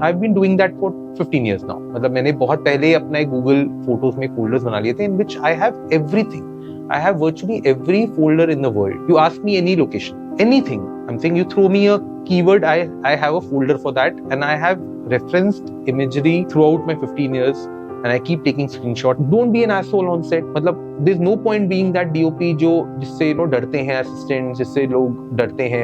I've been doing that for 15 years now. मतलब मैंने बहुत पहले अपना एक Google Photos में folders बना लिए थे in which I have everything. I have virtually every folder in the world. You ask me any location, anything. I'm saying you throw me a keyword, I have a folder for that, and I have referenced imagery throughout my 15 years. And I keep taking screenshot. Don't be an asshole on set. मतलब there's no point being that DOP जो जिससे डरते हैं assistant, जिससे लोग डरते हैं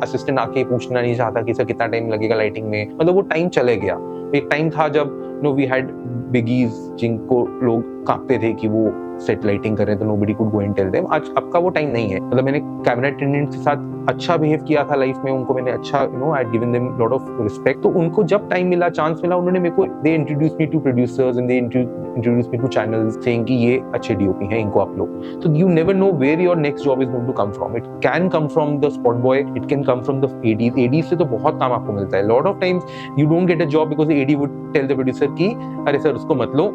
assistant आके पूछना नहीं चाहता कि सर कितना टाइम लगेगा लाइटिंग में. मतलब वो टाइम चले गया. एक टाइम था जब we had biggies जिनको लोग कांपते थे कि वो सेट लाइटिंग कर रहे हैं तो nobody could go and tell them. आज अब का वो टाइम नहीं है. मतलब मैंने कैमरा अटेंडेंट के साथ अच्छा बिहेव किया था लाइफ में. उनको मैंने अच्छा I had given them lot of respect. तो उनको जब टाइम मिला, चांस मिला, उन्होंने मेरे को they introduced me to producers and they introduced me to channels saying कि ये अच्छे DOP हैं, इनको आप लो. So you never know where your next job is going to come from. It can come from the spot boy, it can come from the ADs. ADs से तो बहुत काम आपको मिलता है. Lot of times you don't get a job because the AD would tell the producer कि अरे sir उसको मत लो,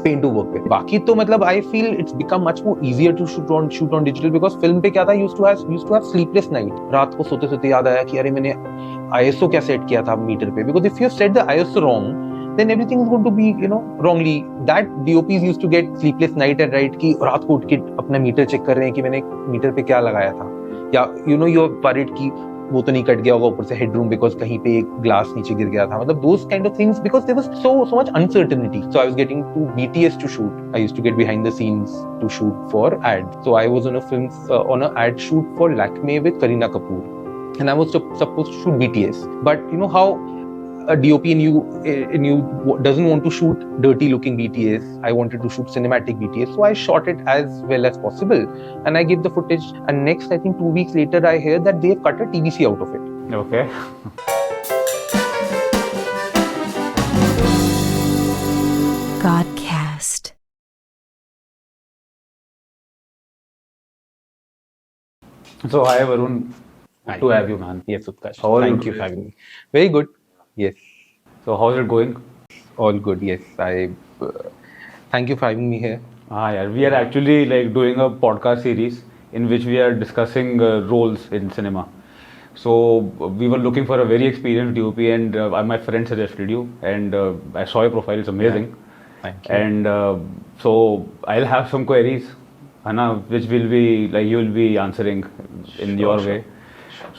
पेन टू वर्क पे. बाकी तो मतलब I feel it's become much more easier to shoot on digital because film पे क्या था, used to have sleepless night. रात को सोते सोते याद आया कि अरे मैंने ISO क्या सेट किया था मीटर पे. Because if you set the ISO wrong then everything is going to be wrongly. That DOPs used to get sleepless night and night कि रात को उठ के अपना मीटर चेक कर रहे हैं कि मैंने मीटर पे क्या लगाया था, या you're worried कि वो तो नहीं कट गया होगा ऊपर से हेडरूम बिकॉज कहीं पे एक ग्लास नीचे गिर गया था. मतलब those kind of things because there was so much uncertainty. So I was getting to BTS to shoot. I used to get behind the scenes to shoot for ads. So I was on a film on an ad shoot for Lakme with Kareena Kapoor, and I was supposed to shoot BTS. But you know how a DOP in you doesn't want to shoot dirty looking BTS. I wanted to shoot cinematic BTS, so I shot it as well as possible and I gave the footage. And next, I think 2 weeks later, I hear that they've cut a TVC out of it. Okay. Godcast. So hi Varun, good to have you, man. Yes, Utkarsh. How are you Thank you today? for having me. Very good. Yes. So how's it going? All good. Yes. Thank you for having me here. Yeah, we are actually like doing a podcast series in which we are discussing roles in cinema. So we were looking for a very experienced DOP, and my friend suggested you, and I saw your profile. It's amazing. Thank you. And so I'll have some queries, which will be like you will be answering in your way.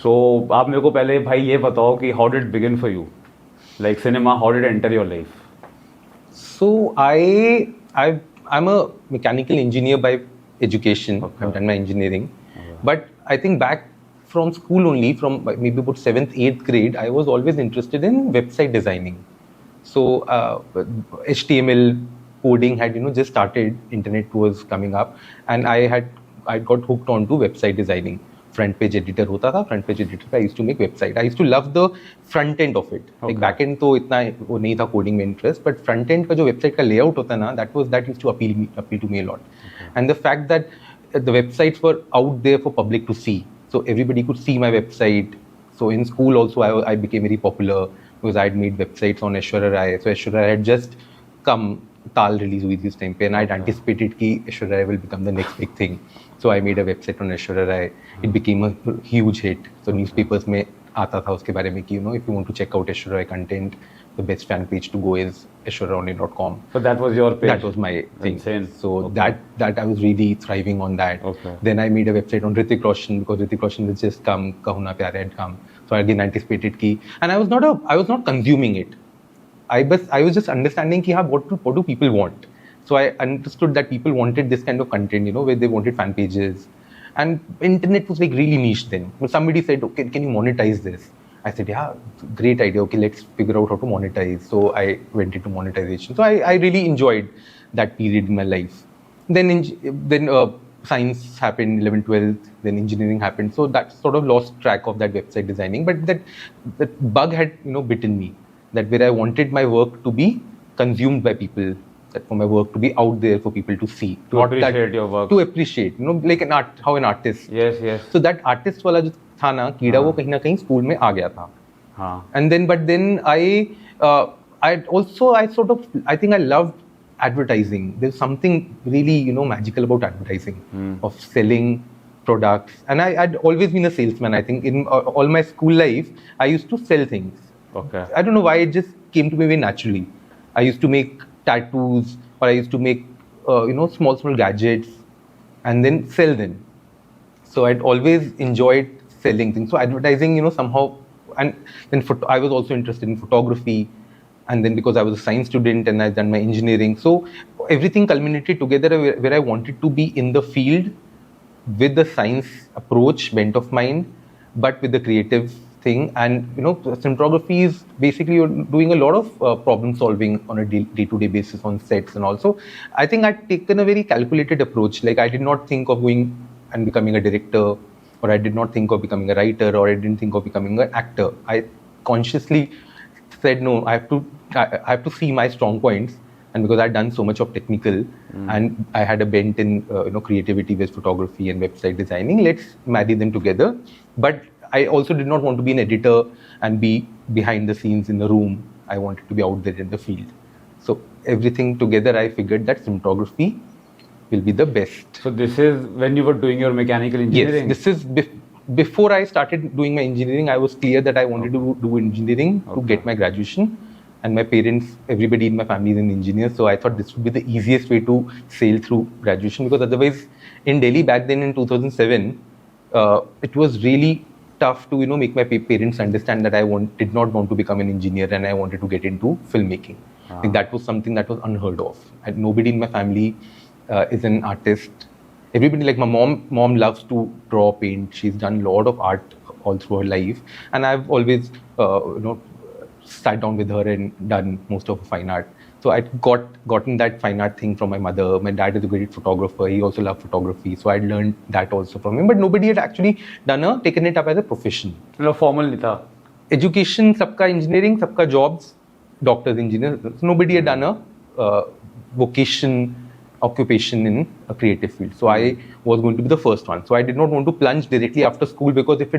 So आप मेरे को पहले भाई ये बताओ कि how did it begin for you? Like cinema, how did it enter your life? So I'm a mechanical engineer by education. Okay. I've done my engineering. But I think back from school only, from maybe about 7th, 8th grade, I was always interested in website designing. So HTML coding had just started, internet was coming up, and I got hooked onto website designing. Front page editor होता था, front page editor I used to make website. I used to love the front end of it. Okay. Like back end तो इतना वो नहीं था coding में interest, but front end का जो website का layout होता है ना, that used to appeal to me a lot. Okay. And the fact that the websites were out there for public to see, so everybody could see my website. So in school also I became very popular because I had made websites on Aishwarya Rai. So Aishwarya Rai had just come, Tal release हुई थी उस time पे, and I had anticipated कि Aishwarya Rai will become the next big thing. So I made a website on Aishwarya Rai. It became a huge hit. So newspapers में आता था उसके बारे में कि if you want to check out Aishwarya Rai content, the best fan page to go is aishwaryarai.com. So that was your page? That was my thing. Insane. So Okay. that I was really thriving on that. Okay. Then I made a website on Hrithik Roshan because Hrithik Roshan has just come, Kaho Na Pyare had come. So I again anticipated ki, and I was not consuming it. I was just understanding ki what do people want. So I understood that people wanted this kind of content, where they wanted fan pages, and internet was like really niche then. But somebody said, okay, can you monetize this? I said, yeah, great idea. Okay, let's figure out how to monetize. So I went into monetization. So I really enjoyed that period in my life. Then science happened, 11th, 12th, then engineering happened. So that sort of lost track of that website designing. But that bug had, bitten me. That where I wanted my work to be consumed by people, that for my work to be out there for people to see. To appreciate your work. To appreciate, like how an artist. Yes. So that artist वाला जो था ना कीड़ा वो कहीं ना कहीं school में आ गया था. And then I think I loved advertising. There's something really magical about advertising, of selling products. And I'd always been a salesman. I think in all my school life, I used to sell things. Okay. I don't know why, it just came to me very naturally. I used to make tattoos, or I used to make small gadgets and then sell them. So I'd always enjoyed selling things. So advertising, somehow, and then I was also interested in photography, and then because I was a science student and I'd done my engineering, so everything culminated together where I wanted to be in the field with the science approach bent of mind, but with the creative thing. And cinematography is basically you're doing a lot of problem solving on a day-to-day basis on sets. And also, I think I'd taken a very calculated approach. Like, I did not think of going and becoming a director, or I did not think of becoming a writer, or I didn't think of becoming an actor. I consciously said, no, I have to see my strong points. And because I'd done so much of technical, and I had a bent in creativity with photography and website designing, let's marry them together. But I also did not want to be an editor and be behind the scenes in the room. I wanted to be out there in the field. So everything together, I figured that cinematography will be the best. So this is when you were doing your mechanical engineering? Yes, this is before I started doing my engineering. I was clear that I wanted to do engineering to get my graduation. And my parents, everybody in my family is an engineer. So I thought this would be the easiest way to sail through graduation, because otherwise in Delhi back then in 2007, it was really tough to make my parents understand that I did not want to become an engineer and I wanted to get into filmmaking. Like, that was something that was unheard of. And nobody in my family is an artist. Everybody, like my mom loves to draw, paint. She's done a lot of art all through her life, and I've always sat down with her and done most of fine art. So I gotten that fine art thing from my mother. My dad is a great photographer. He also loved photography. So I'd learned that also from him. But nobody had actually taken it up as a profession. No, formal नहीं था. Education, सबका engineering, सबका jobs, doctors, engineers. So nobody had done a vocation, occupation in a creative field. So I was going to be the first one. So I did not want to plunge directly after school, because if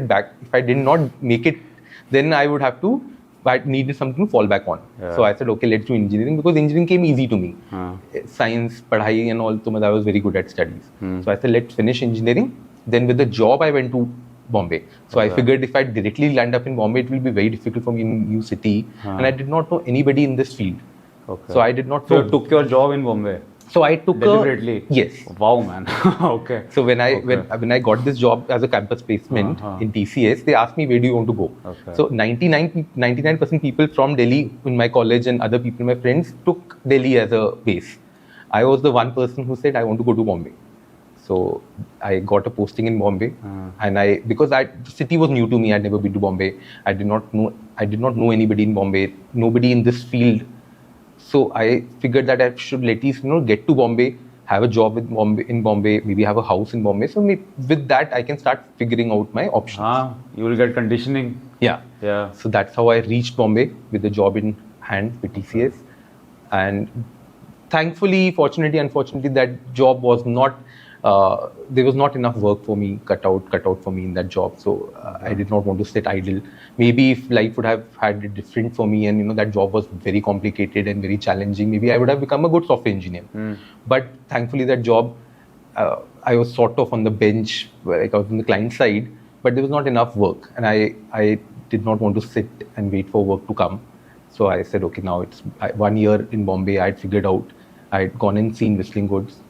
I did not make it, then I would have to. I needed something to fall back on. So I said, okay, let's do engineering, because engineering came easy to me. Science, padhai and all, I was very good at studies. So I said, let's finish engineering. Then with the job, I went to Bombay. So I figured if I directly land up in Bombay, it will be very difficult for me in a new city. And I did not know anybody in this field. So I did not know. So you took your job in Bombay? So I took deliberately. Yes. Wow, man. Okay. So when I got this job as a campus placement in TCS, they asked me, where do you want to go? So 99% people from Delhi in my college and other people, my friends, took Delhi as a base. I was the one person who said, I want to go to Bombay. So I got a posting in Bombay, and because the city was new to me, I'd never been to Bombay. I did not know anybody in Bombay, nobody in this field. So I figured that I should at least get to Bombay, have a job in Bombay, maybe have a house in Bombay. So with that, I can start figuring out my options. You will get conditioning. Yeah. So that's how I reached Bombay with a job in hand with TCS. And thankfully, fortunately, unfortunately, that job was not. There was not enough work for me, cut out for me in that job. So I did not want to sit idle. Maybe if life would have had it different for me, and that job was very complicated and very challenging, maybe I would have become a good software engineer. But thankfully, that job, I was sort of on the bench, like I was on the client side, but there was not enough work, and I did not want to sit and wait for work to come. So I said, okay, now it's 1 year in Bombay. I had figured out. I had gone and seen Whistling Woods.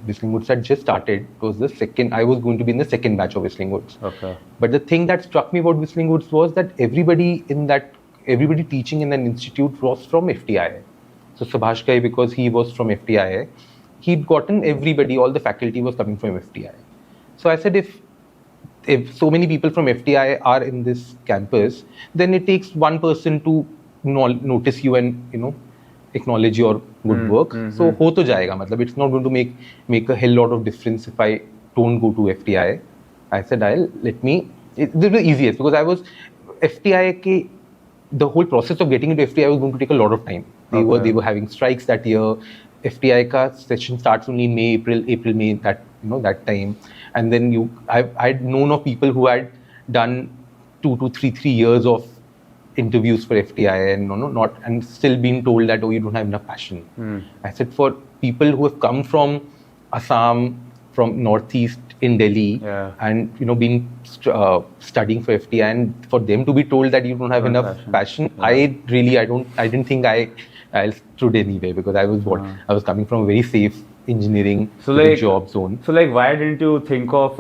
Whistling Woods had just started. It was the second. I was going to be in the second batch of Whistling Woods. Okay. But the thing that struck me about Whistling Woods was that everybody teaching in an institute was from FTII. So Subhash Ghai, because he was from FTII, he'd gotten everybody. All the faculty was coming from FTII. So I said, if so many people from FTII are in this campus, then it takes one person to notice you and acknowledge your good work. So ho to jayega. Matlab, it's not going to make a hell lot of difference if I don't go to FTI. I said, this was the easiest, because I was FTI the whole process of getting into FTI was going to take a lot of time. They were having strikes that year. FTI ka session starts only in May, April, May, that time. And then I'd known of people who had done 2 to 3 years of interviews for FTI and still being told that, you don't have enough passion. I said, for people who have come from Assam, from Northeast in Delhi Yeah. and been studying for FTI, and for them to be told that you don't have Not enough passion, Yeah. I didn't think I stood anyway, because I was coming from a very safe engineering job zone. So like, why didn't you think of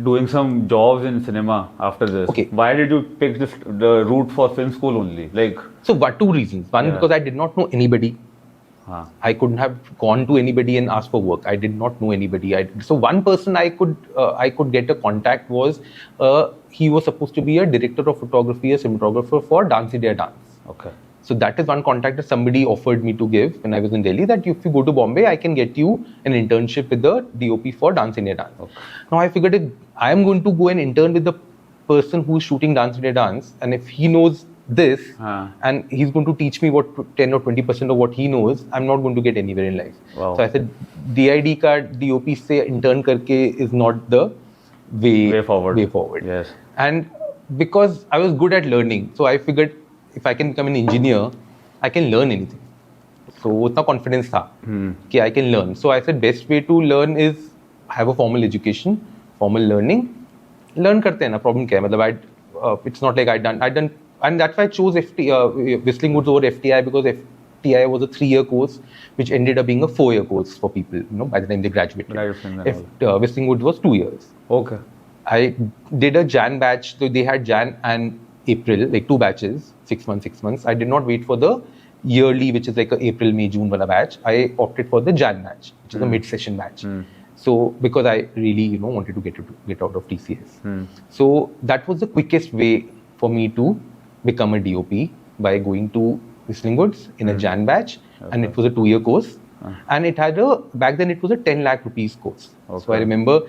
doing some jobs in cinema after this? Okay. Why did you pick the route for film school only? Like, So, but two reasons. One, because I did not know anybody. I couldn't have gone to anybody and asked for work. I did not know anybody. So one person I could get a contact was he was supposed to be a director of photography, a cinematographer for Dance India Dance. Okay. So that is one contact that somebody offered me to give when I was in Delhi, that if you go to Bombay, I can get you an internship with the DOP for Dance India Dance. Okay. Now I figured, if I am going to go and intern with the person who's shooting Dance India Dance, and if he knows this and he's going to teach me what 10 or 20% of what he knows, I'm not going to get anywhere in life. Wow. So I said, DID ka DOP se intern karke is not the way forward. Yes. And because I was good at learning, so I figured if I can become an engineer, I can learn anything. So utna confidence tha कि I can learn. So I said, best way to learn is have a formal education, formal learning. Learn karte hain na, problem kya hai? Matlab it's not like I done, and that's why I chose Whistling Woods over FTI, because FTI was a 3-year course, which ended up being a 4-year course for people, by the time they graduated. Whistling Woods was 2 years. Okay. I did a Jan batch, so they had Jan and April, like 2 batches, 6 months. I did not wait for the yearly, which is like a April, May, June wala batch. I opted for the Jan batch, which is a mid-session batch. So because I really, wanted to get out of TCS. So that was the quickest way for me to become a DOP, by going to Whistling Woods in a Jan batch, and it was a 2-year course, and it had back then it was a 10 lakh rupees course. So I remember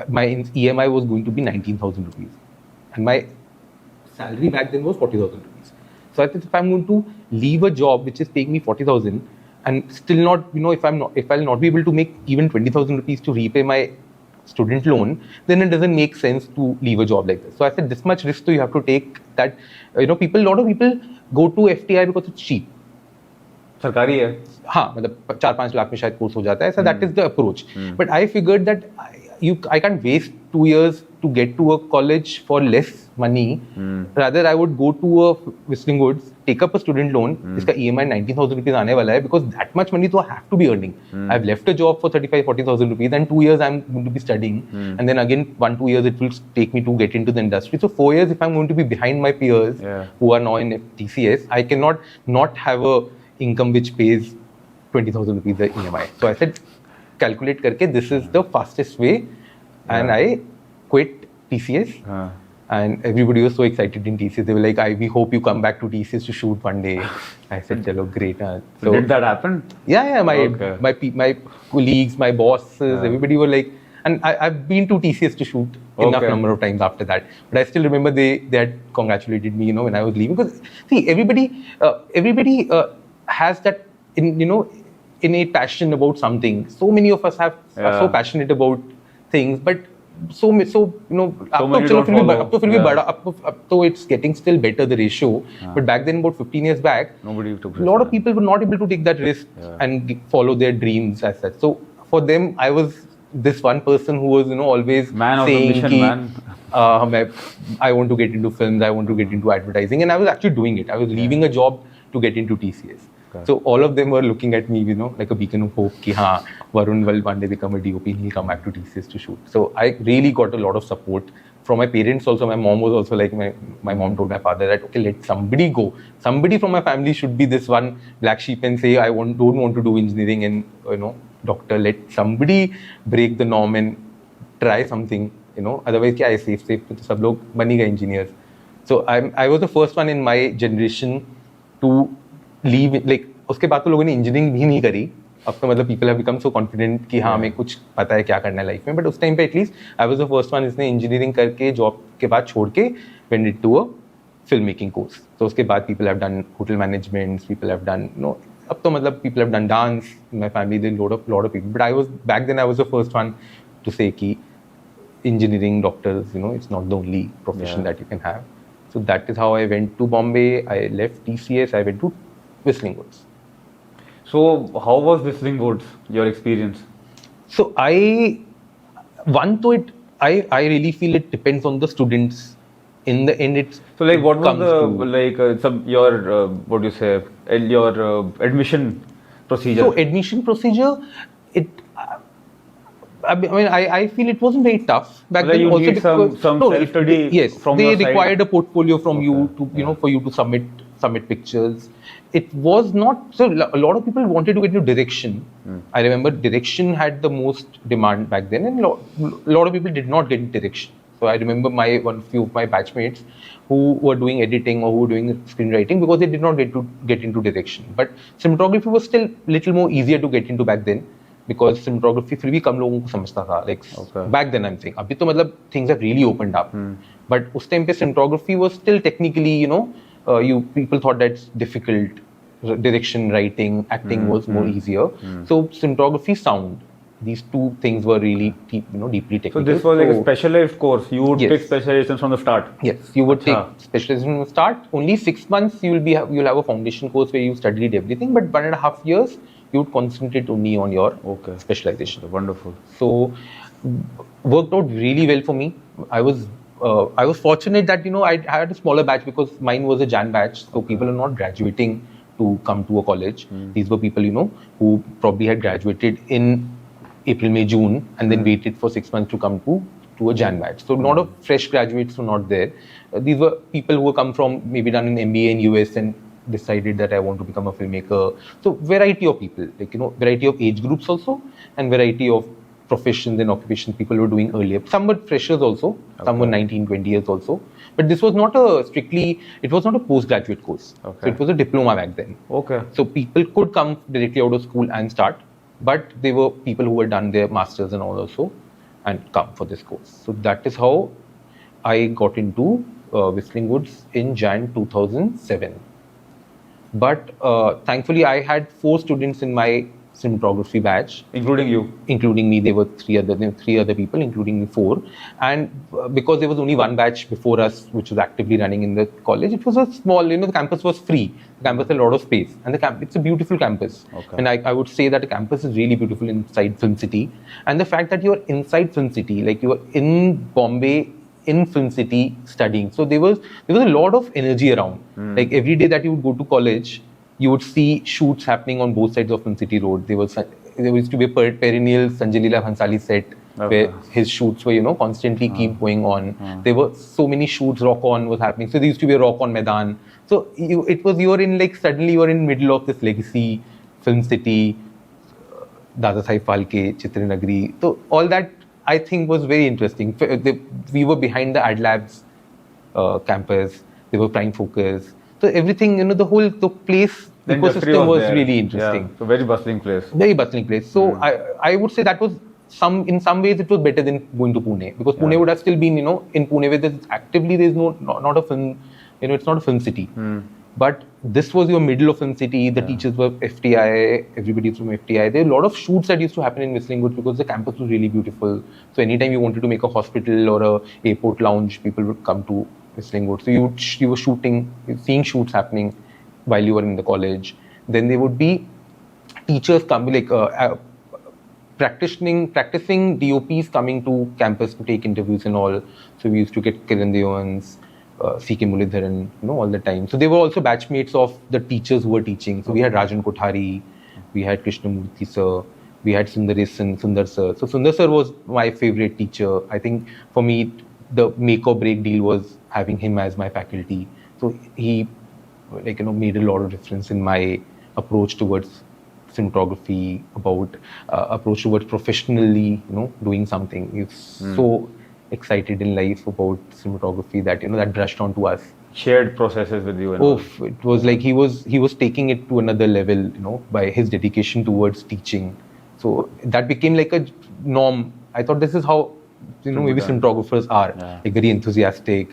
my EMI was going to be 19,000 rupees, and my salary back then was 40,000 rupees. So I thought, if I'm going to leave a job which is paying me 40,000 and still not, if I'll not be able to make even 20,000 rupees to repay my student loan, then it doesn't make sense to leave a job like this. So I said, this much risk you have to take, that a lot of people go to FTI because it's cheap. सरकारी है. हाँ, मतलब 4-5 लाख में शायद course हो जाता है. So that is the approach. But I figured that I can't waste 2 years to get to a college for less money. Rather, I would go to a Whistling Woods, take up a student loan. इसका EMI 19,000 rupees आने वाला है, because that much money तो I have to be earning. I've left a job for 35,000-40,000 rupees, and 2 years I'm going to be studying, and then again 1-2 years it will take me to get into the industry. So 4 years, if I'm going to be behind my peers who are now in TCS, I cannot not have a income which pays 20,000 rupees the EMI. So I said, calculate karke, this is the fastest way, and I quit TCS. And everybody was so excited in TCS. They were like, we hope you come back to TCS to shoot one day. I said, chalo, great. So did that happen? Yeah. My colleagues, my bosses, everybody were like, and I've been to TCS to shoot enough number of times after that. But I still remember they had congratulated me, when I was leaving. Because see, everybody has that innate passion about something. So many of us are so passionate about things, but so it's getting still better, the ratio. But back then, about 15 years back, a lot of people were not able to take that risk and follow their dreams as such. So for them, I was this one person who was always saying, I want to get into films, I want to get into advertising, and I was actually doing it. I was leaving a job to get into TCS. So all of them were looking at me, like a beacon of hope, ki Varun will one day become a DOP and he'll come back to TCS to shoot. So I really got a lot of support from my parents also. My mom was also like, my mom told my father that, okay, let somebody go. Somebody from my family should be this one black sheep and say, don't want to do engineering and, doctor. Let somebody break the norm and try something, Otherwise, kya hai, safe, to sab log banega engineers. So I was the first one in my generation to leave, like उसके बाद तो लोगों ने engineering भी नहीं करी. अब तो मतलब people have become so confident कि हाँ, हमें कुछ पता है क्या करना है लाइफ में. बट उस टाइम पे at least I was the first one जिसने इंजीनियरिंग करके जॉब के बाद छोड़ के went into a filmmaking course. तो उसके बाद people have done hotel management, people have done अब तो मतलब people have done dance in my family, then lot of people. But I was the first one to say कि engineering, doctors, it's not the only profession that you can have. So that is how I went to Bombay. I left TCS. I went to Whistling Woods. So how was Whistling Woods, your experience? So I One, though, I really feel it depends on the students. In the end, it's So like, what was comes the to, like your what do you say, your admission procedure? so admission procedure. It I feel it wasn't very tough back Like then. you Also need because some no, self study yes, from your they side. required a portfolio from Okay. you to Yeah. for you to submit pictures. It was not so. A lot of people wanted to get into direction. I remember direction had the most demand back then, and a lot of people did not get into direction. So I remember few of my batchmates who were doing editing or who were doing screenwriting because they did not get into direction. But cinematography was still little more easier to get into back then because cinematography फिर भी कम लोगों को समझता था. Like Okay. back then I'm saying. अभी तो मतलब things have really opened up. But उस time पे cinematography was still technically, you people thought that's difficult. Direction, writing, acting was more easier. So cinematography, sound, these two things were really deeply So technical. this was like a specialized course. You would Yes. take specializations from the start. Yes, you would Acha. take specialization from the start. Only 6 months you'll have a foundation course where you studied everything, but 1.5 years you would concentrate only on your specialization. Wonderful. So worked out really well for me. I was fortunate that I had a smaller batch because mine was a Jan batch, so people are not graduating to come to a college. These were people who probably had graduated in April, May, June, and then waited for 6 months to come to a Jan batch. So a lot of fresh graduates were not there. These were people who come from maybe done an MBA in US and decided that I want to become a filmmaker. So variety of people, like variety of age groups also, and variety of professions and occupations people were doing earlier. Some were freshers also, some were 19, 20 years also. But this was not it was not a postgraduate course. So it was a diploma back then. Okay. So people could come directly out of school and start, but they were people who had done their masters and all also and come for this course. So that is how I got into Whistling Woods in Jan 2007. But thankfully, I had 4 students in my cinematography batch, Including you. including me. There were three other people, including me 4. And because there was only one batch before us, which was actively running in the college, it was a small. The campus was free. The campus had a lot of space, and it's a beautiful campus. Okay. And I would say that the campus is really beautiful inside Film City, and the fact that you're inside Film City, like you are in Bombay, in Film City studying. So there was a lot of energy around. Like every day that you would go to college, you would see shoots happening on both sides of Film City Road. There used to be a perennial Sanjay Leela Bhansali set where his shoots were constantly keep going on. There were so many shoots. Rock On was happening. So there used to be a Rock On Maidan. So you're in like suddenly you're in middle of this legacy Film City, Dada Sai Phalke, Chitra Nagri. So all that I think was very interesting. We were behind the Ad Labs campus. They were prime focus. So everything, the place, the ecosystem was really interesting. Yeah, so very bustling place. Very bustling place. So I would say that was in some ways it was better than going to Pune, because Pune would have still been, in Pune where there's not a film, it's not a film city. But this was your middle of Film City. The teachers were FTI, everybody's from FTI. There are a lot of shoots that used to happen in Whistling Woods because the campus was really beautiful. So anytime you wanted to make a hospital or a airport lounge, people would come to Whistling Woods. So you were seeing shoots happening while you were in the college. Then there would be teachers coming, practicing DOPs coming to campus to take interviews and all. So we used to get Kiran Devans, C.K. Mulidharan, all the time. So they were also batchmates of the teachers who were teaching. So we had Rajan Kothari, we had Krishnamurthy sir, we had Sundar sir. So Sundar sir was my favorite teacher. I think for me, the make or break deal was having him as my faculty. So he, made a lot of difference in my approach towards cinematography, about approach towards professionally, doing something. He's so excited in life about cinematography that that brushed onto us. Shared processes with you. It was like he was taking it to another level, by his dedication towards teaching. So that became like a norm. I thought this is how maybe cinematographers are, like very enthusiastic,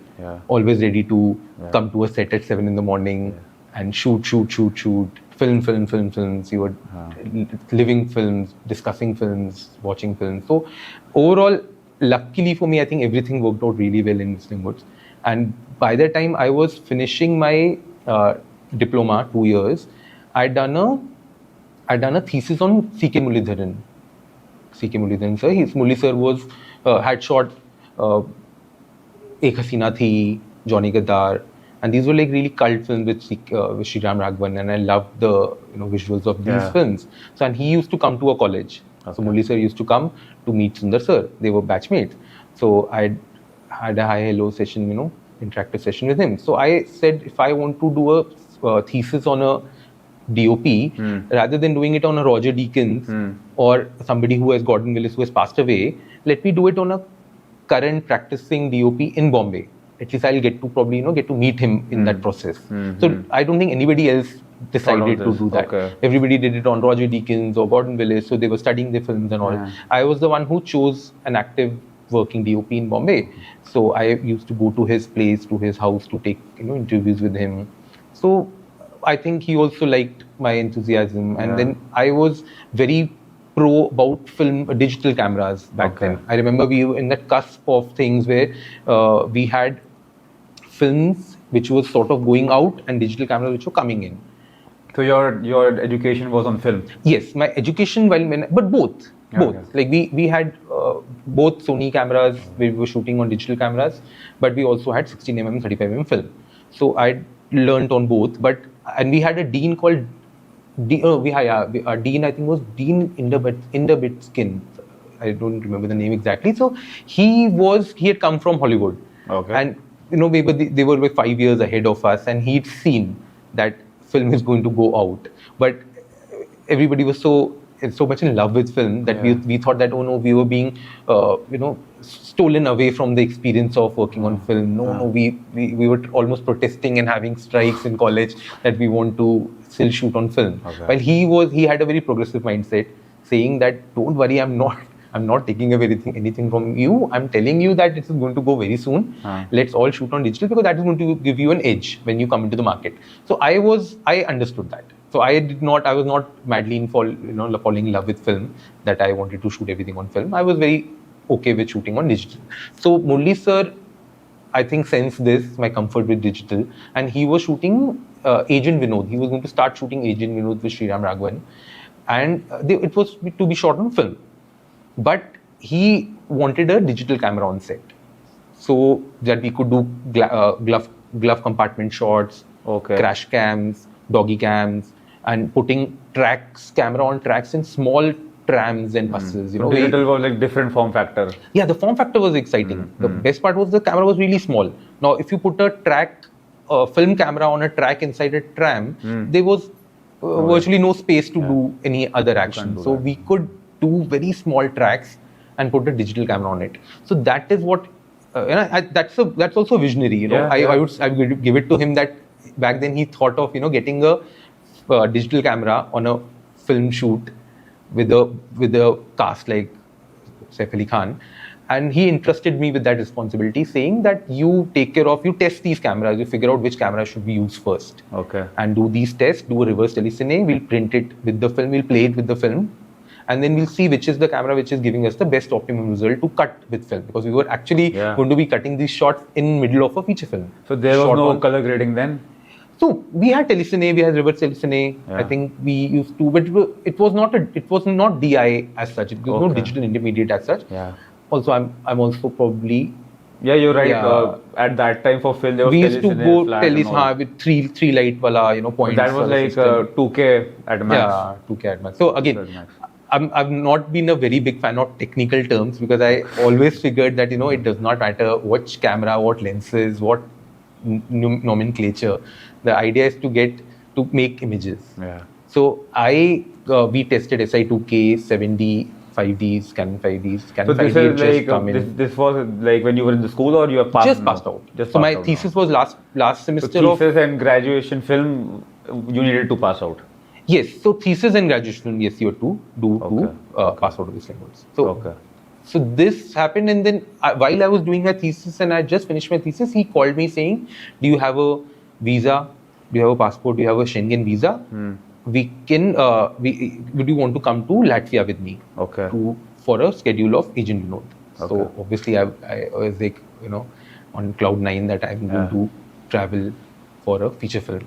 always ready to come to a set at 7 a.m. and shoot films. You were living films, discussing films, watching films. So overall, luckily for me, I think everything worked out really well in Whistling Woods. And by the time I was finishing my diploma, 2 years, I'd done a thesis on C.K. Mulidharan. C.K. Mulidharan sir. Mulli sir was had shot Ek Hasina Thi, Johnny Gadar, and these were like really cult films with Sriram Raghavan, and I loved the visuals of these films. So, and he used to come to a college. So Murli sir used to come to meet Sundar sir. They were batchmates. So I had a hi hello session, interactive session with him. So I said, if I want to do a thesis on a DOP, rather than doing it on a Roger Deakins or somebody who has Gordon Willis who has passed away, let me do it on a current practicing DOP in Bombay. At least I'll get to probably get to meet him in that process. So I don't think anybody else decided to do that. Everybody did it on Roger Deakins or Gordon Willis, so they were studying the films and all. I was the one who chose an active working DOP in Bombay. So I used to go to his place, to his house to take interviews with him. So I think he also liked my enthusiasm, and then I was very pro about digital cameras back then. I remember we were in that cusp of things where we had films which was sort of going out and digital cameras which were coming in. So your education was on film? Yes, my education but both. Like we had both Sony cameras, we were shooting on digital cameras, but we also had 16mm, 35mm film. So I learned on both, and we had a dean called our dean, I think, was Dean Inderbitskin. I don't remember the name exactly. So he had come from Hollywood, and they were like 5 years ahead of us, and he'd seen that film is going to go out, but everybody was so much in love with film that we thought that we were being stolen away from the experience of working on film. We were almost protesting and having strikes in college that we want to still shoot on film. While he had a very progressive mindset, saying that don't worry, I'm not taking away anything from you. I'm telling you that this is going to go very soon. Let's all shoot on digital because that is going to give you an edge when you come into the market. So I understood that. So I was not madly falling in love with film, that I wanted to shoot everything on film. I was very okay with shooting on digital. So Murli sir, I think, sensed my comfort with digital, and he was shooting Agent Vinod. He was going to start shooting Agent Vinod with Sriram Raghavan, and it was to be shot on film. But he wanted a digital camera on set, so that we could do glove compartment shots, crash cams, doggy cams, and putting camera on tracks in small trams and buses. Digital was like different form factor. Yeah, the form factor was exciting. The best part was the camera was really small. Now, if you put a film camera on a track inside a tram, there was virtually no space to do any other action. So we could do very small tracks and put a digital camera on it. So that is what, that's also visionary. I would give it to him that back then he thought of getting a digital camera on a film shoot with a cast like Saif Ali Khan, and he entrusted me with that responsibility, saying that you test these cameras, you figure out which camera should be used first, and do these tests, do a reverse telecine, we'll print it with the film, we'll play it with the film, and then we'll see which is the camera which is giving us the best optimum result to cut with film, because we were actually going to be cutting these shots in middle of a feature film. So there was no color grading then? So we had telecine, we had reverse telecine. I think we used to, but it was not DI as such. It was no digital intermediate as such. Also, I'm also probably. Yeah, you're right. At that time for film, there was we used to go telecine with three light wala points. That was like 2K at max. Yeah, 2K at max. So again, I've not been a very big fan of technical terms, because I always figured that it does not matter which camera, what lenses, what nomenclature. The idea is to make images. So we tested SI2K, 7D, 5Ds, Canon 5Ds. Canon so 5D this is like this was like when you were in the school, or you have just passed out. So my thesis was last semester. So thesis and graduation film, you needed to pass out. Yes. So thesis and graduation film, yes, you have to pass out of this language. So this happened, and then while I was doing my thesis and I just finished my thesis, he called me saying, "Do you have a visa? Do you have a passport? Do you have a Schengen visa? We can. Would you want to come to Latvia with me? For a schedule of Agent Vinod?" So obviously I was like on cloud 9 that I'm going to travel for a feature film.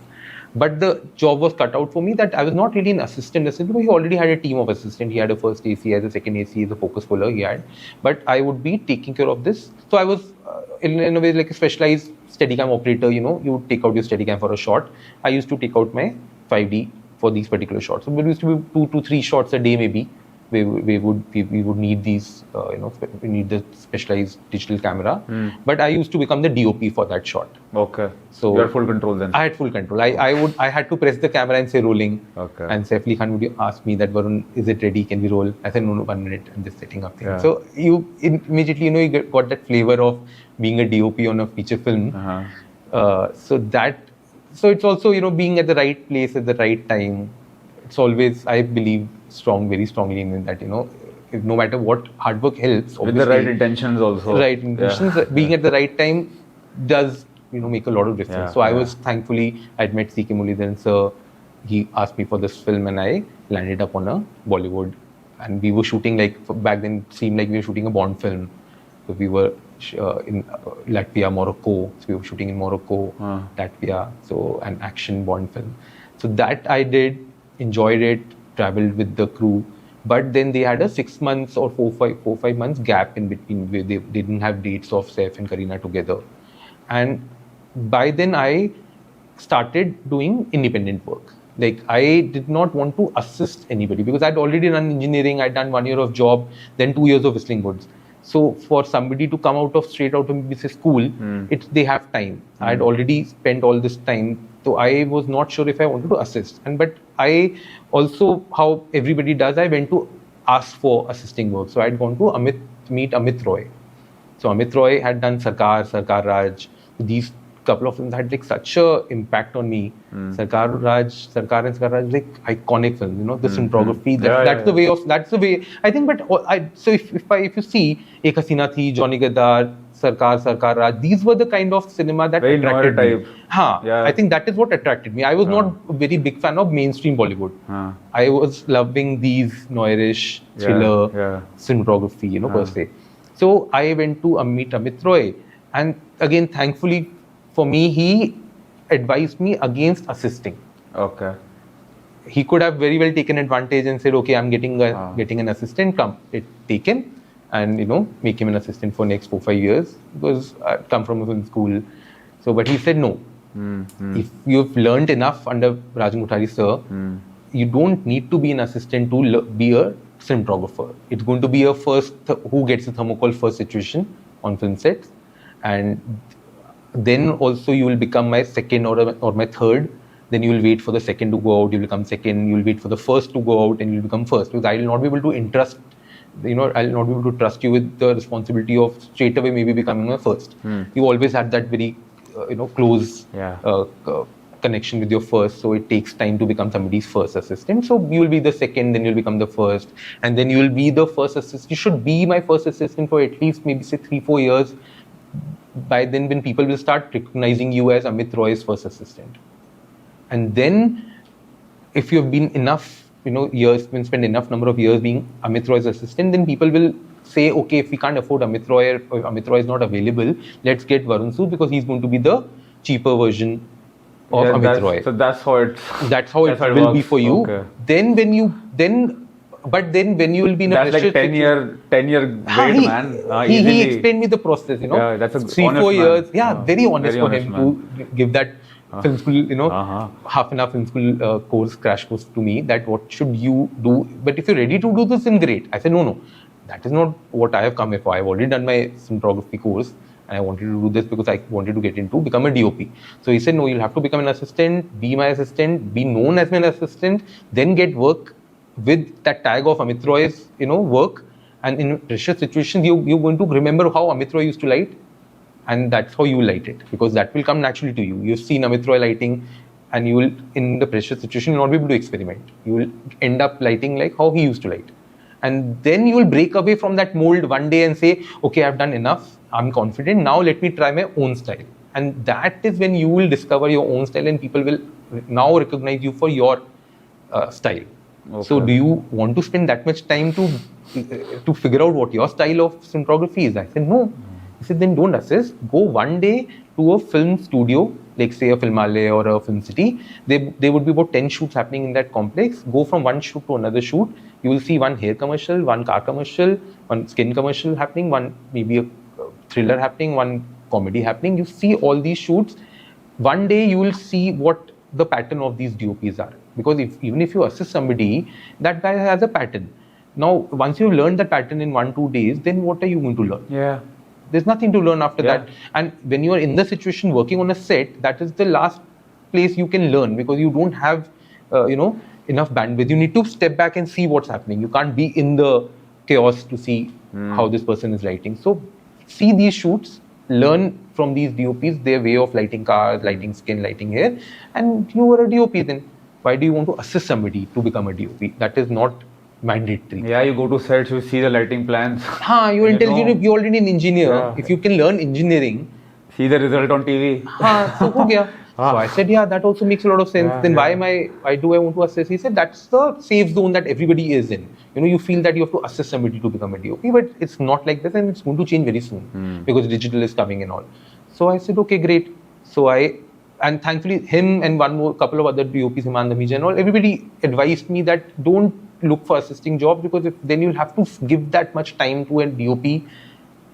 But the job was cut out for me that I was not really an assistant. But he already had a team of assistants. He had a first AC, he had a second AC, he had a focus puller, he had. But I would be taking care of this. So I was in a way like a specialized Steadicam operator. You know, you would take out your Steadicam for a shot. I used to take out my 5D for these particular shots. So it used to be 2 to 3 shots a day maybe. We would need these, we need the specialized digital camera. But I used to become the DOP for that shot. Okay. So you had full control then. I had full control. I had to press the camera and say rolling. Okay. And Saif Ali Khan would ask me that, Varun, is it ready? Can we roll? I said, no, 1 minute. I'm just setting up things. Yeah. So you immediately, you got that flavor of being a DOP on a feature film. So it's also, being at the right place at the right time. It's always, I believe, very strongly in that, if no matter what, hard work helps. With the right intentions also. Right intentions. Yeah. Being at the right time does, make a lot of difference. Yeah, so I was, thankfully, I'd met C.K. Murugadan sir. He asked me for this film and I landed up on a Bollywood. And we were shooting back then it seemed like we were shooting a Bond film. So we were in Latvia, Morocco. So we were shooting in Morocco, Latvia. So an action Bond film. So that I did, enjoyed it, traveled with the crew. But then they had a 6 months or 4-5 months gap in between where they didn't have dates of Saif and Kareena together. And by then I started doing independent work. I did not want to assist anybody because I'd already done engineering, I'd done 1 year of job, then 2 years of whistling woods. So for somebody to come straight out of school, they have time. I'd already spent all this time. So I was not sure if I wanted to assist. But I also, how everybody does, I went to ask for assisting work. So I'd gone to meet Amit Roy. So Amit Roy had done Sarkar Raj. These couple of films had such a impact on me. Sarkar and Sarkar Raj, iconic films. The cinematography. That's the way. I think. But so if you see Ek Hasina Thi, Johnny Gadar, Sarkar Raj, these were the kind of cinema that very attracted me. Yeah. I think that is what attracted me. I was not a very big fan of mainstream Bollywood. I was loving these noirish thriller cinematography, per se. So I went to meet Amit Roy, and again, thankfully for me, he advised me against assisting. Okay. He could have very well taken advantage and said, okay, I'm getting an assistant, take him and, make him an assistant for next 4-5 years because I come from a film school. So, but he said no. If you've learned enough under Rajan Kothari sir, you don't need to be an assistant to be a cinematographer. It's going to be a first, who gets the thermocol first situation on film sets. And then also you will become my second or my third. Then you will wait for the second to go out, you will become second, you will wait for the first to go out and you will become first. Because I will not be able to entrust, I will not be able to trust you with the responsibility of straight away maybe becoming a first. You always had that very, close connection with your first. So it takes time to become somebody's first assistant. So you will be the second, then you'll become the first. And then you will be the first assistant. You should be my first assistant for at least maybe say 3-4 years. By then, when people will start recognizing you as Amit Roy's first assistant. And then, if you've been enough, years, spent enough number of years being Amit Roy's assistant, then people will say, okay, if we can't afford Amit Roy, or if Amit Roy is not available, let's get Varun Sud because he's going to be the cheaper version of Amit Roy. So that's how it will works. Be for you. Okay. Then when you when you will be in a that's like 10 year wait, man. He explained me the process, Yeah, that's a 3-4 years. Man. Yeah, very honest for him man. to give that film school, half an hour film school crash course to me, that what should you do? But if you're ready to do this, then great. I said, no, that is not what I have come here for. I've already done my cinematography course and I wanted to do this because I wanted to become a DOP. So he said, no, you'll have to become an assistant, be my assistant, be known as my assistant, then get work with that tag of Amit Roy's, work. And in pressure situations, you're going to remember how Amit Roy used to light. And that's how you light it, because that will come naturally to you. You've seen Amit Roy lighting, and you will, in the pressure situation, you'll not be able to experiment. You will end up lighting like how he used to light. And then you will break away from that mold one day and say, okay, I've done enough. I'm confident. Now let me try my own style. And that is when you will discover your own style and people will now recognize you for your style. Okay. So do you want to spend that much time to figure out what your style of cinematography is? I said, no. He said, then don't assist. Go one day to a film studio like say a Filmale or a Film City, there would be about 10 shoots happening in that complex. Go from one shoot to another shoot, you will see one hair commercial, one car commercial, one skin commercial happening, one maybe a thriller happening, one comedy happening. You see all these shoots. One day you will see what the pattern of these DOPs are. Because even if you assist somebody, that guy has a pattern. Now, once you've learned that pattern in 1-2 days, then what are you going to learn? Yeah. There's nothing to learn after that. And when you are in the situation working on a set, that is the last place you can learn, because you don't have, enough bandwidth. You need to step back and see what's happening. You can't be in the chaos to see how this person is writing. So see these shoots, learn from these DOPs, their way of lighting cars, lighting skin, lighting hair, and you are a DOP then. Why do you want to assist somebody to become a DOP? That is not mandatory. Yeah, you go to sets, you see the lighting plans. You're intelligent, you're already an engineer. Yeah. If you can learn engineering, See the result on TV. so ho gaya. So I said, yeah, that also makes a lot of sense. Then why do I want to assist? He said, that's the safe zone that everybody is in. You feel that you have to assist somebody to become a DOP, but it's not like this, and it's going to change very soon because digital is coming and all. So I said, okay, great. So and thankfully him and couple of other DOPs, Himan Damija and all, everybody advised me that don't look for assisting jobs, because then you'll have to give that much time to a DOP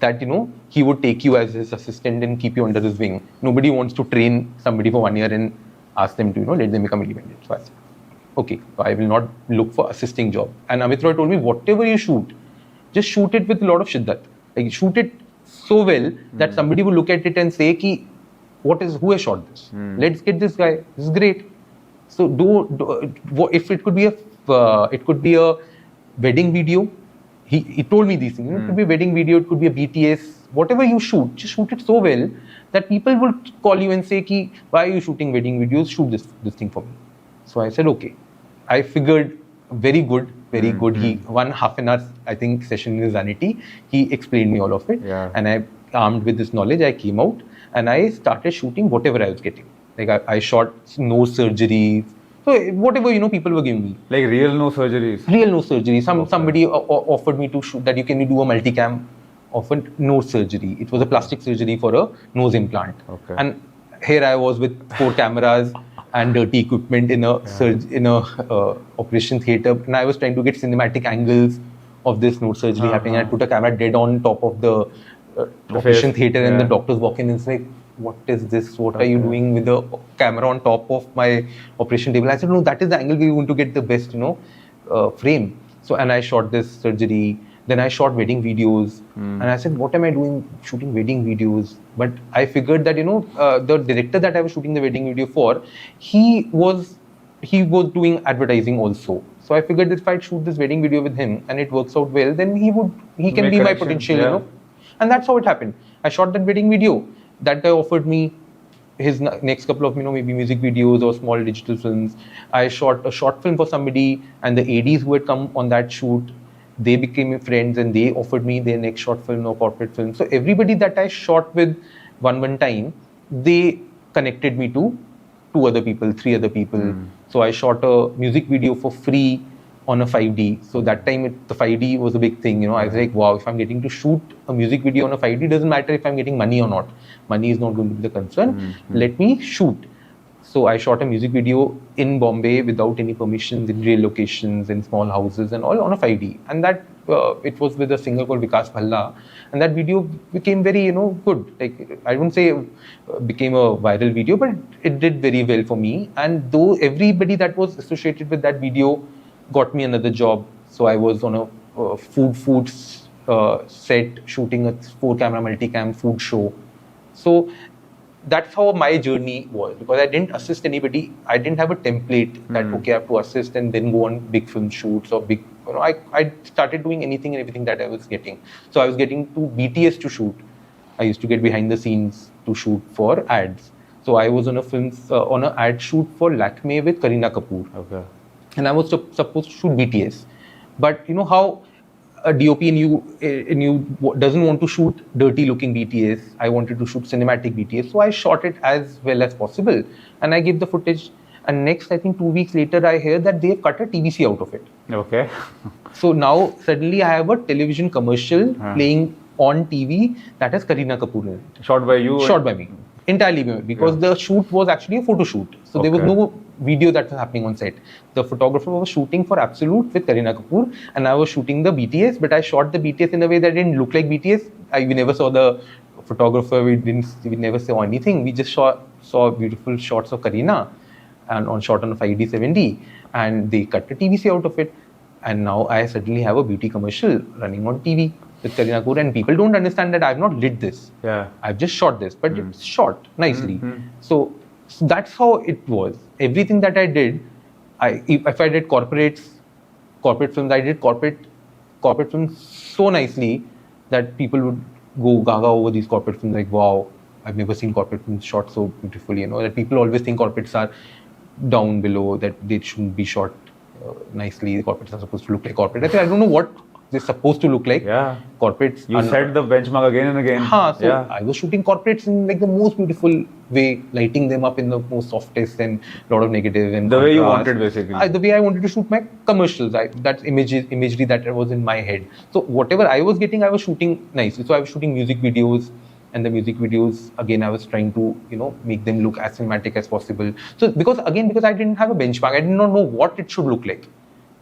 that he would take you as his assistant and keep you under his wing. Nobody wants to train somebody for 1 year and ask them to let them become independent. So I said, okay, so I will not look for assisting job. And Amit Roy told me, whatever you shoot, just shoot it with a lot of shiddat. Like shoot it so well that somebody will look at it and say, ki, who has shot this? Let's get this guy. This is great. So if it could be a wedding video. He told me these things. It could be a wedding video, it could be a BTS, whatever you shoot, just shoot it so well that people will call you and say, ki, why are you shooting wedding videos? Shoot this thing for me. So I said, okay. I figured very good. He 1.5 an hour, I think, session in his vanity. He explained me all of it. Yeah. And I, armed with this knowledge, I came out and I started shooting whatever I was getting. Like I shot nose surgeries. So whatever people were giving me. Like real nose surgeries. Real nose surgery. Somebody offered me to shoot that. You can do a multicam of a nose surgery. It was a plastic surgery for a nose implant. Okay. And here I was with 4 cameras and dirty equipment in a operation theater, and I was trying to get cinematic angles of this nose surgery happening. I put a camera dead on top of the operation theater, and the doctors walk in and say, what is this? What are you doing with the camera on top of my operation table? I said, no, that is the angle we want to get the best, frame. So, and I shot this surgery. Then I shot wedding videos. And I said, what am I doing shooting wedding videos? But I figured that, the director that I was shooting the wedding video for, he was doing advertising also. So I figured if I shoot this wedding video with him and it works out well, then he can be my potential, And that's how it happened. I shot that wedding video. That guy offered me his next couple of, maybe music videos or small digital films. I shot a short film for somebody, and the ADs who had come on that shoot, they became friends and they offered me their next short film or corporate film. So everybody that I shot with one time, they connected me to 2 other people, 3 other people. So I shot a music video for free on a 5D. So that time the 5D was a big thing. I was like, wow, if I'm getting to shoot a music video on a 5D, doesn't matter if I'm getting money or not. Money is not going to be the concern. Let me shoot. So I shot a music video in Bombay without any permissions, in real locations, in small houses and all on a 5D. And that it was with a singer called Vikas Bhalla. And that video became very, good. Like, I wouldn't say became a viral video, but it did very well for me. And though everybody that was associated with that video got me another job. So I was on a food set shooting a 4-camera multicam food show. So that's how my journey was, because I didn't assist anybody. I didn't have a template that, okay, I have to assist and then go on big film shoots or big, I started doing anything and everything that I was getting. So I was getting to BTS to shoot. I used to get behind the scenes to shoot for ads. So I was on on an ad shoot for Lakme with Kareena Kapoor. Okay. And I was supposed to shoot BTS. But how a DOP in you doesn't want to shoot dirty looking BTS. I wanted to shoot cinematic BTS. So I shot it as well as possible. And I gave the footage. And next, I think 2 weeks later, I hear that they've cut a TVC out of it. Okay. So now suddenly I have a television commercial playing on TV that has Kareena Kapoor in it. Shot by you? Shot by me. Entirely because the shoot was actually a photo shoot. So there was no video that was happening on set. The photographer was shooting for Absolute with Kareena Kapoor, and I was shooting the BTS, but I shot the BTS in a way that didn't look like BTS. We never saw the photographer. We never saw anything. We just saw beautiful shots of Kareena, and shot on a 5D70, and they cut the TVC out of it. And now I suddenly have a beauty commercial running on TV with Kareena Kapoor, and people don't understand that I've not lit this. Yeah. I've just shot this, but it's shot nicely. So that's how it was. Everything that I did, if I did corporate films, I did corporate films so nicely that people would go gaga over these corporate films, like, wow, I've never seen corporate films shot so beautifully. That people always think corporates are down below, that they shouldn't be shot nicely. Corporates are supposed to look like corporate. I don't know what they're supposed to look like. Yeah. Corporates. You set the benchmark again and again. I was shooting corporates in like the most beautiful way, lighting them up in the most softest and a lot of negative and the contrast. way you wanted, basically. The way I wanted to shoot my commercials. That's imagery that was in my head. So whatever I was getting, I was shooting nicely. So I was shooting music videos, and the music videos, again, I was trying to, make them look as cinematic as possible. So because I didn't have a benchmark, I did not know what it should look like.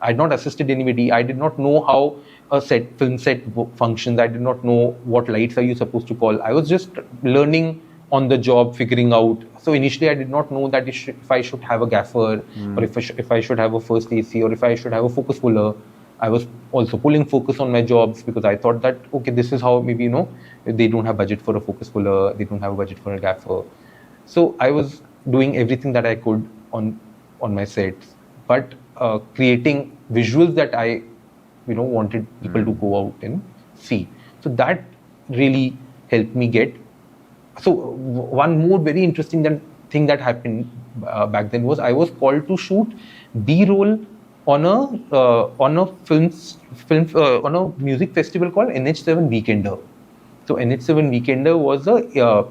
I had not assisted anybody. I did not know how a film set functions. I did not know what lights are you supposed to call. I was just learning on the job, figuring out. So initially, I did not know that if I should have a gaffer, or if I should have a first AC, or if I should have a focus puller. I was also pulling focus on my jobs because I thought that, okay, this is how maybe, they don't have budget for a focus puller, they don't have a budget for a gaffer. So I was doing everything that I could on my sets, but creating visuals that I, wanted people to go out and see. So that really helped me get. So one more very interesting thing that happened back then was I was called to shoot B-roll on a music festival called NH7 Weekender. So NH7 Weekender was a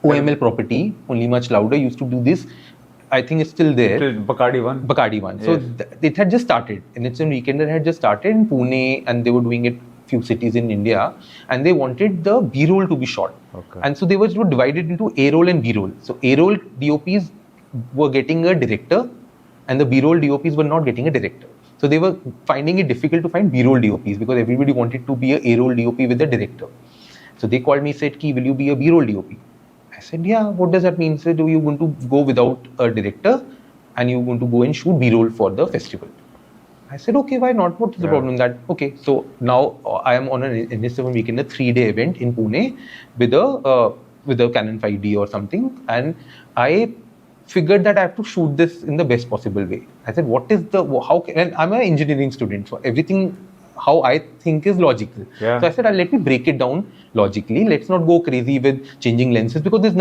OML property, only much louder, used to do this. I think it's still there. Bacardi one. Yes. So it had just started. NH7 Weekender had just started in Pune, and they were doing it few cities in India, and they wanted the B-roll to be shot. Okay. And so they were divided into A-roll and B-roll. So A-roll DOPs were getting a director, and the B-roll DOPs were not getting a director. So they were finding it difficult to find B-roll DOPs because everybody wanted to be a A-roll DOP with a director. So they called me, said, "Ki, will you be a B-roll DOP?" I said, "Yeah." "What does that mean?" Said, "You going to go without a director, and you're going to go and shoot B-roll for the festival." I said, "Okay, why not? What is the problem?" That okay. So now I am on an NH7 Weekend, a 3-day event in Pune with a Canon 5D or something, and I figured that I have to shoot this in the best possible way. I said, and I'm an engineering student, so everything how I think is logical. Yeah. So I said, let me break it down logically. Let's not go crazy with changing lenses because there's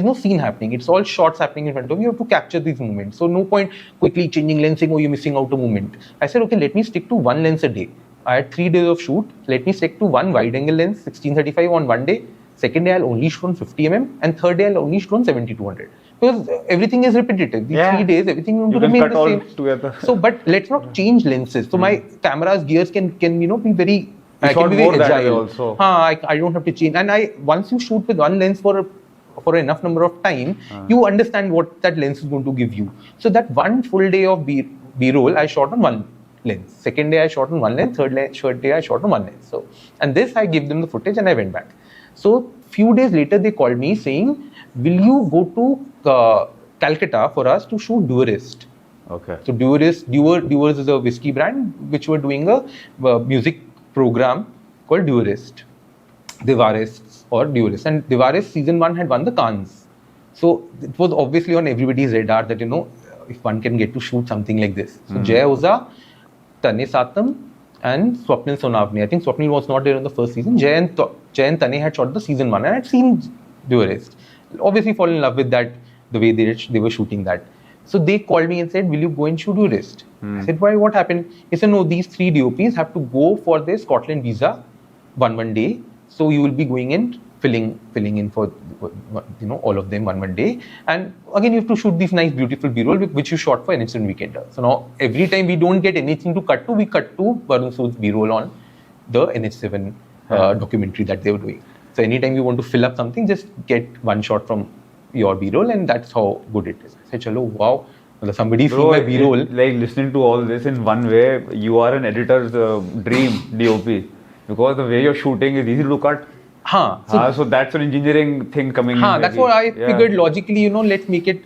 no scene happening. It's all shots happening in front of you. You have to capture these moments. So no point quickly changing lensing or you're missing out a moment. I said, okay, let me stick to one lens a day. I had 3 days of shoot. Let me stick to one wide angle lens, 1635 on one day. Second day I'll only shoot on 50 mm, and third day I'll only shoot on 7200. Because everything is repetitive. These 3 days, everything is going to remain the same. Together. So, but let's not change lenses. So my camera's gears can be very. I can be very agile also. I don't have to change. And once you shoot with one lens for enough number of time, you understand what that lens is going to give you. So that one full day of B-roll, I shot on one lens. Second day I shot on one lens. Third day I shot on one lens. So, and this I gave them the footage and I went back. So few days later they called me saying, "Will you go to Calcutta for us to shoot Duerist?" Okay. So Duers is a whiskey brand which were doing a music program called Duerist, Diwarists or Duerist, and Diwaris season 1 had won the Cannes. So it was obviously on everybody's radar that if one can get to shoot something like this. So Jay Oza, Tane Satam, and Swapnil Sonavni. I think Swapnil was not there in the first season. Jay and Tane had shot the season 1 and had seen Duerist. Obviously fall in love with that, the way they were shooting that. So they called me and said, "Will you go and shoot Duerist?" I said, "Why? What happened?" He said, "No, these 3 DOPs have to go for their Scotland visa one day. So you will be going and filling in for all of them one day. And again, you have to shoot these nice, beautiful B-roll which you shot for NH7 Weekender." So now every time we don't get anything to cut to, we cut to Varun Sud's B-roll on the NH7 documentary that they were doing. So anytime you want to fill up something, just get one shot from your B-roll, and that's how good it is. I said, chalo, wow, somebody see Bro, my B-roll. like listening to all this in one way, you are an editor's dream DOP, because the way you're shooting is easy to look at. So that's an engineering thing coming in. That's what I figured logically, let's make it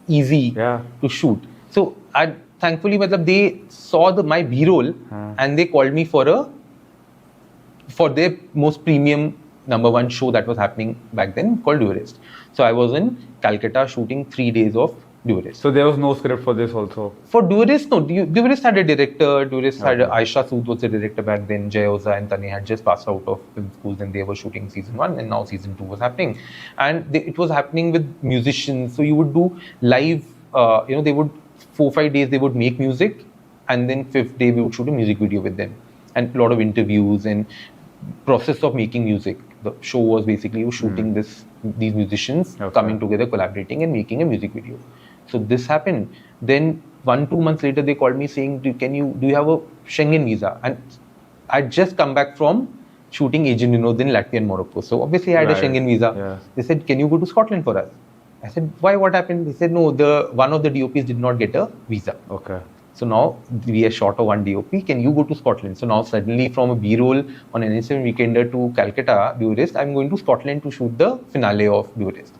easy to shoot. So thankfully, they saw my B-roll and they called me for their most premium #1 show that was happening back then called Duelist. So I was in Calcutta shooting 3 days of Duelist. So there was no script for this also? For Duelist, no. Duelist had a director. Duelist had Aisha Sood was the director back then. Jay Oza and Tane had just passed out of film schools and they were shooting season 1 and now season 2 was happening. And it was happening with musicians. So you would do live, they would 4-5 days they would make music and then 5th day we would shoot a music video with them. And a lot of interviews and process of making music. The show was basically shooting these musicians coming together, collaborating and making a music video. So this happened. Then 1-2 months later, they called me saying, do you have a Schengen visa? And I'd just come back from shooting Agent Vinod in Latvia and Morocco. So obviously I had a Schengen visa. Yeah. They said, can you go to Scotland for us? I said, why? What happened? They said, no, one of the DOPs did not get a visa. Okay. So now we are short of one DOP. Can you go to Scotland? So now suddenly from a B-roll on NH7 Weekender to Calcutta, Duelist, I'm going to Scotland to shoot the finale of Duelist.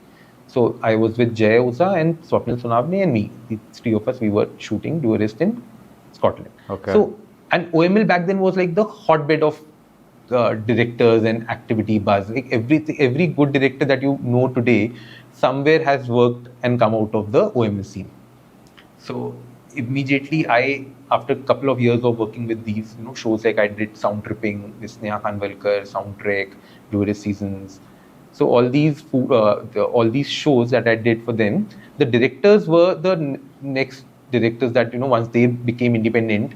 So I was with Jay Oza and Swapnil Sonavne and me. The 3 of us, we were shooting Duelist in Scotland. Okay. So, and OML back then was like the hotbed of directors and activity buzz. Like every good director that you know today, somewhere has worked and come out of the OML scene. So immediately after a couple of years of working with these shows, like I did Sound Tripping, with Sneha Khanwalkar, Soundtrack, Duelist Seasons. So all these shows that I did for them, the directors were the next directors that once they became independent,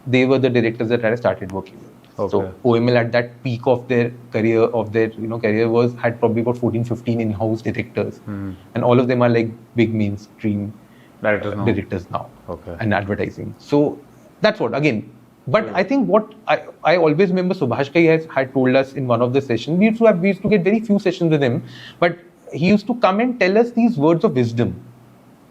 they were the directors that I started working with. Okay. So OML at that peak of their career, had probably about 14-15 in-house directors, and all of them are like big mainstream directors now, and advertising. So that's what again. But I think what I always remember Subhash Kai had told us in one of the sessions, we used to get very few sessions with him, but he used to come and tell us these words of wisdom,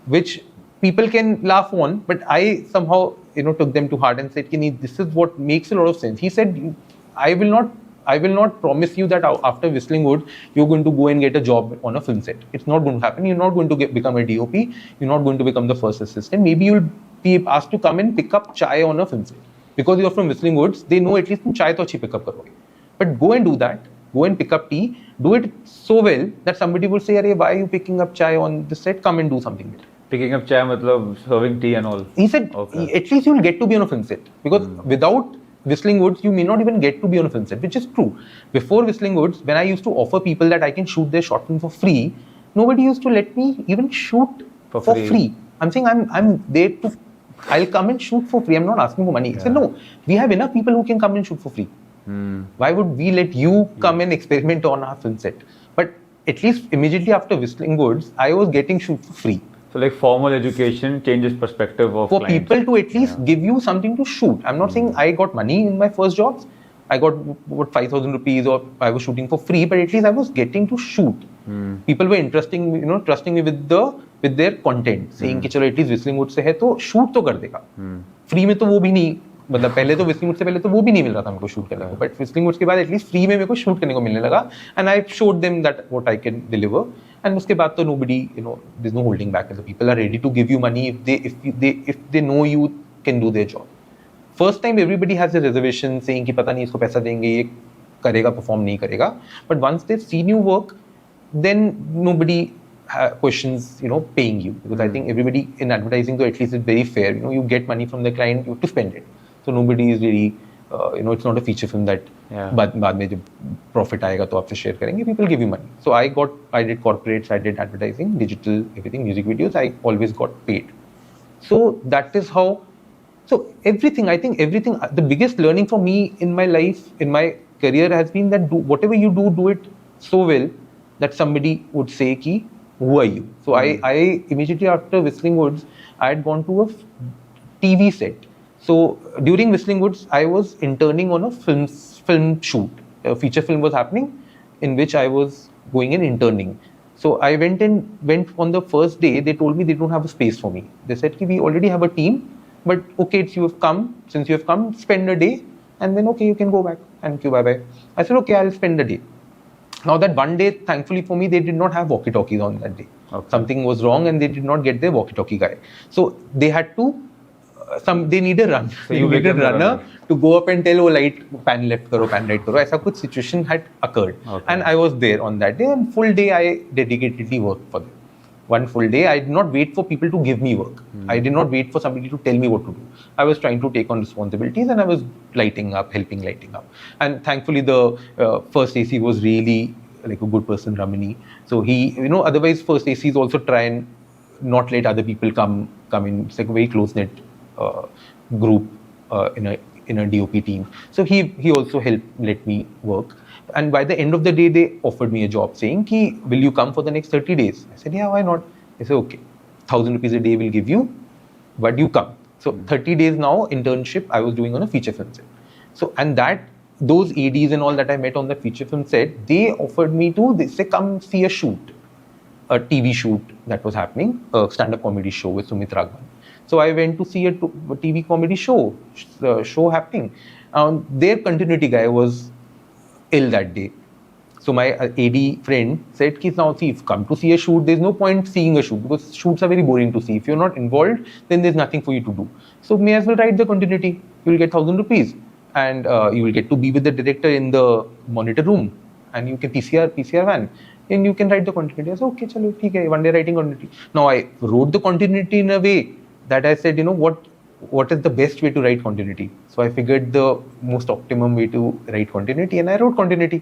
which people can laugh on, but I somehow took them to heart and said, this is what makes a lot of sense. He said, I will not promise you that after Whistling Woods, you're going to go and get a job on a film set. It's not going to happen. You're not going to become a DOP. You're not going to become the first assistant. Maybe you'll be asked to come and pick up chai on a film set. Because you're from Whistling Woods, they know at least chai to achhi pick up karoge. But go and do that. Go and pick up tea. Do it so well that somebody will say, why are you picking up chai on the set? Come and do something better. Picking up chai, matlab serving tea and all. He said, at least you'll get to be on a film set. Because without Whistling Woods, you may not even get to be on a film set, which is true. Before Whistling Woods, when I used to offer people that I can shoot their short film for free, nobody used to let me even shoot for free. I'm saying I'm there to, I'll come and shoot for free. I'm not asking for money. He said, no, we have enough people who can come and shoot for free. Why would we let you come and experiment on our film set? But at least immediately after Whistling Woods, I was getting shoot for free. So like formal education changes perspective of for clients. People to at least give you something to shoot. I'm not saying I got money in my first jobs. I got 5,000 rupees or I was shooting for free, but at least I was getting to shoot. People were trusting me with their content, saying कि चलो at least Whistling Woods से है तो shoot तो कर देगा. Free में तो वो भी नहीं, मतलब पहले तो Whistling Woods से पहले तो वो भी नहीं मिल रहा था हमको shoot करने को, but Whistling Woods के बाद at least free में मेरे को shoot करने को मिलने लगा, and I showed them that what I can deliver. And उसके बाद तो nobody, there's no holding back. The people are ready to give you money if they know you can do their job. First time everybody has a reservation saying कि पता नहीं इसको पैसा देंगे ये करेगा perform नहीं करेगा. But once they've seen you work, then nobody questions paying you, because I think everybody in advertising though at least is very fair. You get money from the client, you have to spend it. So nobody is really it's not a feature film that बाद में जब profit आएगा तो आपसे share करेंगे. People give you money. So I did corporates, I did advertising, digital, everything, music videos. I always got paid. So that is how. So everything, the biggest learning for me in my life, in my career has been that whatever you do it so well that somebody would say ki, who are you? So I immediately after Whistling Woods, I had gone to a TV set. So during Whistling Woods, I was interning on a film shoot. A feature film was happening in which I was going and interning. So I went on the first day. They told me they don't have a space for me. They said ki we already have a team, but okay, it's you have come. Since you have come, spend a day, and then okay, you can go back. Thank you, bye bye. I said okay, I'll spend the day. Now that one day, thankfully for me, they did not have walkie-talkies on that day. Okay. Something was wrong, and they did not get their walkie-talkie guy. So they had to. They need a run. So they you need a became the runner runner. to go up and tell, oh, light pan left karo, pan right karo. ऐसा कुछ situation had occurred, Okay. and I was there on that day. And full day I dedicatedly worked for them. One full day, I did not wait for people to give me work. I did not wait for somebody to tell me what to do. I was trying to take on responsibilities, and I was lighting up, helping lighting up. And thankfully, the first AC was really like a good person, Ramani. So he, otherwise first ACs also try and not let other people come in. It's like a very close knit group in a DOP team. So he also helped let me work. And by the end of the day, they offered me a job saying, ki, will you come for the next 30 days? I said, yeah, why not? They said, okay, 1,000 rupees a day we'll give you, but you come. So 30 days now, internship I was doing on a feature film set. So, and those ADs and all that I met on the feature film set, they offered me they say, come see a shoot, a TV shoot that was happening, a stand-up comedy show with Sumit Raghavan. So I went to see a TV comedy show happening. Their continuity guy was ill that day. So my AD friend said, now see, if you come to see a shoot, there's no point seeing a shoot because shoots are very boring to see. If you're not involved, then there's nothing for you to do. So may as well write the continuity. You will get 1,000 rupees and you will get to be with the director in the monitor room and you can PCR van and you can write the continuity. I said, okay, chalo, theek hai, one day writing continuity. Now I wrote the continuity in a way that I said, what is the best way to write continuity? So I figured the most optimum way to write continuity and I wrote continuity.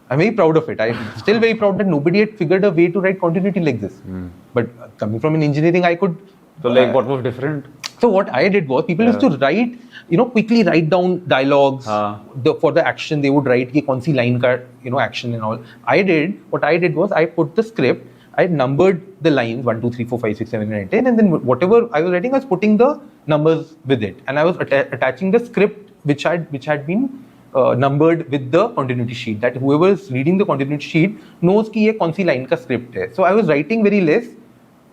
I'm very proud of it. I'm still very proud that nobody had figured a way to write continuity like this. But coming from an engineering, I could... So like what was different? So what I did was, people used to write, quickly write down dialogues. For the action, they would write ki kaun si line ka, action and all. What I did was, I put the script, I numbered the lines 1, 2, 3, 4, 5, 6, 7, 8, 9, 10, and then whatever I was writing, I was putting the numbers with it, and I was attaching the script which had been numbered with the continuity sheet. That whoever is reading the continuity sheet knows कि ये कौन सी line का script है. So I was writing very less,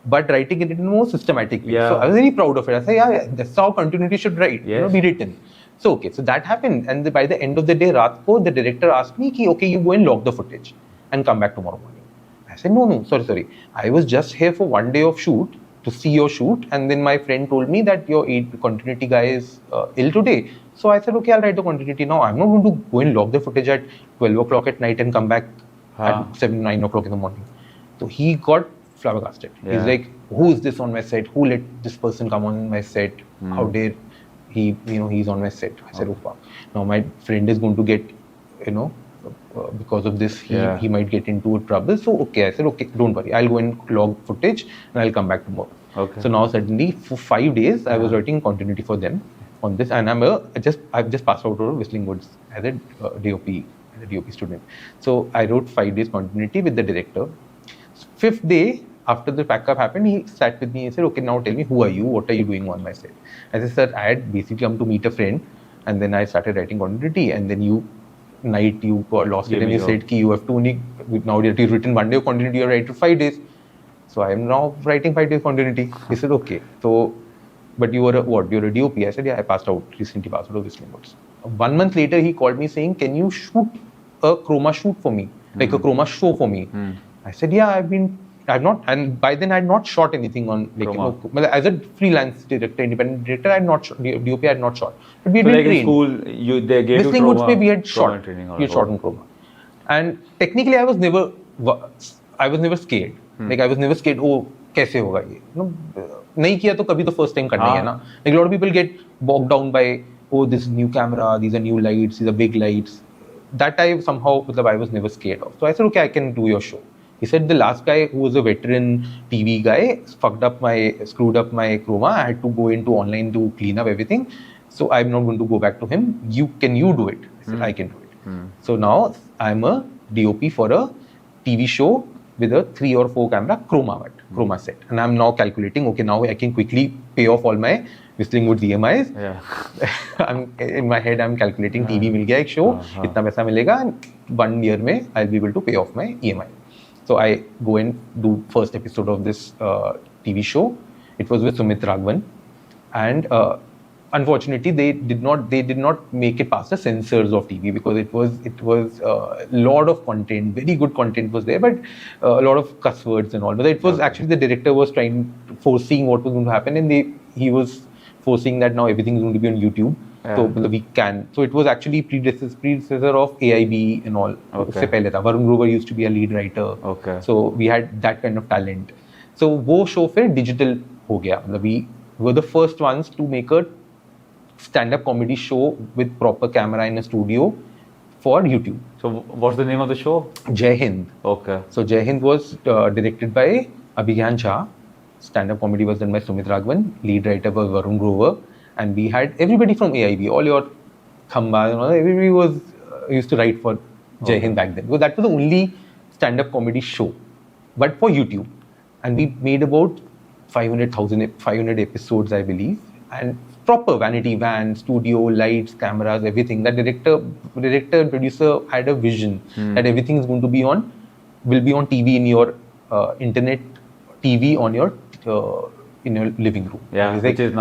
but writing it in a more systematic way. So I was very proud of it. I said, yeah, that's how continuity should write, be written. So okay, so that happened, and by the end of the day, रात को the director asked me कि okay, you go and log the footage and come back tomorrow morning. I said, no, sorry. I was just here for one day of shoot to see your shoot, and then my friend told me that your continuity guy is ill today. So I said, okay, I'll write the continuity now. I'm not going to go and log the footage at 12 o'clock at night and come back at 7, 9 o'clock in the morning. So he got flabbergasted. He's like, who is this on my set? Who let this person come on my set? How dare he, he's on my set. I said, oh fuck. Now my friend is going to get, because of this, he might get into trouble. So okay, I said, okay, don't worry. I'll go and log footage and I'll come back tomorrow. Okay. So now suddenly for 5 days, I was writing continuity for them on this, and I've just passed out of Whistling Woods as a DOP student. So I wrote 5 days continuity with the director. 5th day, after the pack up happened, he sat with me and said, okay, now tell me, who are you? What are you doing on my set? I said, sir, I had basically come to meet a friend, and then I started writing continuity, and then you got lost it, and you said, you have to now that you've written 1 day of continuity, you have written 5 days. So I am now writing 5 days continuity. He said, okay. So, but you were what? You're a DOP. I said, yeah, I recently passed out of Whistling Woods. 1 month later, he called me saying, can you shoot a chroma shoot for me? Like a chroma show for me? I said, yeah, I've not, and by then I had not shot anything on, like, as a freelance director, independent director, I had not shot, DOP I had not shot. But we had been trained. School, they gave Whistling you Woods chroma, we had shot. We had shot in chroma. And technically I was never scared. Like I was never scared, oh, कैसे होगा ये? नहीं किया तो कभी तो first time करना ही है ना. Like a lot of people get bogged down by, oh, this is new camera, these are new lights, these are big lights. That I somehow, I was never scared of. So I said, okay, I can do your show. He said the last guy who was a veteran TV guy screwed up my chroma. I had to go into online to clean up everything. So I'm not going to go back to him. Can you do it? I said, I can do it. So now I'm a DOP for a TV show with a 3 or 4 camera chroma set. And I'm now calculating, okay, now I can quickly pay off all my Whistling Woods EMIs. In my head, I'm calculating TV mil gaya ek show, itna paisa milega, and 1 year mein I'll be able to pay off my EMI. So I go and do first episode of this TV show. It was with Sumit Raghavan, and unfortunately they did not make it past the censors of TV, because it was a lot of content, very good content was there, but a lot of cuss words and all. But it was actually the director was foreseeing what was going to happen, and he was foreseeing that now everything is going to be on YouTube. So we can. So it was actually predecessor of AIB and all. उससे पहले था. Varun Grover used to be a lead writer. Okay. So we had that kind of talent. So वो show फिर digital हो गया. मतलब we were the first ones to make a stand-up comedy show with proper camera in a studio for YouTube. So what's the name of the show? Jai Hind. Okay. So Jai Hind was directed by Abhigyan Shah. Stand-up comedy was done by Sumit Raghavan. Lead writer was Varun Grover. And we had everybody from AIB, all your Khamba, everybody was used to write for Jai Hind back then. Because that was the only stand-up comedy show, but for YouTube. And we made about 500 episodes, I believe. And proper vanity van, studio, lights, cameras, everything. That director and producer had a vision that everything is going to be will be on TV in your internet TV on your in your living room. Yeah, which is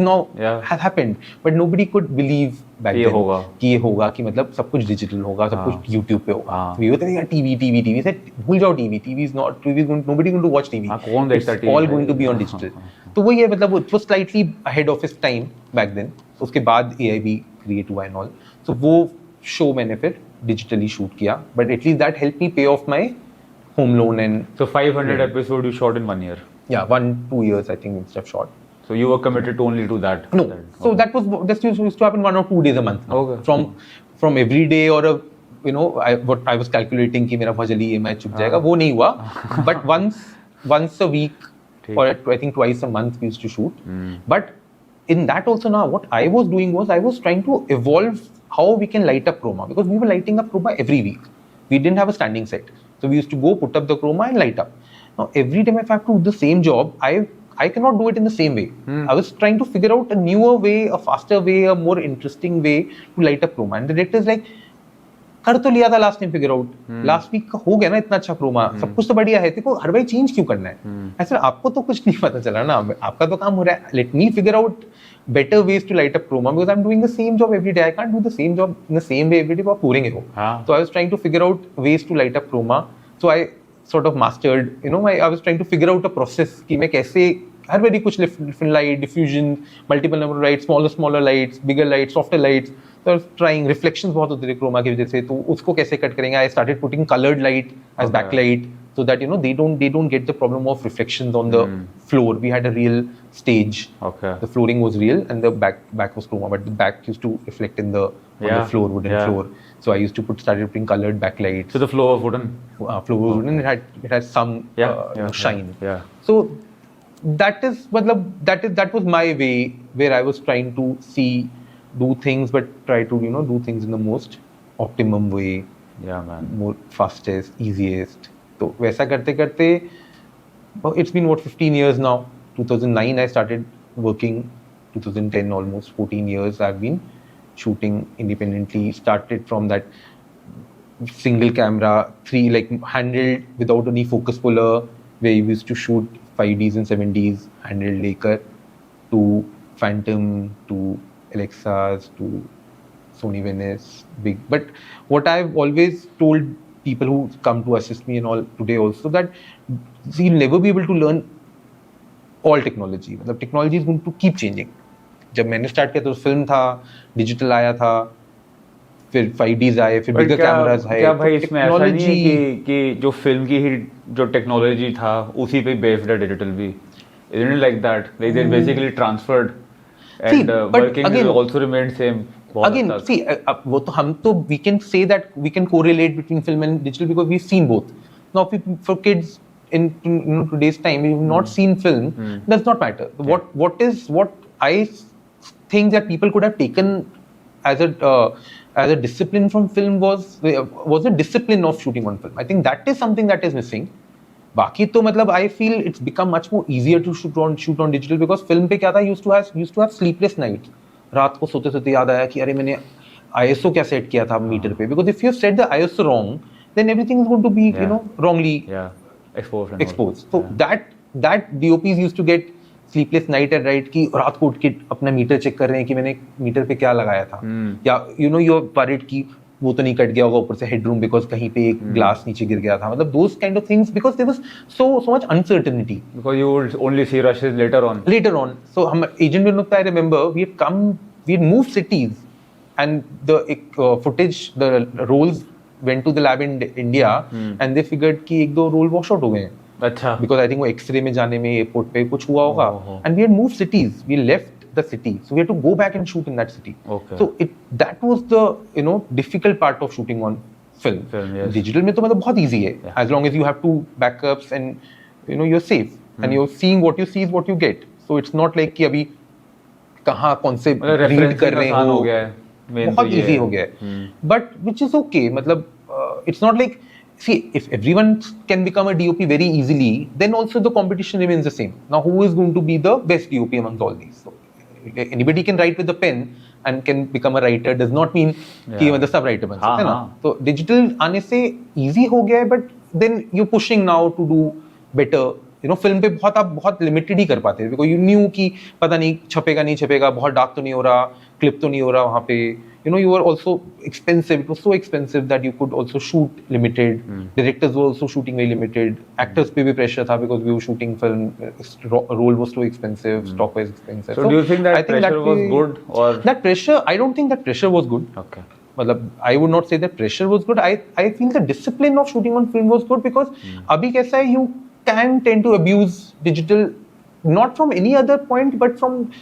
now has happened, but nobody could believe back then कि ये होगा कि मतलब सब कुछ digital होगा, सब कुछ YouTube पे होगा. We were thinking TV said भूल जाओ TV is nobody going to watch TV. कौन देखता TV? All going to be on digital. तो वही है, मतलब it was slightly ahead of its time back then. उसके बाद AIB create हुआ and all. So वो show मैंने फिर digitally shoot किया, but at least that helped me pay off my home loan. And so 500 episode you shot in 1 year. Yeah, 1-2 years I think instead of short. So you were committed only to that? No. So that used to happen 1 or 2 days a month. Now. Okay. From every day or what I was calculating कि मेरा भजली EMI चुक जाएगा, वो नहीं हुआ. But once a week or I think twice a month we used to shoot. But in that also now what I was doing was I was trying to evolve how we can light up chroma, because we were lighting up chroma every week. We didn't have a standing set. So we used to go put up the chroma and light up. Now every time if I have to do the same job, I cannot do it in the same way. I was trying to figure out a newer way, a faster way, a more interesting way to light up chroma. And the director is like, कर तो लिया था last time figure out, last week का हो गया ना इतना अच्छा क्रोमा, सब कुछ तो बढ़िया है, देखो हर बार चेंज क्यों करना है? ऐसे आपको तो कुछ नहीं पता चला ना, आपका तो काम हो रहा है. Let me figure out better ways to light up chroma, because I'm doing the same job every day. I can't do the same job in the same way every day. बहुत boring है वो. So I was trying to figure out ways to light up chroma. So I sort of mastered, I was trying to figure out a process कि मैं कैसे हर बारी कुछ different light, diffusion, multiple number of lights, smaller lights, bigger lights, softer lights. So I was trying, reflections बहुत होते थे chroma की वजह से, तो उसको कैसे cut करेंगे? I started putting colored light as backlight, so that they don't get the problem of reflections on the floor. We had a real stage. Okay. The flooring was real and the back was chroma, but the back used to reflect on the floor, wooden floor. So I used to started putting colored backlights. So the floor was wooden. Floor was wooden. It had some shine. Yeah. So that was my way where I was trying to do things, but try to do things in the most optimum way. Yeah, man. More fastest, easiest. So वैसा करते करते it's been 15 years now. 2009 I started working. 2010 almost 14 years I've been shooting independently. Started from that single camera, 3 handled without any focus puller, where you used to shoot 5Ds and 7Ds handheld लेकर, to Phantom, to Alexas, to Sony Venice, big. But what I've always told people who come to assist me and all today also, that you'll never be able to learn all technology. The technology is going to keep changing. जब मैंने start किया तो film था, digital आया था, फिर 5Ds आए, फिर बिगर कैमरास आए. क्या भाई इसमें ऐसा नहीं है कि जो फिल्म की ही जो टेक्नोलॉजी था उसी पे बेस्ड है डिजिटल भी? Isn't it like that? Like they basically transferred and working will also remain same. Again, see, वो तो हम तो we can say that we can correlate between film and digital because we've seen both. Now, for kids in today's time, we've not seen film. Does not matter. What I think that people could have taken as a discipline from film was a discipline of shooting one film. I think that is something that is missing. बाकी तो मतलब I feel it's become much more easier to shoot on digital because film पे क्या था, used to have sleepless nights. रात को सोते सोते याद आया कि अरे मैंने ISO क्या सेट किया था मीटर पे, because if you set the ISO wrong then everything is going to be wrongly exposed. So that DOPs used to get sleepless night at night कि रात को उठ के अपना मीटर चेक कर रहे हैं कि मैंने मीटर पे क्या लगाया था, या you're worried कि वो तो नहीं कट गया होगा ऊपर से हेडरूम बिकॉज कहीं पे एक ग्लास नीचे गिर गया था, मतलब those kind of things because there was so much uncertainty because you would only see rushes later on. So हम agent में I remember we had moved cities and the footage, the rolls went to the lab in India and they figured कि एक दो roll wash out हो गए हैं. अच्छा. Because I think वो एक्सरे में जाने में एयरपोर्ट पे कुछ हुआ होगा and we had moved cities, we left the city, so we had to go back and shoot in that city. So that was the difficult part of shooting on film. Yes. Digital में तो मतलब बहुत easy है, as long as you have two backups and you're safe and you're seeing what you see is what you get. So it's not like कि अभी कहाँ कौन से read कर रहे हो, बहुत easy हो गया है. But which is okay, मतलब it's not like, see, if everyone can become a DOP very easily, then also the competition remains the same. Now, who is going to be the best DOP amongst all these? So, anybody can write with a pen and can become a writer. Does not mean कि मतलब सब writer बन सकते हैं ना. तो digital आने से easy हो गया है, but then you're pushing now to do better. film पे आप बहुत limited ही कर पाते हैं because you knew कि पता नहीं छपेगा नहीं छपेगा, बहुत dark तो नहीं हो रहा, clip तो नहीं हो रहा वहाँ पे. You were also expensive. It was so expensive that you could also shoot limited. Directors were also shooting very limited. Actors पे भी pressure था because we were shooting film. Role was so expensive. Stock was expensive. So do you think that pressure was good or? That pressure, I don't think that pressure was good. Okay. मतलब I would not say that pressure was good. I feel the discipline of shooting on film was good because अभी कैसा है, you can tend to abuse digital, not from any other point, but from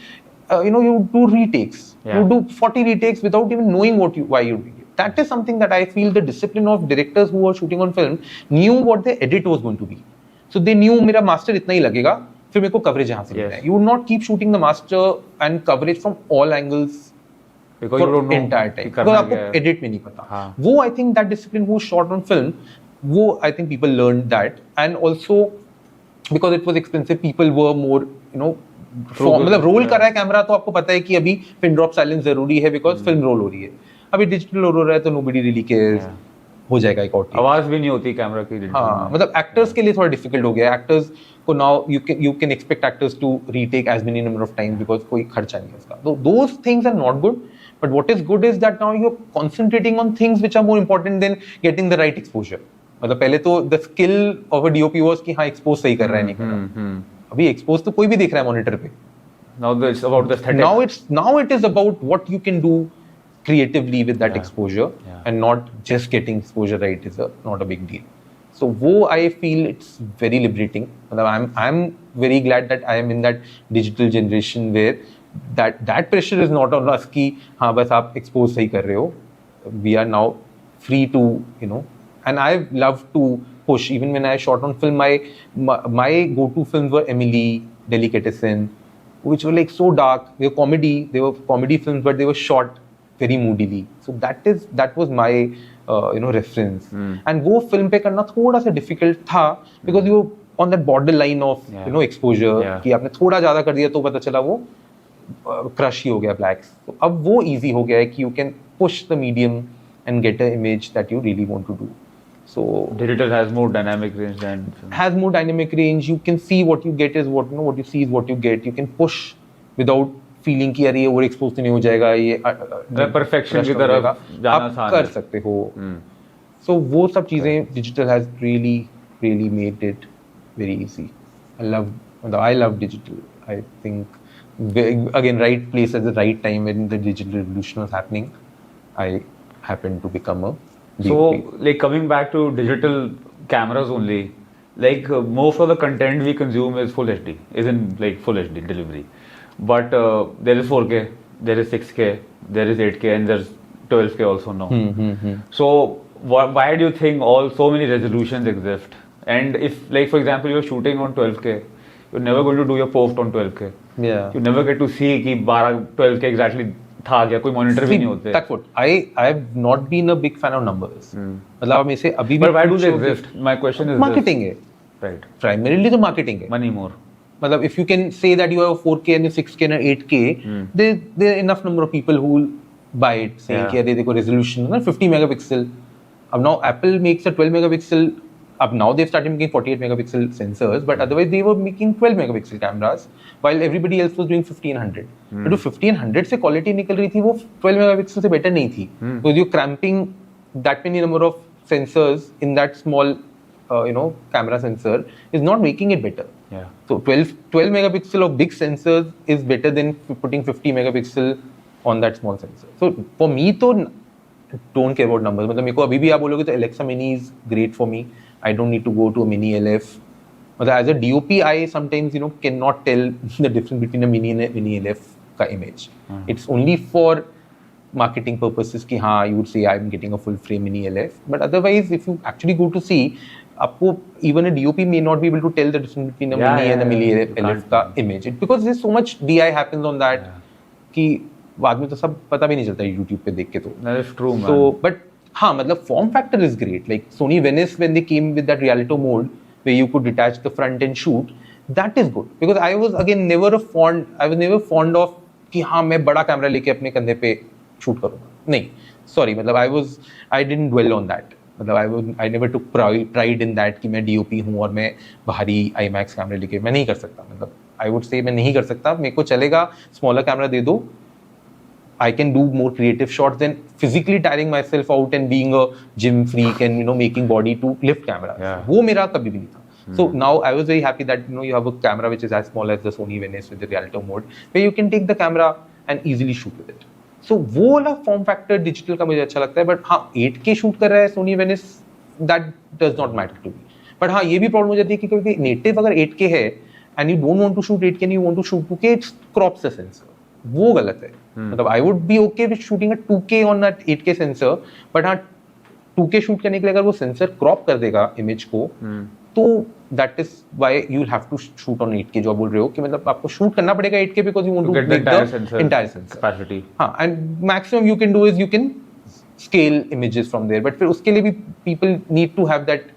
you do retakes. You do 40 retakes without even knowing why you're doing it. That is something that I feel the discipline of directors who were shooting on film knew what the edit was going to be. So they knew मेरा master इतना ही लगेगा, फिर मेरे को coverage यहाँ से मिलना है. You would not keep shooting the master and coverage from all angles because you don't know entire time. Because आपको edit में नहीं पता. वो I think that discipline who shot on film, वो I think people learned that, and also because it was expensive, people were more मतलब role कर रहा है कैमरा तो आपको पता है कि अभी पिन ड्रॉप साइलेंस जरूरी है बिकॉज फिल्म रोल हो रही है. अभी डिजिटल रोल हो रहा है तो नोबडी रियली केयर्स, हो जाएगा एक और आवाज भी नहीं होती कैमरा की. हाँ, मतलब एक्टर्स के लिए थोड़ा डिफिकल्ट हो गया. एक्टर्स को now you can expect actors to retake as many number of time because कोई खर्चा नहीं है उसका. तो those things are not good, but what is good is that now you are concentrating on things which are more important than getting the right exposure. मतलब पहले तो the skill of a DOP was कि हाँ expose सही कर रहा है नहीं कर रहा. अभी एक्सपोज तो कोई भी देख रहा है मॉनिटर पे. Now it's about the aesthetic. Now it is about what you can do creatively with that exposure, and not just getting exposure right is not a big deal. So I feel it's very liberating. I'm very glad that I am in that digital generation where that pressure is not on us कि हाँ बस आप expose सही कर रहे हो. We are now free to and I love to push. Even when I shot on film, my go-to films were Emily, Delicatessen, which were like so dark. They were comedy films, but they were shot very moodily. So that was my reference. And वो film पे करना थोड़ा सा difficult था because you were on that borderline of exposure. कि आपने थोड़ा ज़्यादा कर दिया तो पता चला वो crush ही हो गया blacks. तो अब वो easy हो गया है कि you can push the medium and get an image that you really want to do. So digital has more dynamic range than film. Has more dynamic range. You can see what you get is what what you see is what you get. You can push without feeling कि यार ये overexposed नहीं हो जाएगा, ये perfection की तरफ जाना आप कर सकते हो. So वो सब चीजें digital has really made it very easy. I love digital. I think again right place at the right time when the digital revolution was happening, I happened to become a DOP. So like coming back to digital cameras only, like most of the content we consume is full HD, isn't like full HD delivery, but there is 4K, there is 6K, there is 8K, and there's 12K also now. So why do you think so many resolutions exist? And if like for example you're shooting on 12K, you're never going to do your post on 12K. You never get to see कि 12K exactly था क्या, कोई monitor भी नहीं होते. I have not been a big fan of numbers. मतलब हम इसे अभी भी. But why do they exist? My question is marketing है. Right. Primarily तो marketing है. Money more. मतलब if you can say that you have 4K and 6K and 8K, there are enough number of people who will buy it. Saying कि अरे देखो resolution ना 50 megapixel. Now Apple makes a 12 megapixel. Now they've started making 48 megapixel sensors, but otherwise they were making 12 megapixel cameras, while everybody else was doing 1500. But जो 1500 से quality निकल रही थी वो 12 megapixel से better नहीं थी. Because you're cramping that many number of sensors in that small, camera sensor is not making it better. Yeah. So 12 megapixel of big sensors is better than putting 50 megapixel on that small sensor. So for me तो don't care about numbers. मतलब मेरे को अभी भी आप बोलोगे तो Alexa Mini is great for me. I don't need to go to a Mini LF. मतलब as a DOP, I sometimes cannot tell the difference between a Mini and a Mini LF का image. It's only for marketing purposes कि हाँ you would say I'm getting a full frame Mini LF. But otherwise, if you actually go to see, आपको even a DOP may not be able to tell the difference between a Mini and a Mini LF का image. Because there's so much DI happens on that कि बाद में तो सब पता भी नहीं चलता YouTube पे देख के तो. That is true, man. So, but हाँ मतलब form factor is great. Like Sony Venice when they came with that Realito mode where you could detach the front and shoot, that is good. Because I was again never fond of कि हाँ मैं बड़ा camera लेके अपने कंधे पे shoot करूँगा. नहीं, sorry मतलब I didn't dwell on that. मतलब I never took pride in that कि मैं DOP हूँ और मैं भारी IMAX कैमरा लेके मैं नहीं कर सकता. मतलब I would say मैं नहीं कर सकता. मेरे को चलेगा स्मॉलर कैमरा दे दो. I can do more creative shots than physically tiring myself out and being a gym freak and making body to lift camera. वो मेरा कभी भी नहीं था. So now I was very happy that you have a camera which is as small as the Sony Venice with the Realito mode where you can take the camera and easily shoot with it. So वो वाला form factor digital का मुझे अच्छा लगता है. But हाँ 8K shoot कर रहा है Sony Venice, that does not matter to me. But हाँ ये भी problem हो जाती है कि कभी native अगर 8K है and you don't want to shoot 8K and you want to shoot 2K, it crops the sensor. वो गलत है. मतलब I would be okay with shooting a 2K on that 8K sensor, but हाँ 2K shoot करने के लिए अगर वो sensor crop कर देगा image को, तो that is why you'll have to shoot on 8K जो आप बोल रहे हो कि मतलब आपको shoot करना पड़ेगा 8K because you want to make the entire sensor capacity. हाँ, and maximum you can do is you can scale images from there, but फिर उसके लिए भी people need to have that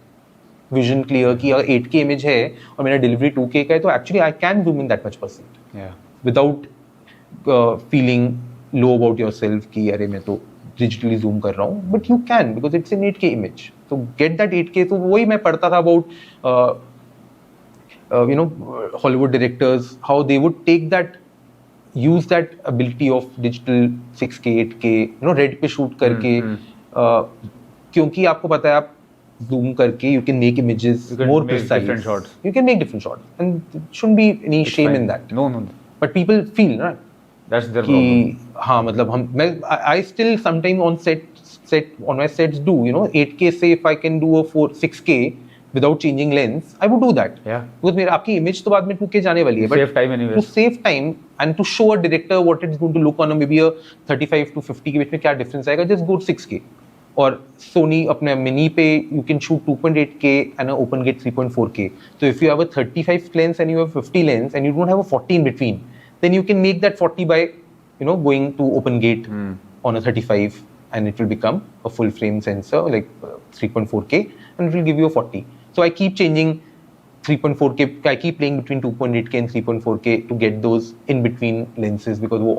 vision clear कि अगर 8K image है और मेरा delivery 2K का है तो actually I can zoom in that much percent. Yeah. Without feeling low about yourself कि अरे मैं तो digitally zoom कर रहा हूँ, but you can because it's an 8K image. So get that 8K. तो वही मैं पढ़ता था about Hollywood directors, how they would take that, use that ability of digital 6K 8K red पे shoot करके क्योंकि आपको पता है आप zoom करके you can make images more precise. Different shots. You can make different shots and there shouldn't be any shame in that. No. But people feel right. That's their problem. हाँ मतलब I still sometimes on on my sets do 8K say if I can do a 6K without changing lens I would do that. Yeah. Because मेरा आपकी image तो बाद में 2K जाने वाली है. Save time anyway. To save time and to show a director what it's going to look on maybe a 35 to 50 के बीच में क्या difference आएगा, just go 6K. और Sony अपने mini पे you can shoot 2.8K and an open gate 3.4K. So if you have a 35 lens and you have 50 lens and you don't have a 40 in between, then you can make that 40 by going to open gate on a 35 and it will become a full frame sensor like 3.4K and it will give you a 40. So I keep changing 3.4K, I keep playing between 2.8K and 3.4K to get those in between lenses because वो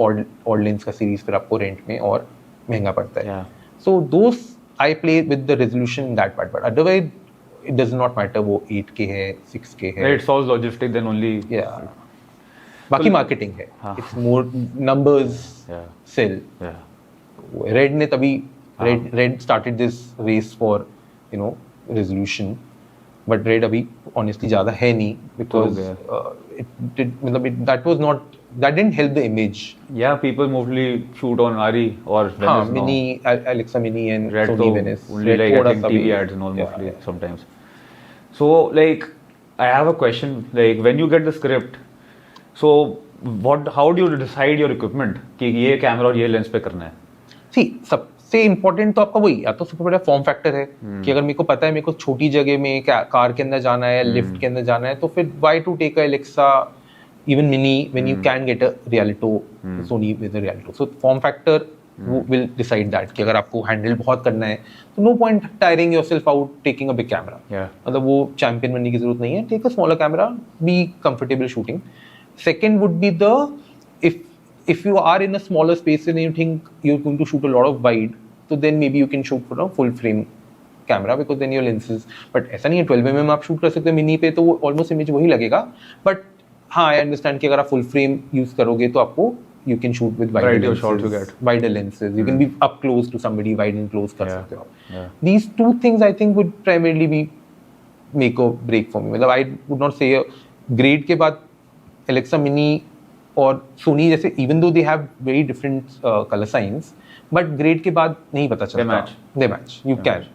odd lens का series फिर आपको rent में और महंगा पड़ता है. Yeah. So those I play with the resolution in that part, but otherwise it does not matter वो 8K है 6K है. It solves logistic then only. Yeah. बाकी marketing है. It's more numbers sell. Yeah. Red ने तभी Red started this race for resolution, but Red अभी honestly ज़्यादा है नहीं because that didn't help the image. Yeah, people mostly shoot on RE or Venice now. Mini, Alexa Mini and Red Sony Venice. Only Red like I think TV ads and all mostly sometimes. So like I have a question, like when you get the script, so how do you decide your equipment कि ये camera और ये lens पे करना है? See, सबसे important तो आपका वही या तो सबसे बड़ा फॉर्म फैक्टर है कि अगर मेरे को पता है मेरे को छोटी जगह में कार के अंदर जाना है, लिफ्ट के अंदर जाना है, तो फिर why to take a Alexa even Mini when you can get a Realito, Sony with a Realito. So form factor will decide that कि अगर आपको हैंडल बहुत करना है तो no point tiring yourself out taking a big camera. मतलब वो champion बनने की जरूरत नहीं है. Take a smaller camera, be comfortable shooting. Second would be if you are in a smaller space and you think you're going to shoot a lot of wide, so then maybe you can shoot for a full frame camera because then your lenses, but ऐसा नहीं है 12mm आप shoot कर सकते हो mini पे तो almost image वही लगेगा, बट हाँ आई अंडरस्टैंड कि अगर आप फुल फ्रेम यूज करोगे तो आपको you can shoot with wider lenses. You can be up close to somebody, wide and close कर सकते हो आप. These two things I think would primarily be make or break for me. मतलब I would not say grade के बाद Alexa Mini और Sony जैसे even though they have very different color signs, but grade के बाद नहीं पता चलता. They match. You can.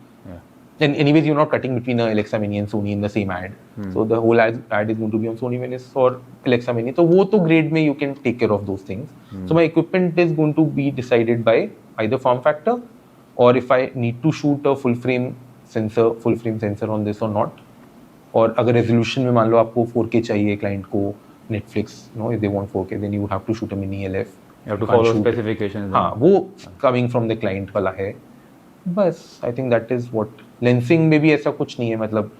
And anyways, you're not cutting between a Alexa Mini and Sony in the same ad. So the whole ad is going to be on Sony Mini or Alexa Mini. So वो तो grade में you can take care of those things. So my equipment is going to be decided by either form factor or if I need to shoot a full frame sensor on this or not. और अगर resolution में मान लो आपको 4K चाहिए client को Netflix, if they want 4K, then you would have to shoot a mini LF. You have to follow specifications. हाँ, वो coming from the client वाला है. बस आई think that is what lensing में भी ऐसा कुछ नहीं है मतलब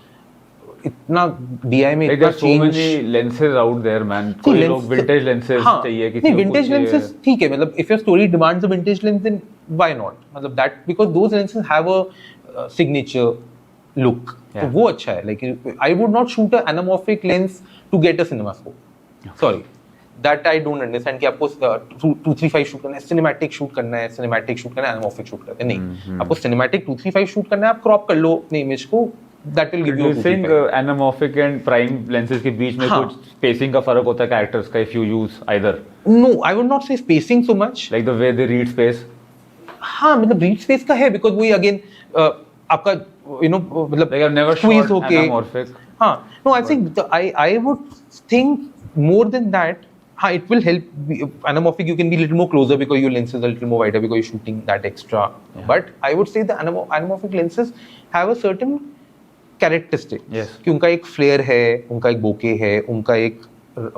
इतना DI में इतना so many lenses out there man कोई लोग vintage lenses चाहिए किसी नहीं vintage lenses ठीक है मतलब if your story demands a vintage lens then why not मतलब that because those lenses have a signature look तो वो अच्छा है like I would not shoot a anamorphic lens to get a cinemascope sorry that I don't understand कि आपको 235 shoot करना है cinematic shoot करना है एनामॉर्फिक शूट करना है नहीं आपको सिनेमैटिक 235 शूट करना है आप क्रॉप कर लो अपने इमेज को that will give you a think anamorphic and prime lenses के बीच में कुछ spacing का फर्क होता है characters का if you use either no I would not say spacing so much like the way they read space हाँ मतलब read space का है because वही again आपका मतलब like I've never shot anamorphic हाँ no I think I would think more than that it will help anamorphic you can be a little more closer because your lens is a little more wider because you're shooting that extra but I would say the anamorphic lenses have a certain characteristic कि उनका एक flare है उनका एक bokeh है उनका एक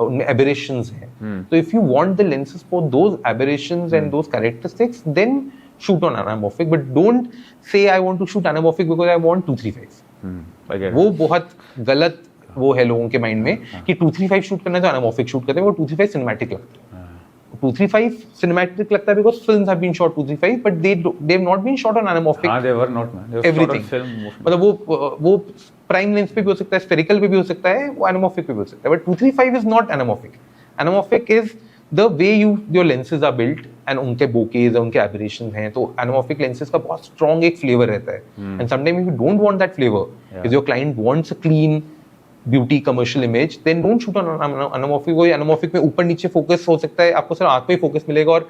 उनमें aberrations है so if you want the lenses for those aberrations and those characteristics then shoot on anamorphic but don't say I want to shoot anamorphic because I want 235 वो बहुत गलत वो है लोगों के माइंड में कि 235 शूट करना है तो एनामॉर्फिक शूट करते हैं वो 235 सिनेमैटिक लगता है 235 सिनेमैटिक लगता है because films have been shot 235 but they have not been shot on anamorphic हां they were not man they were shot on film मतलब वो प्राइम लेंस पे भी हो सकता है स्फेरिकल पे भी हो सकता है वो एनामॉर्फिक पे भी हो सकता है but 235 is not anamorphic is the way your lenses are built and उनके बोकेज उनके एबरेशंस हैं तो एनामॉर्फिक लेंसेज का बहुत स्ट्रांग एक फ्लेवर रहता है and sometime if you don't want that flavour if your client wants a clean beauty commercial image then don't shoot on anamorphic वो एनामॉर्फिक में ऊपर नीचे फोकस हो सकता है आपको सिर्फ आंख पे फोकस मिलेगा और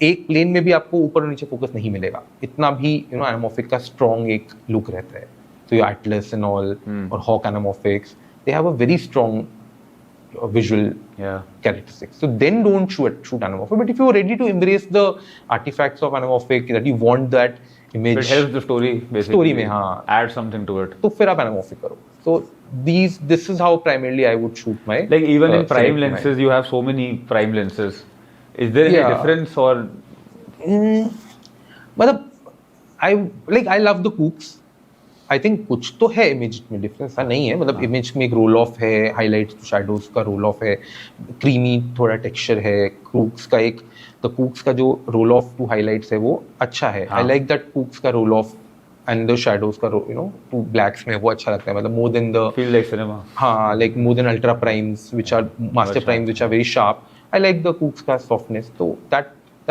एक प्लेन में भी आपको ऊपर और नीचे फोकस नहीं मिलेगा इतना भी एनामॉर्फिक का स्ट्रांग एक लुक रहता है तो योर एटलस एंड ऑल और Hawk anamorphics they have a very strong visual characteristics so then don't shoot anamorphic but if you're ready to embrace the artifacts of anamorphic that you want that image it helps the story basically story में हाँ add something to it तो फिर आप anamorphic करो so this is how primarily I would shoot my like even in prime lenses you have so many prime lenses is there any difference or मतलब I love the Cooks I think कुछ तो है image में difference ऐसा नहीं है मतलब image में एक रोल ऑफ है हाइलाइट्स शैडोज का रोल ऑफ है क्रीमी थोड़ा टेक्सचर है कूक्स का एक द कूक्स का जो रोल ऑफ टू हाइलाइट्स है वो अच्छा है आई लाइक दैट कूक्स का roll off and the shadows का टू ब्लैक्स में वो अच्छा लगता है मतलब more than the feel like cinema हाँ like more than ultra primes which are master primes which are very sharp I like the Cookes का सॉफ्टनेस तो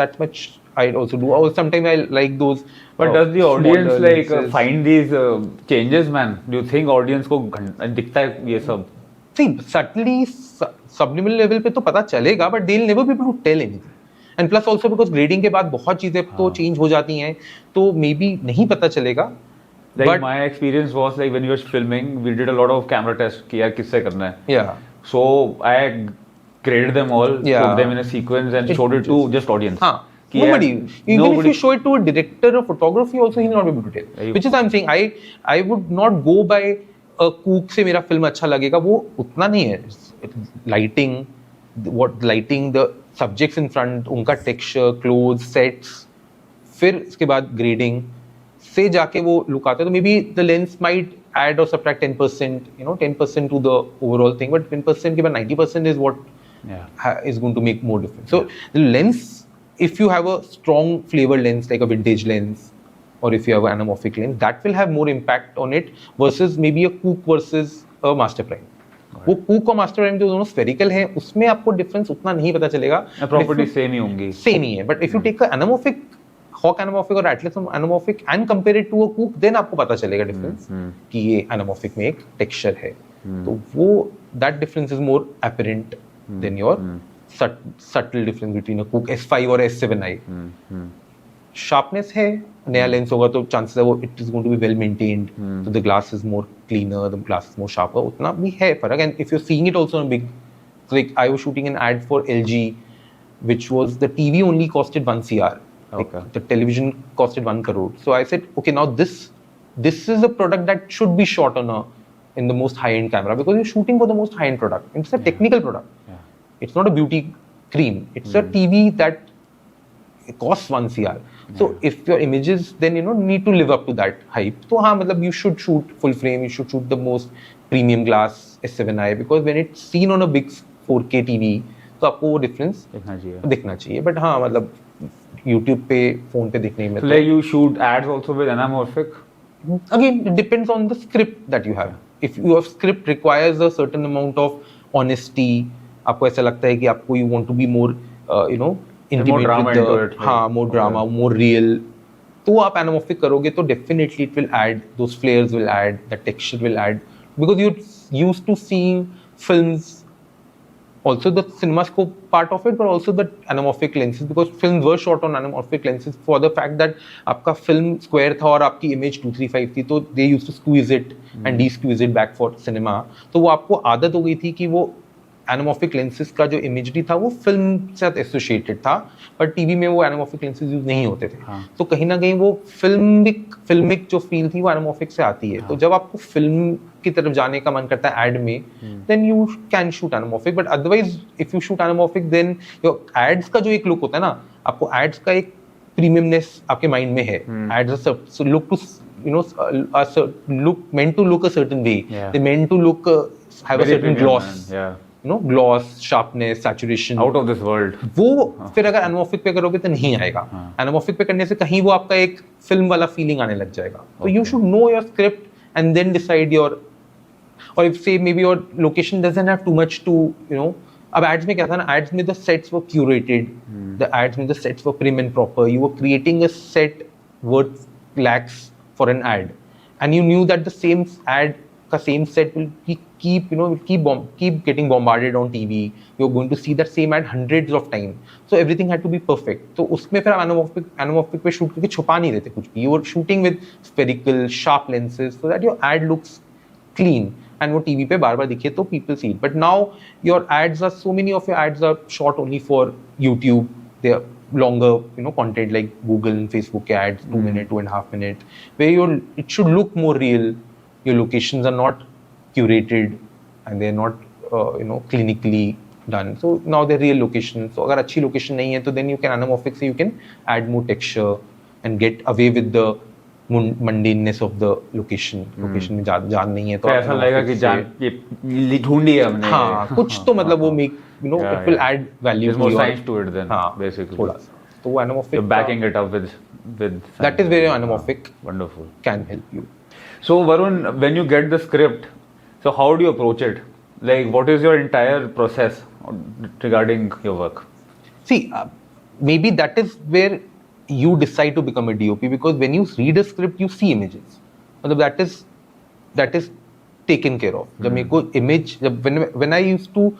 that much I also do or sometimes I like those but does the audience like find these changes man do you think audience को दिखता है ये सब see subtly subliminal level पे तो पता चलेगा but they'll never be able to tell anything and plus also because grading के बाद बहुत चीजें तो change हो जाती हैं तो maybe नहीं पता चलेगा like but my experience was like when you were filming we did a lot of camera tests कि यार किससे करना है so I graded them all, put them in a sequence and showed it to just audience. Nobody. Even if you show it to a director of photography also he'll not be able to tell. Which is I'm saying I would not go by a cook से मेरा film अच्छा लगेगा वो उतना नहीं है. Lighting, the subjects in front, उनका texture, clothes, sets, फिर इसके बाद grading से जाके वो look आता है तो maybe the lens might add or subtract 10%, 10% to the overall thing, but 10% के बाद 90% is what is going to make more difference. So the lens, if you have a strong flavor lens like a vintage lens or if you have an anamorphic lens, that will have more impact on it versus maybe a cook versus a master prime. वो कूक और master prime जो दोनों spherical हैं उसमें आपको difference उतना नहीं पता चलेगा, प्रॉपर्टी सेम ही होंगी, सेम ही है. But if you take anamorphic Hawk anamorphic और Atlas anamorphic and compare it to a Cooke, then आपको पता चलेगा डिफरेंस कि ये एनामॉर्फिक में एक टेक्सचर है. तो वो that difference is more apparent than your subtle difference between a cook S5 और S7i. Sharpness है, नया लेंस होगा तो chances है वो it is going to be well maintained, so the glass is more cleaner, the glass is more sharper, उतना भी है फर्क. And if you're seeing it also on big, so like I was shooting an ad for LG, which was the TV only costed 1 CR. Okay. The television costed 1 crore. So I said, okay, now this is a product that should be shot on in the most high-end camera because you're shooting for the most high-end product. It's a technical product. It's not a beauty cream. It's a TV that costs 1 CR. So if your images then need to live up to that hype. So हाँ मतलब you should shoot full frame. You should shoot the most premium glass S7i because when it's seen on a big 4K TV, तो आपको वो difference दिखना चाहिए. But हाँ मतलब YouTube पे phone पे दिखने में. So like you shoot ads also with anamorphic? Again, it depends on the script that you have. If your script requires a certain amount of honesty, आपको ऐसा लगता है कि आपको you want to be more intimate with the हाँ more drama, more real, तो आप anamorphic करोगे तो definitely it will add, those flares will add, the texture will add because you're used to seeing films, also the cinemascope part of it, but also the anamorphic lenses because films were shot on anamorphic lenses for the fact that आपका film square था और आपकी image 235 थी तो they used to squeeze it and de-squeeze it back for cinema. तो वो आपको आदत हो गई थी कि वो एनामॉर्फिक लेंसेज का जो इमेजरी था वो फिल्म के साथ एसोसिएटेड था, पर टीवी में वो एनामॉर्फिक लेंसेज यूज नहीं होते थे. तो कहीं ना कहीं वो फिल्मिक जो फील थी वो एनामॉर्फिक से आती है. तो जब आपको फिल्म की तरफ जाने का मन करता है एड में, then you can shoot anamorphic. But otherwise if you shoot anamorphic then your ads का जो एक लुक होता है ना, आपको एड्स का एक प्रीमियमनेस आपके माइंड में है. Ads look to look meant to look a certain way. They meant to look have a certain gloss. Gloss, sharpness, saturation. Out of this world. वो फिर अगर एनामॉर्फिक पे करोगे तो नहीं आएगा. एनामॉर्फिक पे करने से कहीं वो आपका एक फिल्म वाला फीलिंग आने लग जाएगा. तो you should know your script and then decide your, और if say may be your location doesn't have too much to अब एड्स में क्या था ना, एड्स में the sets were curated, the ads में the sets were prim and proper. You were creating a set worth lakhs for an ad and you knew that the same ad ka same set will keep getting bombarded on TV. You're going to see that same ad hundreds of times, so everything had to be perfect. तो उसमें फिर anamorphic पे shoot करके छुपा नहीं देते कुछ भी. You were shooting with spherical sharp lenses so that your ad looks clean and वो TV पे बार बार दिखे तो people see it. But now your ads are, so many of your ads are shot only for YouTube. They are longer content like Google and Facebook ads, 2 minute, 2.5 minute, where it should look more real. Your locations are not curated and they're not clinically done. So now they're real locations. So अगर अच्छी location नहीं है तो then you can anamorphic से you can add more texture and get away with the mundaneness of the location. Location में जान नहीं है तो ऐसा लगेगा कि जान ये ढूंढी है हमने. हाँ कुछ तो मतलब वो make it will add value. There's more science to it then basically. थोड़ा सा तो वो anamorphic you're backing it up with that is where your anamorphic wonderful can help you. So Varun, when you get the script, so how do you approach it? Like what is your entire process regarding your work? See, maybe that is where you decide to become a DOP, because when you read a script you see images. That is taken care of. जब मेरे को image, when I used to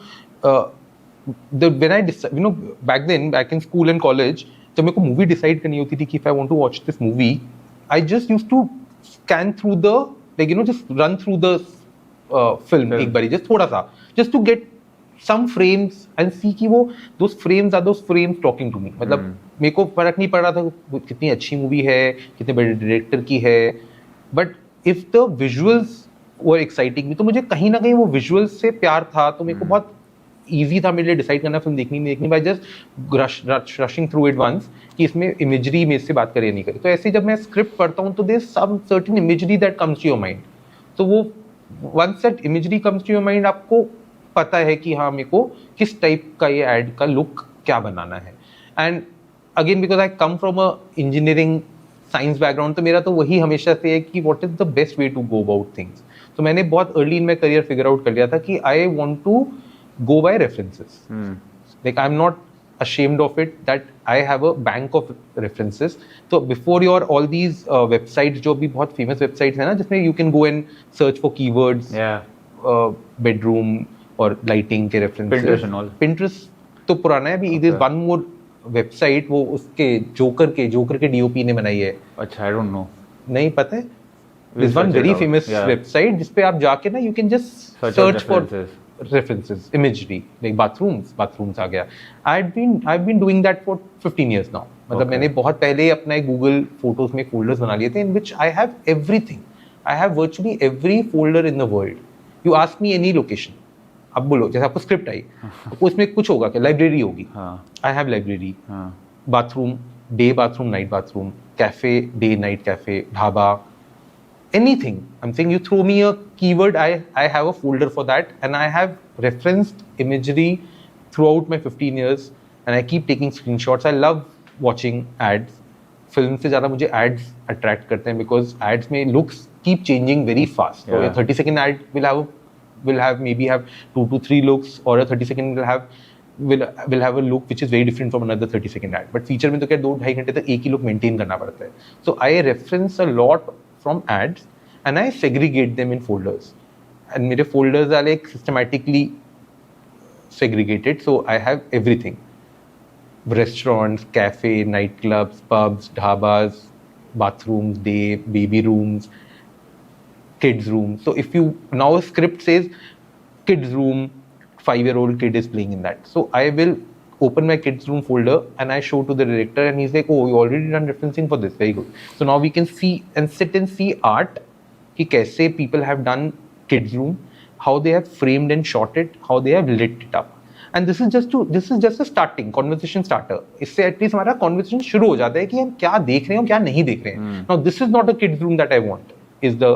when I decide, back then, back in school and college, जब मेरे को movie decide करनी होती थी कि if I want to watch this movie, I just used to scan through the just run through the film एक बारी, just थोड़ा सा, just to get some frames and see कि वो those frames talking to me. मतलब मेरे को फर्क नहीं पड़ रहा था कितनी अच्छी मूवी है, कितने बड़े डायरेक्टर की है, but if the visuals were exciting, तो मुझे कहीं ना कहीं वो visuals से प्यार था, तो मेरे को बहुत ईजी था मेरे लिए डिसाइड करना फिल्म देखनी नहीं देखनी, by just rushing through it once कि इसमें इमेजरी में से बात करे नहीं करे. तो ऐसे जब मैं स्क्रिप्ट पढ़ता हूँ तो there some certain imagery that comes to your mind. तो वो once that imagery comes to your mind, आपको पता है कि हाँ मेरे को किस टाइप का ये एड का लुक क्या बनाना है. And again because I come from a engineering science background, तो मेरा तो वही हमेशा से है कि what is the best way to go about things. तो मैंने बहुत early in my career figure out कर लिया था कि I want to go by references. Like I am not ashamed of it that I have a bank of references. So before your all these websites जो भी बहुत famous websites है ना जिसमें you can go and search for keywords, bedroom और lighting के references. Pinterest and all. Pinterest तो पुराना है अभी. There is one more website वो उसके जोकर के DOP ने बनाई है. अच्छा, I don't know. नहीं पता है. There's one very famous website जिसपे आप जाके ना you can just search for references, imagery, like bathrooms आ गया. I've been doing that for 15 years now. मतलब मैंने बहुत पहले अपना एक Google Photos में folders बना लिए थे in which I have everything. I have virtually every folder in the world. You ask me any location. अब बोलो जैसे आपको स्क्रिप्ट आई तो उसमें कुछ होगा क्या? लाइब्रेरी होगी. I have library. Bathroom, day bathroom, night bathroom, cafe, day night cafe, dhaba. Anything. I'm saying you throw me a keyword, I have a folder for that, and I have referenced imagery throughout my 15 years, and I keep taking screenshots. I love watching ads. Film से ज़्यादा मुझे ads attract करते हैं because ads में looks keep changing very fast. So a 30-second ad will have maybe 2 to 3 looks, or a 30-second will have a look which is very different from another 30-second ad. But feature में तो क्या 2-2.5 घंटे तक एक ही look maintain करना पड़ता है. So I reference a lot from ads and I segregate them in folders, and मेरे folders are like systematically segregated, so I have everything: restaurants, cafe, nightclubs, pubs, dhabas, bathrooms, day, baby rooms, kids rooms. So if you now a script says kids room, 5-year-old kid is playing in that, so I will open my kids room folder and I show to the director and he's like, oh, you already done referencing for this, very good. So now we can see and sit and see art कि कैसे people have done kids room, how they have framed and shot it, how they have lit it up. And this is just a starting conversation starter. इससे at least हमारा conversation शुरू हो जाता है कि हम क्या देख रहे हैं और क्या नहीं देख रहे हैं. Now this is not a kids room that I want is the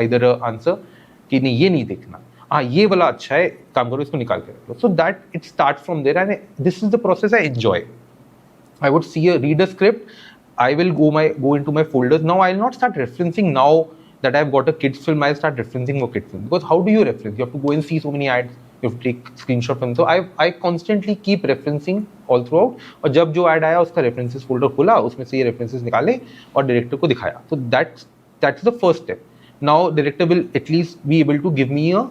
either a answer कि नहीं ये नहीं देखना, हाँ ये वाला अच्छा है, काम करो इसको निकाल के रख लो. So that it starts from there, and this is the process I enjoy. I would read a script, I will go into my folders. Now I'll not start referencing now that I've got a kids film. I'll start referencing for kids film, because how do you reference? You have to go and see so many ads, you have to take screenshot from. So I constantly keep referencing all throughout. और जब जो ad आया उसका references folder खुला, उसमें से ये references निकाले और director को दिखाया. So that's the first step. Now director will at least be able to give me a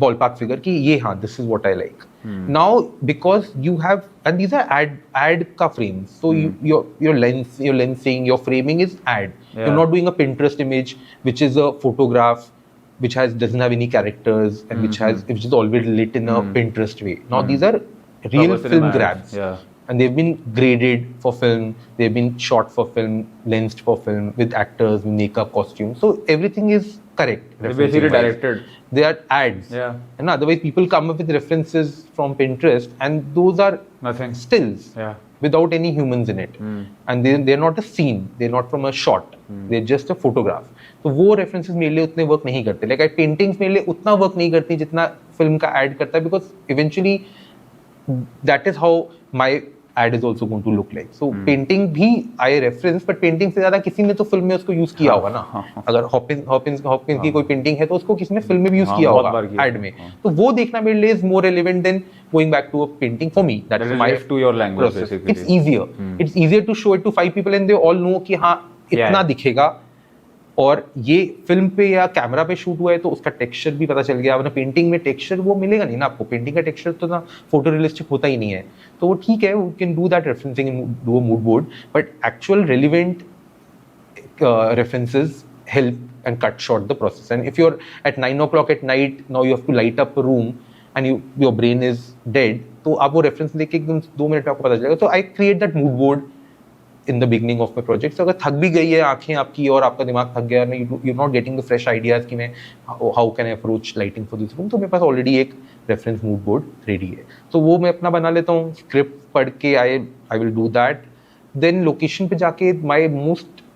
ballpark figure कि ये हाँ this is what I like. Now because you have, and these are ad का frames, so your lensing, your framing is ad. You're not doing a Pinterest image which is a photograph which doesn't have any characters and which is always lit in a Pinterest way. Now these are real film grabs. And they've been graded for film, they've been shot for film, lensed for film, with actors, with makeup, costumes. So everything is correct. They're basically directed. They are ads. And otherwise people come up with references from Pinterest and those are nothing, stills without any humans in it. And they're not a scene, they're not from a shot, they're just a photograph. तो वो references मेरे लिए उतने work नहीं करते. Like paintings मेरे लिए उतना work नहीं करती जितना film का ad करता है, because eventually that is how my ad is also going to look like. So painting भी I reference, but painting से ज़्यादा किसी ने तो फिल्म में उसको यूज किया होगा ना. अगर हॉपिंस की कोई पेंटिंग है तो उसको किसी ने फिल्म में भी यूज किया होगा एड में. तो वो देखना मेरे लिए is more relevant than going back to a painting for me. That is my to your language process. Basically. It's easier. It's easier to show it to 5 people and they all know कि हाँ इतना दिखेगा. और ये film पे या camera पे shoot हुआ है तो उसका टेक्सचर भी पता चल गया. वरना पेंटिंग में टेक्सचर वो मिलेगा नहीं ना आपको. पेंटिंग का टेक्सचर तो ना फोटो रियलिस्टिक होता ही नहीं है. तो वो ठीक है, we can do that referencing in do a mood board, but actual relevant references help and cut short the process. And if you're at 9 o'clock at night, now you have to light up a room and your brain is dead, तो आप वो reference लेके एकदम 2 minute में आपको पता चलेगा. तो I create that mood board in the beginning of my project. So अगर थक भी गई है आंखें आपकी और आपका दिमाग थक गया, you're not getting the fresh ideas कि मैं how can I approach lighting for this room, तो मेरे पास already एक reference mood board ready है. तो वो मैं अपना बना लेता हूँ, script पढ़ के I will do that. Then location पे जाके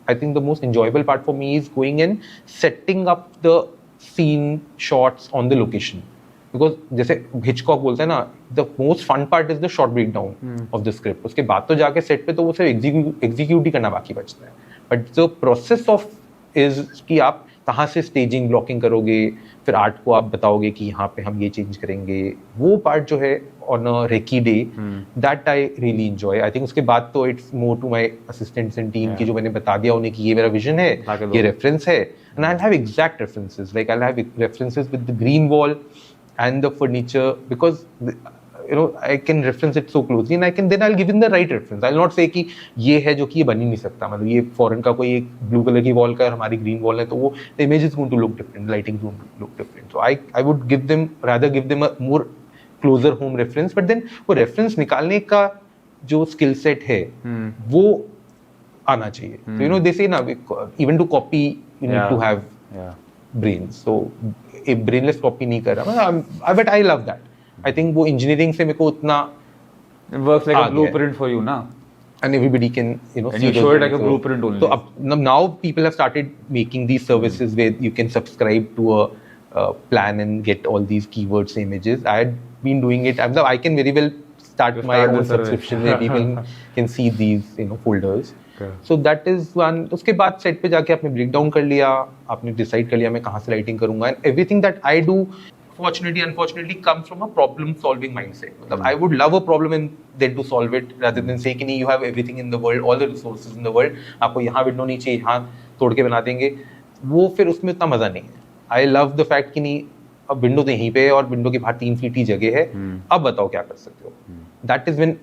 I think the most enjoyable part for me is going and setting up the scene shots on the location. Because जैसे हिचकॉक बोलते हैं ना, the most fun part is the short breakdown of the script. उसके बाद तो जाके set पे तो वो सिर्फ एग्जीक्यूट ही करना बाकी बचता है. But the process of is कि आप कहाँ से स्टेजिंग ब्लॉकिंग करोगे, फिर आर्ट को आप बताओगे कि यहाँ पे हम ये चेंज करेंगे, वो पार्ट जो है on a recce day, that I really enjoy. I think उसके बाद तो it's more to my assistants and team की जो मैंने बता दिया उन्हें कि ये मेरा विजन है, ये रेफरेंस है, and I have exact references, like I have references with the green wall and the furniture, because I can reference it so closely and I'll give in the right reference. I'll not say कि ये है जो कि ये बन ही नहीं सकता, मतलब ये फॉरेन का कोई एक ब्लू कलर की वॉल का और हमारी ग्रीन वॉल है तो वो the image is going to look different, lighting is going to look different. So I would rather give them a more closer home reference, but then वो reference निकालने का जो skill set है वो आना चाहिए. So they say ना, even to copy you need to have brains. So एक brainless copy नहीं कर रहा, but I love that. I think वो engineering से मेरे को उतना it works like a blueprint for you ना, and everybody can and you show it like a blueprint only. So now people have started making these services where you can subscribe to a plan and get all these keywords images. I had been doing it. I can very well start my own subscription where people can see these folders. So that is one. उसके बाद set पे जाके आपने break down कर लिया, आपने decide कर लिया मैं कहाँ से लाइटिंग करूँगा, and everything that I do fortunately unfortunately comes from a problem solving mindset. मतलब I would love a problem and then to solve it rather than say कि नहीं you have everything in the world, all the resources in the world, आपको यहाँ window नहीं चाहिए, यहाँ तोड़ के बना देंगे, वो फिर उसमें उतना मजा नहीं है. I love the fact कि नहीं अब विंडो तो यहीं पे है और विंडो के बाहर 3 फीट ही जगह है, अब बताओ क्या कर सकते हो. That is when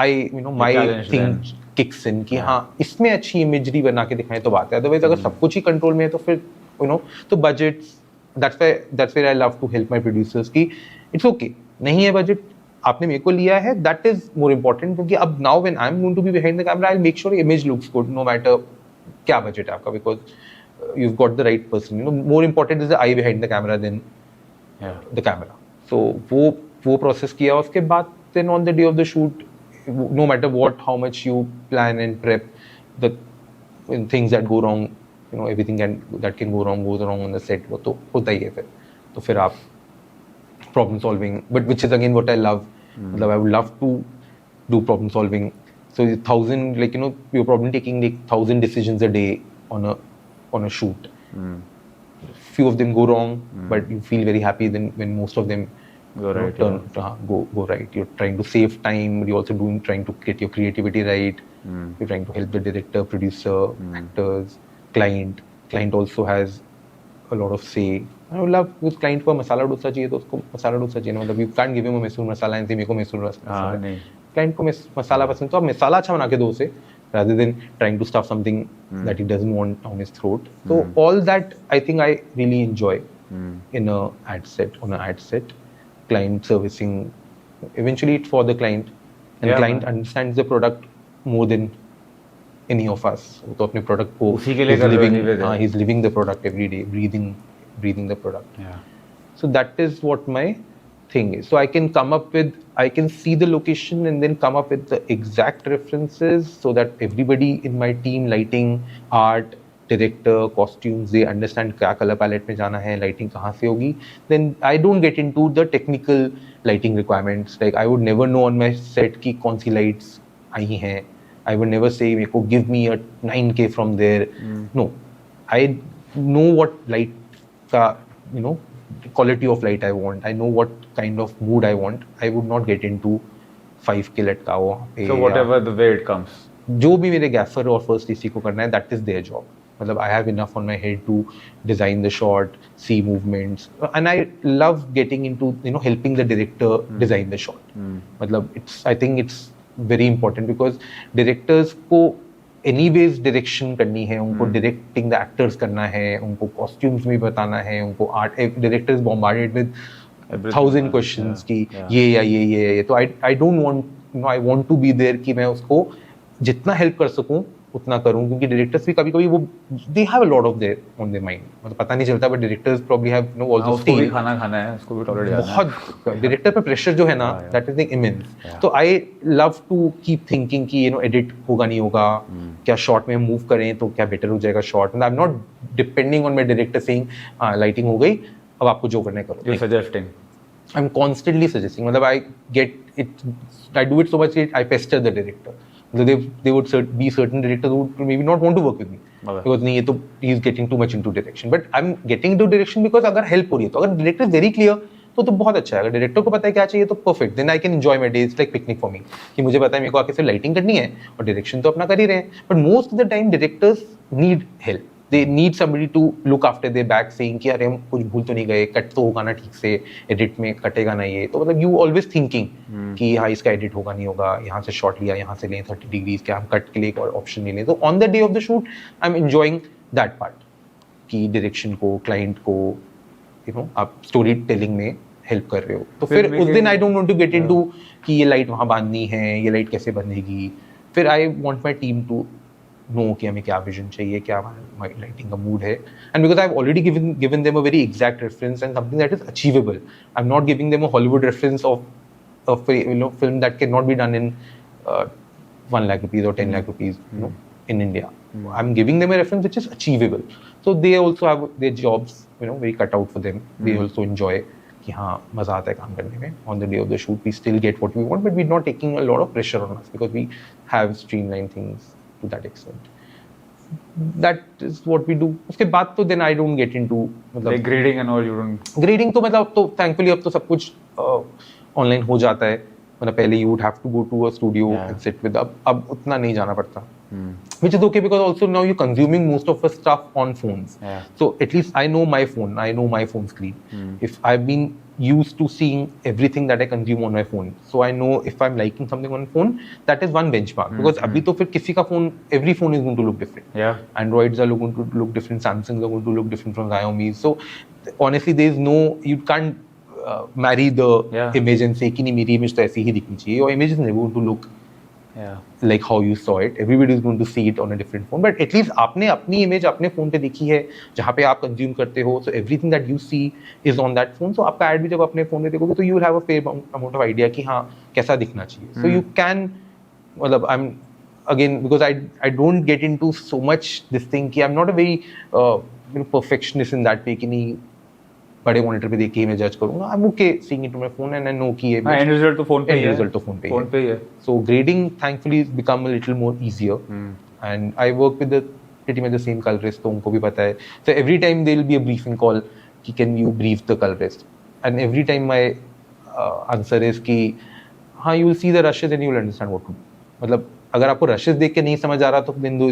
I my thing kicks in कि हाँ इसमें अच्छी इमेजरी बना के दिखाएं तो बात है. अदरवाइज अगर सब कुछ ही कंट्रोल में है तो फिर तो budgets, that's where I love to help my producers कि it's okay, नहीं है बजट, आपने मेरे को लिया है, that is more important, क्योंकि अब now when I'm going to be behind the camera I'll make sure image looks good no matter क्या बजट है आपका, because you've got the right person. More important is the eye behind the camera than the camera. So वो process किया, उसके बाद then on the day of the shoot, no matter how much you plan and prep, when things that go wrong, everything that can go wrong goes wrong on the set, वो तो होता ही है फिर. तो फिर आप problem solving, but which is again what I love. मतलब I would love to do problem solving. So 1,000, like you're probably taking like 1,000 decisions a day on a shoot. Few of them go wrong, but you feel very happy then when most of them go right. You're trying to save time, you're also trying to get your creativity right. You're trying to help the director, producer, actors, client also has a lot of say. I would love with client को मसाला डोसा चाहिए तो उसको मसाला डोसा चाहिए, मतलब you can't give him a Mysore masala and say मेरे को मैसूर मसाला. नहीं, client को मसाला पसंद तो आप मसाला अच्छा बना के दो उसे, rather than trying to stuff something that he doesn't want on his throat. So all that I think I really enjoy in a ad set. Client servicing, eventually it's for the client, and client understands the product more than any of us. तो अपने product को he's living the product every day, breathing the product. So that is what my thing is. So I can see the location and then come up with the exact references so that everybody in my team, lighting, art, director, costumes, they understand क्या color palette में जाना है, lighting कहाँ से होगी. Then I don't get into the technical lighting requirements. Like I would never know on my set कि कौन सी lights आई हैं. I would never say मेरे को give me a 9K from there. No, I know what light का quality of light I want. I know what kind of mood I want. I would not get into 5K light का वहाँ पे. So whatever the way it comes. जो भी मेरे gaffer और first AC को करना है, that is their job. मतलब I have enough on my head to design the shot, see movements, and I love getting into helping the director design the shot. मतलब I think it's very important because directors को anyways direction करनी है, उनको directing the actors करना है, उनको costumes में बताना है, उनको art. Director is bombarded with 1,000 questions कि ये या ये. तो I don't want I want to be there कि मैं उसको जितना हेल्प कर सकूं उतना करूं, क्योंकि डायरेक्टर्स भी कभी-कभी वो दे have a lot of their on their mind, मतलब पता नहीं चलता, but directors probably have also उसको भी खाना है, उसको भी टॉलरेट जाना है. बहुत डायरेक्टर पे प्रेशर जो है ना, दैट इज लाइक इमेंस. तो I love to keep thinking कि एडिट होगा नहीं होगा, क्या शॉट में मूव करें तो क्या बेटर हो जाएगा shot. I am not depending on my director saying lighting हो गई अब आपको जो करना है करो. You suggesting. I am constantly suggesting, मतलब I get it, I do it so much, I pester the director. So they would be certain directors who would maybe not want to work with me because नहीं ये तो he is getting too much into direction. But I'm getting into direction because अगर help हो रही है तो अगर director is very clear तो बहुत अच्छा है. अगर डायरेक्टर को पता है क्या चाहिए तो perfect. Then I can enjoy my day. It's like picnic for me कि मुझे पता है मेरे को आके सिर्फ लाइटिंग करनी है और डायरेक्शन तो अपना कर ही रहे हैं. But most of the time directors need help. They need somebody to look after their back saying कि अरे हम कुछ भूल तो नहीं गए, कट तो होगा ना ठीक से, एडिट में कटेगा ना ये. तो मतलब यू ऑलवेज थिंकिंग कि हाँ इसका एडिट होगा नहीं होगा, यहाँ से शॉट लिया, यहाँ से लें 30 डिग्रीज क्या हम कट के लिए एक और ऑप्शन ले लें. तो on the day of the shoot I am enjoying that part कि डायरेक्शन को, क्लाइंट को, यू नो, आप स्टोरी टेलिंग में हेल्प कर रहे हो. तो फिर उस दिन I don't want to get into कि ये लाइट वहाँ बांधनी है, ये लाइट कैसे बंधेगी. फिर I want my team to know कि हमें क्या विजन चाहिए, क्या हमारी लाइटिंग का मूड है. And because I have already given them a very exact reference and something that is achievable. I am not giving them a Hollywood reference of you know film that can not be done in 1 lakh rupees or 10 lakh rupees, you know, in India. I'm giving them a reference which is achievable. So they also have their jobs, you know, very cut out for them. They also enjoy कि हाँ मजा आता है काम करने में. On the day of the shoot we still get what we want, but we're not taking a lot of pressure on us because we have streamlined things to that extent. That is what we do. उसके बाद तो then I don't get into मतलब like grading and all. You don't grading तो मतलब तो thankfully अब तो सब कुछ online हो जाता है. मतलब पहले you would have to go to a studio and sit with. अब उतना नहीं जाना पड़ता. Which is okay because also now you're consuming most of the stuff on phones. So at least I know my phone. I know my phone screen. If I've been used to seeing everything that I consume on my phone, so I know if I'm liking something on phone, that is one benchmark. Because अभी तो फिर किसी का phone, every phone is going to look different. Androids are going to look different. Samsungs are going to look different from Xiaomi. So honestly, there is no, you can't marry the image and say कि नहीं मेरी image तो ऐसी ही दिखनी चाहिए. Your image is never going to look like how you saw it. Everybody is going to see it on a different phone, but at least आपने अपनी image अपने phone पे देखी है जहाँ पे आप consume करते हो. So everything that you see is on that phone. So आपका ad भी जब अपने phone पे देखोगे तो you will have a fair amount of idea कि हाँ कैसा दिखना चाहिए. So you can मतलब I'm again because I don't get into so much this thing कि I'm not a very you know perfectionist in that way कि नहीं बड़े मॉनिटर पे देख के मैं जज करूंगा. I am okay seeing it on my phone and I know कि ये एंड रिजल्ट तो फोन पे ही है. रिजल्ट तो फोन पे ही है. So grading thankfully is become a little more easier and I work with the pretty much the same colourist. तो उनको भी पता है. So every time there will be a briefing call कि can you brief the colourist and every time my answer is कि हाँ you will see the rushes and you will understand what to. मतलब अगर आपको rashes देख के नहीं समझ आ रहा तो देन नो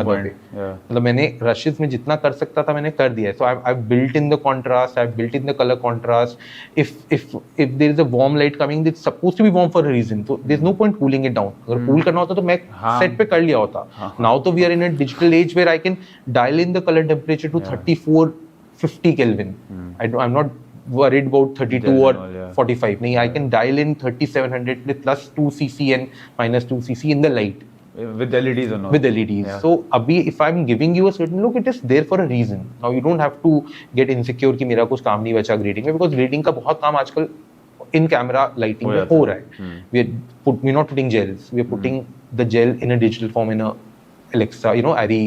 पॉइंट. मतलब मैंने रशेस में जितना कर सकता था मैंने कर दिया है. So I built in the contrast, I built in the colour contrast. If there is a warm light coming, it's supposed to be warm for a reason. So there is no point cooling it down. अगर cool करना होता तो मैं set पे कर लिया होता. Now तो we are in a digital age where I can dial in the colour temperature to 3450 Kelvin. I am not worried about 32 or 45. No, I can dial in 3700 with plus 2 cc and minus 2 cc in the light. With LEDs or not? With LEDs. So, abhi, if I'm giving you a certain look, it is there for a reason. Now, you don't have to get insecure कि मेरा कुछ काम नहीं बचा grading में, because grading का बहुत काम आजकल in camera lighting में हो रहा है. We're not putting gels. We're putting the gel in a digital form in a Alexa, you know, Arri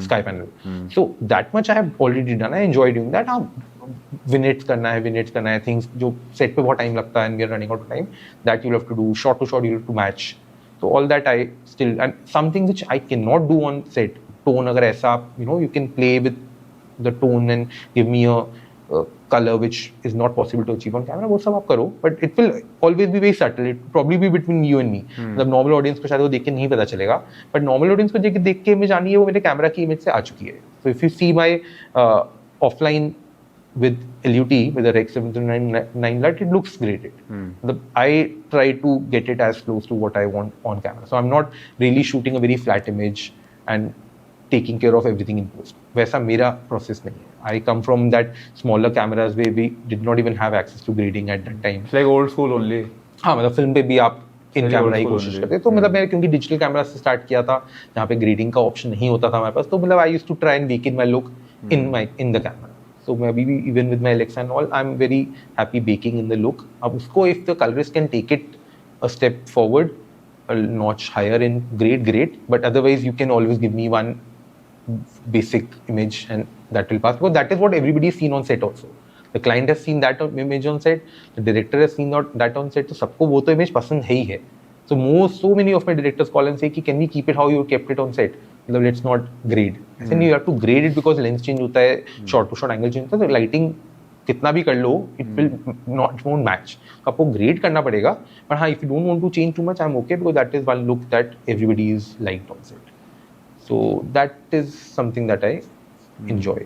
sky panel. So that much I have already done. I enjoy doing that. Vignettes करना है things जो set पे बहुत time लगता है and we are running out of time. That you'll have to do. Shot to shot you'll have to match. So all that I still, and something which I cannot do on set. Tone अगर ऐसा you know you can play with the tone and give me a color which is not possible to achieve on camera. वो सब आप करो, but it will always be very subtle. It will probably be between you and me. मतलब normal audience को शायद वो देख के नहीं पता चलेगा, but normal audience को देख के image आनी है वो मेरे कैमरा की image से आ चुकी है. So if you see my offline with LUT with a Rec 709 light, it looks great. I try to get it as close to what I want on camera. So I'm not really shooting a very flat image and taking care of everything in post. वैसा मेरा process नहीं है. I come from that smaller cameras where we did not even have access to grading at that time. It's like old school only. हाँ मतलब film पे भी आप in camera ही कोशिश करते. तो मतलब मैं क्योंकि डिजिटल कैमरा से स्टार्ट किया था जहाँ पे ग्रेडिंग का ऑप्शन नहीं होता था हमारे पास, तो मतलब I used to try and make in my look in the camera. So maybe even with my Alexa and all, I'm very happy baking in the look. अब उसको if the colorist can take it a step forward, a notch higher in grade, great. But otherwise, you can always give me one basic image and that will pass. Because that is what everybody has seen on set also. The client has seen that image on set, the director has seen that on set. तो सबको वो तो image पसंद है ही है. So so many of my directors call and say कि can we keep it how you kept it on set? मतलब let's not grade. ऐसे नहीं, you have to grade it because lens change होता है, shot to shot angle change होता है, तो lighting कितना भी कर लो, it will not won't match. आपको grade करना पड़ेगा. But हाँ, if you don't want to change too much, I'm okay because that is one look that everybody is liked on set. So that is something that I enjoy.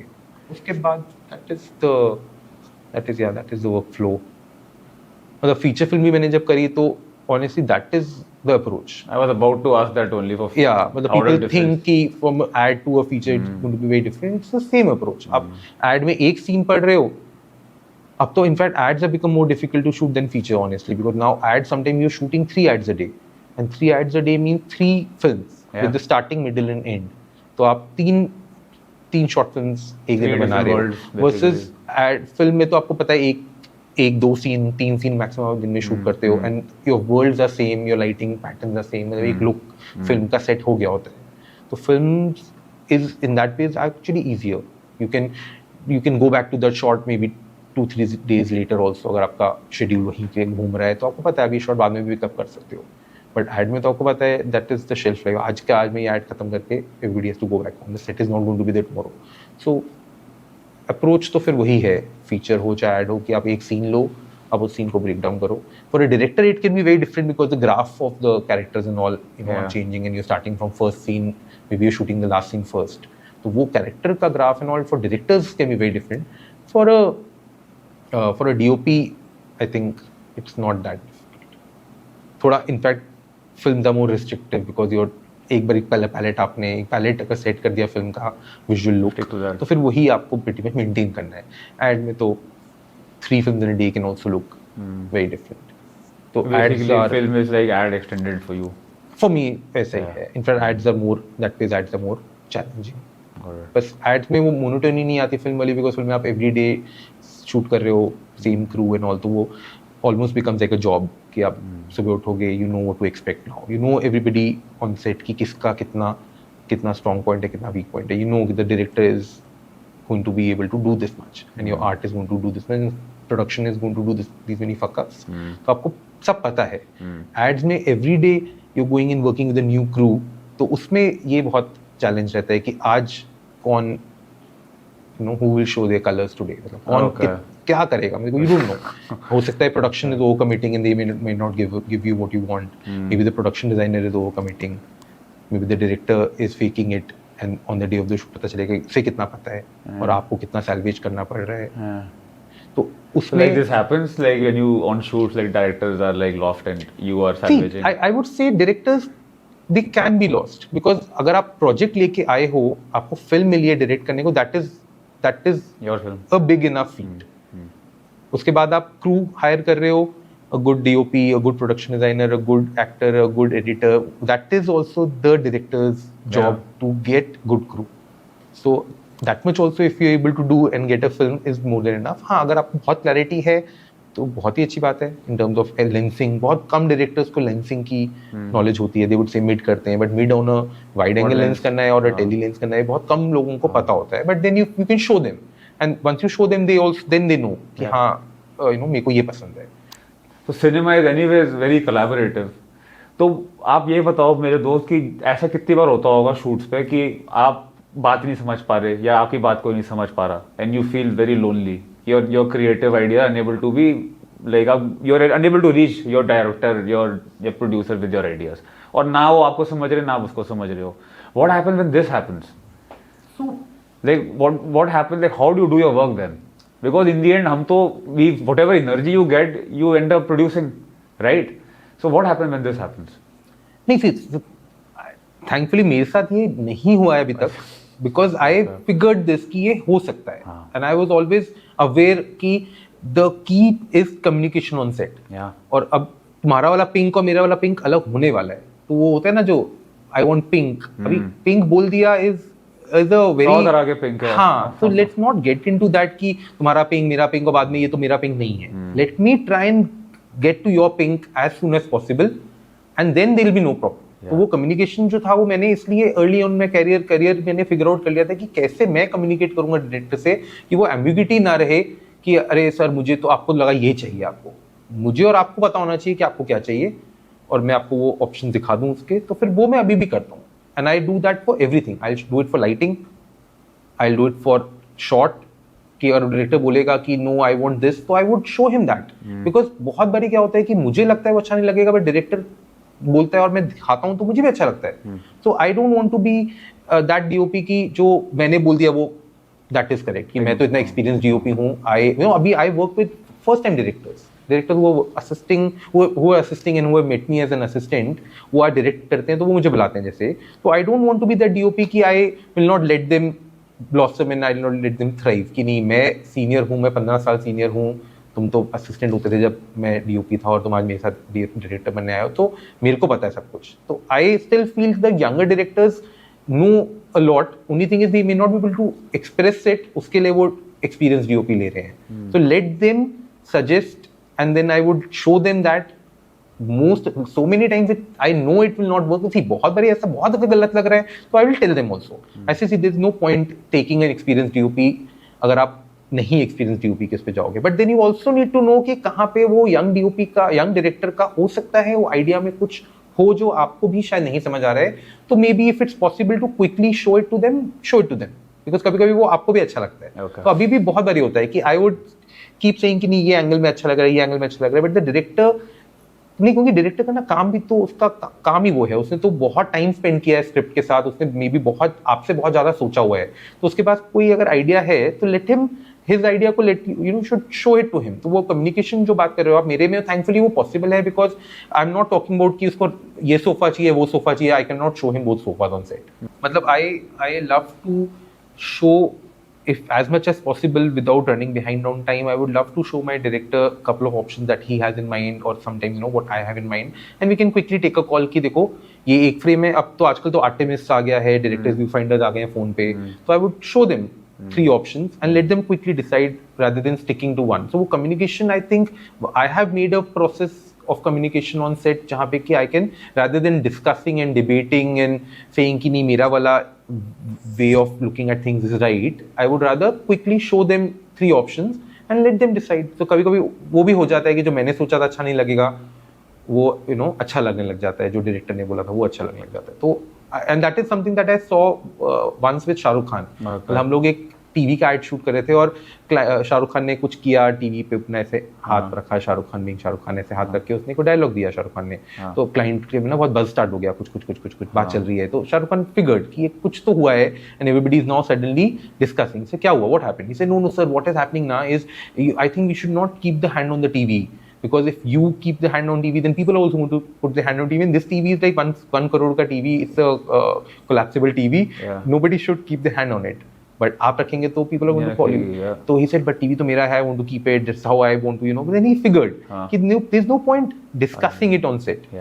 उसके बाद that is the workflow. मतलब feature film भी मैंने जब करी तो honestly that is the approach. I was about to ask that only for but the people think कि from ad to a feature it's going to be very different. It's the same approach. आप ad में एक scene पढ़ रहे हो, अब तो in fact ads have become more difficult to shoot than feature honestly, because now ads sometimes you're shooting 3 ads a day, and 3 ads a day means 3 films with the starting, middle and end. तो आप तीन short films एक दिन में बना रहे हो, versus ad film में तो आपको पता है एक 2 सीन 3 सीन मैक्सिमम दिन में शूट करते हो, and your worlds are same, your lighting patterns are same, मतलब एक लुक फिल्म का सेट हो गया होता है. तो film is in that ways actually easier. You can go back to that shot maybe 2-3 days later also. अगर आपका शेड्यूल वहीं के घूम रहा है तो आपको पता है अभी शॉट बाद में भी पिकअप कर सकते हो. बट एड में तो आपको पता है that is the shelf life. आज में ये एड खत्म करके everybody has to go back home, the set is not going to be there tomorrow. So approach तो फिर वही है, फीचर हो चाहे एड हो, कि आप एक सीन लो, आप उस सीन को ब्रेक डाउन करो. For a director it can be very different because the graph of the characters and all are changing, and you starting from first scene, maybe you shooting the last scene first. तो वो character का graph and all for directors can be very different. For a DOP, I think it's not that difficult. थोड़ा in fact films are more restrictive because your एक बार एक palette आपने एक palette अगर सेट कर दिया फिल्म का विजुअल लुक, तो फिर वही आपको प्रीटी मच मेंटेन करना है. एड में तो 3 films in a day can also look very different. तो ads are film is like ad extended for you. For me ऐसा ही है. In fact ads are more, that ways ads are more challenging. बस ads में वो monotony नहीं आती film वाली, because film में आप एवरी डे शूट कर रहे हो, सेम क्रू एंड ऑल, तो वो almost becomes like a job कि आप सुबह उठोगे, you know what to expect now, you know everybody on set की किसका कितना स्ट्रॉन्ग पॉइंट है, कितना वीक पॉइंट है, you know the director is going to be able to do this much and your art is going to do this much, production is going to do this many fuck ups. तो आपको सब पता है. Ads में every day you going in working with a new crew, तो उसमें ये बहुत चैलेंज रहता है कि आज कौन you know who will show their colours today, मतलब कौन क्या करेगा, मेरे को यू डोंट नो. हो सकता है production is over committing and they may not give you what you want, may be the production designer is over committing, may be the director is faking it, and on the day of the shoot पता चलेगा इसे कितना पता है और आपको कितना salvage करना पड़ रहा है. तो उसमें like this happens like when you on shoots like directors are like lost and you are salvaging. I would say directors they can be lost because अगर आप प्रोजेक्ट लेके आए हो, आपको फिल्म मिली है डायरेक्ट करने को, that is your film a big enough feat. उसके बाद आप क्रू हायर कर रहे हो, a good DOP, a good production designer, a good actor, a good editor, that is also the director's job to get good crew. So that much also if you're able to do and get a film is more than enough. हाँ, अगर आपको बहुत clarity है तो बहुत ही अच्छी बात है. इन टर्म्स ऑफ लेंसिंग, बहुत कम डायरेक्टर्स को लेंसिंग की नॉलेज होती है. दे वुड से मिड करते हैं, but mid on a wide angle lens करना है और अ टेली लेंस करना है, बहुत कम लोगों को पता होता है. But then you can show them, and once you show them they also then they know कि हाँ यू नो मेरे को ये पसंद है. तो cinema is anyways very collaborative. तो आप ये बताओ मेरे दोस्त कि ऐसा कितनी बार होता होगा शूट्स पे कि आप बात नहीं समझ पा रहे या आपकी बात कोई नहीं समझ पा रहा, and you feel very lonely, your creative idea unable to be like you're unable to reach your director, your producer with your ideas, और ना वो आपको समझ रहे ना आप उसको समझ रहे हो. What happens when this happens? So like what happens, like how do you do your work then? Because in the end हम तो whatever energy you get you end up producing, right? So what happens when this happens? नहीं, फिर thankfully मेरे साथ ये नहीं हुआ है अभी तक, बिकॉज आई फिगर्ड दिस कि ये हो सकता है, and I was always aware कि the key is communication on set. और अब तुम्हारा वाला पिंक और मेरा वाला पिंक अलग होने वाला है, तो वो होता है ना जो आई वांट पिंक, अभी पिंक बोल दिया इज अ वेरी तरह के पिंक है. हाँ, so let's not get into that कि तुम्हारा पिंक मेरा पिंक और बाद में ये तो मेरा पिंक नहीं है. Let me try and get to your pink as soon as possible, and then there will be no problem. तो वो कम्युनिकेशन जो था वो मैंने इसलिए अर्ली ऑन में करियर मैंने फिगर आउट कर लिया था कि कैसे मैं कम्युनिकेट करूंगा डायरेक्टर से कि वो एम्बिग्यूटी ना रहे कि अरे सर मुझे तो आपको लगा ये चाहिए, आपको मुझे और आपको पता होना चाहिए कि आपको क्या चाहिए, और मैं आपको वो ऑप्शन दिखा दूं उसके, तो फिर वो मैं अभी भी करता हूँ. And I do that for everything. I do it for lighting, I do it for shot, कि अगर डायरेक्टर बोलेगा कि नो आई वांट दिस, तो आई would show him that. Because बहुत बारी क्या होता है कि मुझे लगता है वो अच्छा नहीं लगेगा, बट डायरेक्टर बोलता है और मैं दिखाता हूँ तो मुझे भी अच्छा लगता है. So I don't want to be that DOP की जो मैंने बोल दिया वो दैट इज करेक्ट, कि मैं तो इतना एक्सपीरियंस डीओपी हूँ. आई अभी I work with first time directors वो असिस्टिंग एंड वो met me as an assistant, वो आज डायरेक्ट करते हैं तो वो मुझे बुलाते हैं जैसे. तो I don't want to be that DOP की I will not let them blossom and I will not let them thrive, कि नहीं मैं सीनियर हूँ, मैं 15 साल सीनियर हूँ, तुम तो असिस्टेंट होते थे जब मैं डीओपी था और तुम आज मेरे साथ डायरेक्टर बनने आए हो, तो मेरे को पता है सब कुछ. तो I still feel the younger directors know a lot, only thing is they may not be able to express it, उसके लिए वो एक्सपीरियंस डीओपी ले रहे हैं. So let them suggest and then I would show them that so many times I know it will not work. See, बहुत बारी ऐसा बहुत गलत लग रहा है, तो I will tell them also. ऐसे see there is no point taking an experienced DOP अगर आप नहीं experienced DOP किस पे जाओगे. But then you also need to know कि कहाँ पे वो young DOP का, young director का हो सकता है वो आइडिया में कुछ हो जो आपको भी शायद नहीं समझ आ रहा है. तो maybe if it's possible to quickly show it to them. Because कभी-कभी वो आपको भी अच्छा लगता है. तो अभी भी बहुत बारी होता है कि I would keep saying कि नहीं ये एंगल में अच्छा लग रहा है, ये एंगल में अच्छा लग रहा है, but the director नहीं, क्योंकि डायरेक्टर का ना काम भी तो उसका काम ही वो है, उसने तो बहुत टाइम स्पेंड किया है स्क्रिप्ट के साथ, उसने मे बी बहुत आपसे बहुत ज्यादा सोचा हुआ है. तो उसके पास कोई अगर आइडिया है तो लेट हिम हिज आइडिया को let you know should show it to him. तो वो कम्युनिकेशन जो बात कर रहे हो आप मेरे में, थैंकफुली वो पॉसिबल है, because I am not talking about कि उसको ये सोफा चाहिए वो सोफा चाहिए. I can not show him both sofas on set. मतलब I love to show, if as much as possible without running behind on time, I would love to show my director a couple of options that he has in mind, or sometimes what I have in mind, and we can quickly take a call कि देखो ये एक frame है. अब तो आजकल तो आर्टिमिस्ट आ गया है, डायरेक्टर्स व्यू फाइंडर्स आ गए हैं फोन पे. तो आई would show them 3 options and let them quickly decide rather than sticking to one. So communication, I think I have made a process of communication on set जहाँ पे कि I can, rather than discussing and debating and saying कि नहीं मेरा वाला way of looking at things is right, I would rather quickly show them 3 options and let them decide. So कभी-कभी वो भी हो जाता है कि जो मैंने सोचा था अच्छा नहीं लगेगा, वो अच्छा लगने लग जाता है, जो डायरेक्टर ने बोला था वो अच्छा लगने लग जाता है. तो and that is something that I saw once with Shahrukh Khan. हम लोग एक टीवी का एड शूट कर रहे थे और शाहरुख खान ने कुछ किया टीवी पे, अपना ऐसे हाथ रखा, शाहरुख खान ऐसे हाथ रख के उसने कोई डायलॉग दिया शाहरुख खान ने. तो क्लाइंट के ना बहुत बज स्टार्ट हो गया, कुछ बात चल रही है, तो शाहरुख खान फिगर्ड कि ये कुछ तो हुआ है and everybody is now suddenly discussing से क्या हुआ, what happened. He said no sir, what is happening now is I think we should not keep the hand on the TV, because if you keep the hand on TV, then people are also going to put the hand on TV, and this TV is like 1 crore ka TV, it's a collapsible TV. Nobody should keep the hand on it, but aap rakhenge to people are going to follow you. So he said, but TV to mera hai, I want to keep it, that's how I want to, but then he figured ki there's no point discussing it on set.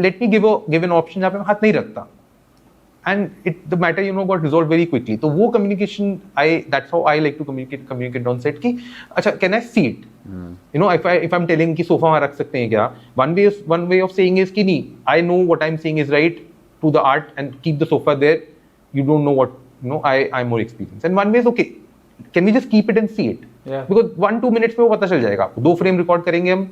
Let me give an option jahan pe main hath nahi rakhta, and the matter got resolved very quickly. तो वो communication, that's how I like to communicate on set कि अच्छा can I see it, if I'm telling कि sofa वहाँ रख सकते हैं क्या, one way of saying is कि नहीं, I know what I'm saying is right to the art and keep the sofa there, you don't know what, I'm more experienced. And one way is okay, can we just keep it and see it, because 1-2 minutes में वो पता चल जाएगा आपको. 2 frame record करेंगे हम,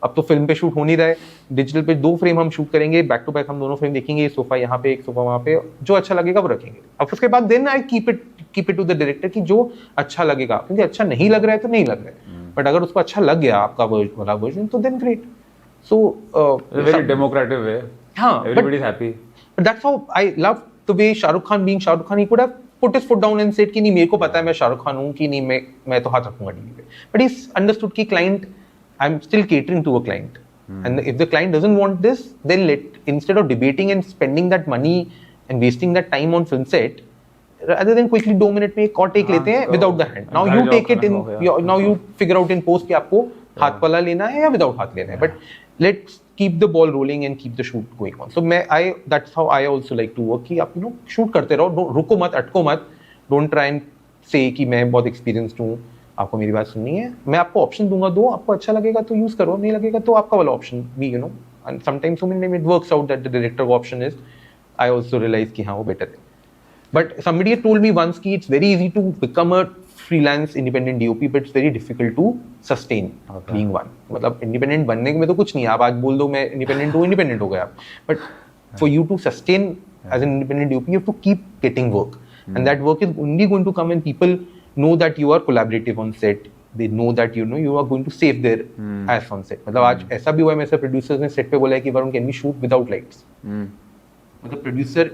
अब तो फिल्म पे शूट हो नहीं रहा है, डिजिटल पे 2 फ्रेम हम शूट करेंगे, बैक टू बैक हम दोनों फ्रेम देखेंगे, सोफा यहाँ पे एक सोफा वहाँ पे, जो अच्छा लगेगा वो रखेंगे. अब उसके बाद then I keep it to the director कि जो अच्छा लगेगा, क्योंकि अच्छा नहीं लग रहा है तो नहीं लग रहा है, बट अगर उसको अच्छा लग गया आपका वाला वर्जन तो then great. So very democratic way, हां, everybody is happy. But that's how I love the way Shahrukh Khan being Shahrukh Khan, he could have put his foot down and said कि नहीं मेरे को पता है मैं शाहरुख खान हूँ, कि नहीं मैं तो हाथ रखूंगा टीवी पे, बट ही अंडरस्टूड कि client, I'm still catering to a client. And if the client doesn't want this, then instead of debating and spending that money and wasting that time on film set, rather than quickly 2 minutes में एक और take लेते हैं without the hand. Now you take it in, now you figure out in post कि आपको हाथ वाला लेना है या without हाथ लेना है. But let's keep the ball rolling and keep the shoot going on. So that's how I also like to work कि आप shoot करते रहो, रुको मत, अटको मत. Don't try and say कि मैं बहुत experienced हूँ, आपको मेरी बात सुननी है, मैं आपको ऑप्शन दूंगा, दो, आपको अच्छा लगेगा तो यूज करो, नहीं लगेगा तो आपका वाला ऑप्शन भी and sometimes it works out that the director का option is, I also realise कि हाँ वो बेटर है. But somebody told me once कि it's very easy to become a freelance independent DOP, but it's very difficult to sustain being one. मतलब independent बनने में तो कुछ नहीं है, आप आज बोल दो मैं independent हूँ, independent हो गए आप. But for you to sustain as an independent DOP, you have to keep getting work, and that work is only going to come when people know that you are collaborative on set. They know that you are going to save their ass on set. मतलब आज ऐसा भी हुआ है, मेरे से producers ने set पे बोला है कि Varun can we shoot without lights. मतलब producer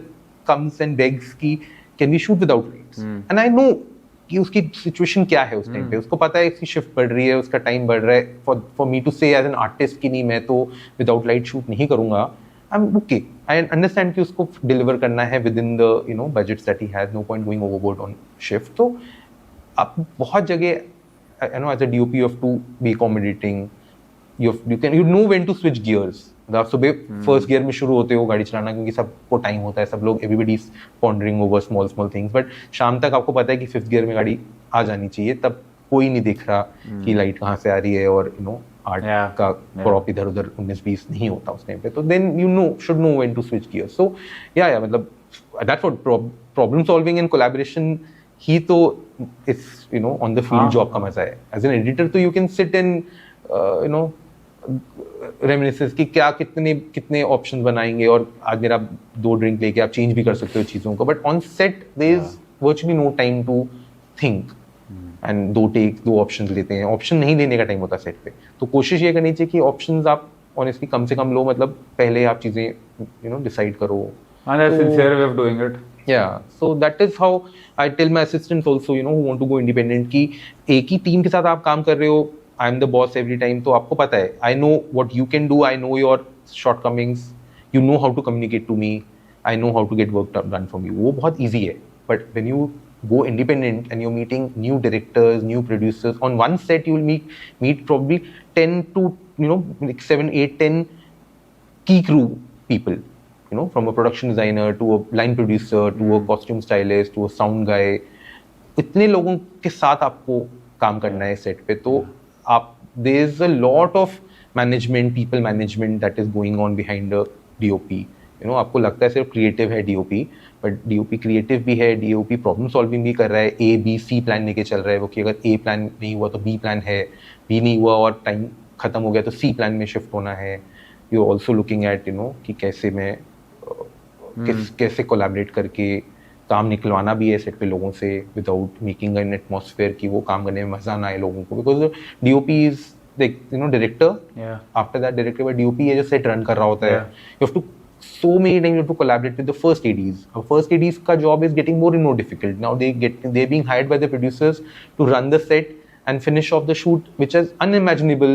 comes and begs कि can we shoot without lights, and I know कि उसकी सिचुएशन क्या है उस टाइम पे. उसको पता है इसकी शिफ्ट बढ़ रही है, उसका टाइम बढ़ रहा है. For me to say as an artist कि नहीं मैं तो विदाउट लाइट शूट नहीं करूंगा. I am okay, I understand कि उसको डिलीवर करना है within the budgets that he has. No point going overboard on shift. तो आप बहुत जगह as a DOP you have to be accommodating. you know when to switch gears. आप सुबह फर्स्ट गियर में शुरू होते हो गाड़ी चलाना क्योंकि सबको टाइम होता है, सब लोग everybody is pondering over small small things. But शाम तक आपको पता है कि फिफ्थ गियर में गाड़ी आ जानी चाहिए, तब कोई नहीं देख रहा कि लाइट कहाँ से आ रही है और आर्ट का क्रॉप इधर उधर 19-20 नहीं होता उस टाइम पे. तो then should know when to switch gear. So या मतलब that's what problem solving and collaboration ही तो it's on the field job का मजा है. एज एन एडिटर तो you can sit and reminiscence कि क्या कितने ऑप्शन बनाएंगे और आज मेरा 2 ड्रिंक लेके आप चेंज भी कर सकते हो चीज़ों को. But on set there is virtually no time to think and 2 options लेते हैं. ऑप्शन नहीं लेने का टाइम होता सेट पे. तो कोशिश ये करनी चाहिए कि ऑप्शंस आप ऑनेस्टली कम से कम लो. मतलब पहले आप चीज़ें डिसाइड करो. And that's sincere way of doing it. Yeah, so that is how I tell my assistants also, who want to go independent कि एक ही टीम के साथ आप काम कर रहे हो. I am the boss every time. तो आपको पता है, I know what you can do, I know your shortcomings, you know how to communicate to me, I know how to get work done from you. वो बहुत easy है. But when you go independent and you're meeting new directors, new producers, on one set you will meet probably 10 to 7, 8, 10 key crew people. From a production designer to a line producer to a costume stylist to a sound guy. इतने लोगों के साथ आपको काम करना है set पे. तो there is a lot of people management that is going on behind the DOP. आपको लगता है सिर्फ क्रिएटिव है DOP, बट DOP क्रिएटिव भी है, DOP प्रॉब्लम सॉल्विंग भी कर रहा है. A-B-C प्लान लेके चल रहा है वो कि अगर A प्लान नहीं हुआ तो B प्लान है, B नहीं हुआ और टाइम खत्म हो गया तो C प्लान में शिफ्ट होना है. You are also looking at कि कैसे मैं कैसे कोलैबोरेट करके काम निकलवाना भी है सेट पे लोगों से विदाउट मेकिंग एन एटमॉस्फेयर कि वो काम करने में मजा ना आए लोगों को. Because DOP is director, after that director but DOP है जो सेट रन कर रहा होता है. You have to so many times you have to collaborate with the first ADs. First ADs का job is getting more and more difficult. Now they're being hired by the producers to run the set and finish off the shoot, which is unimaginable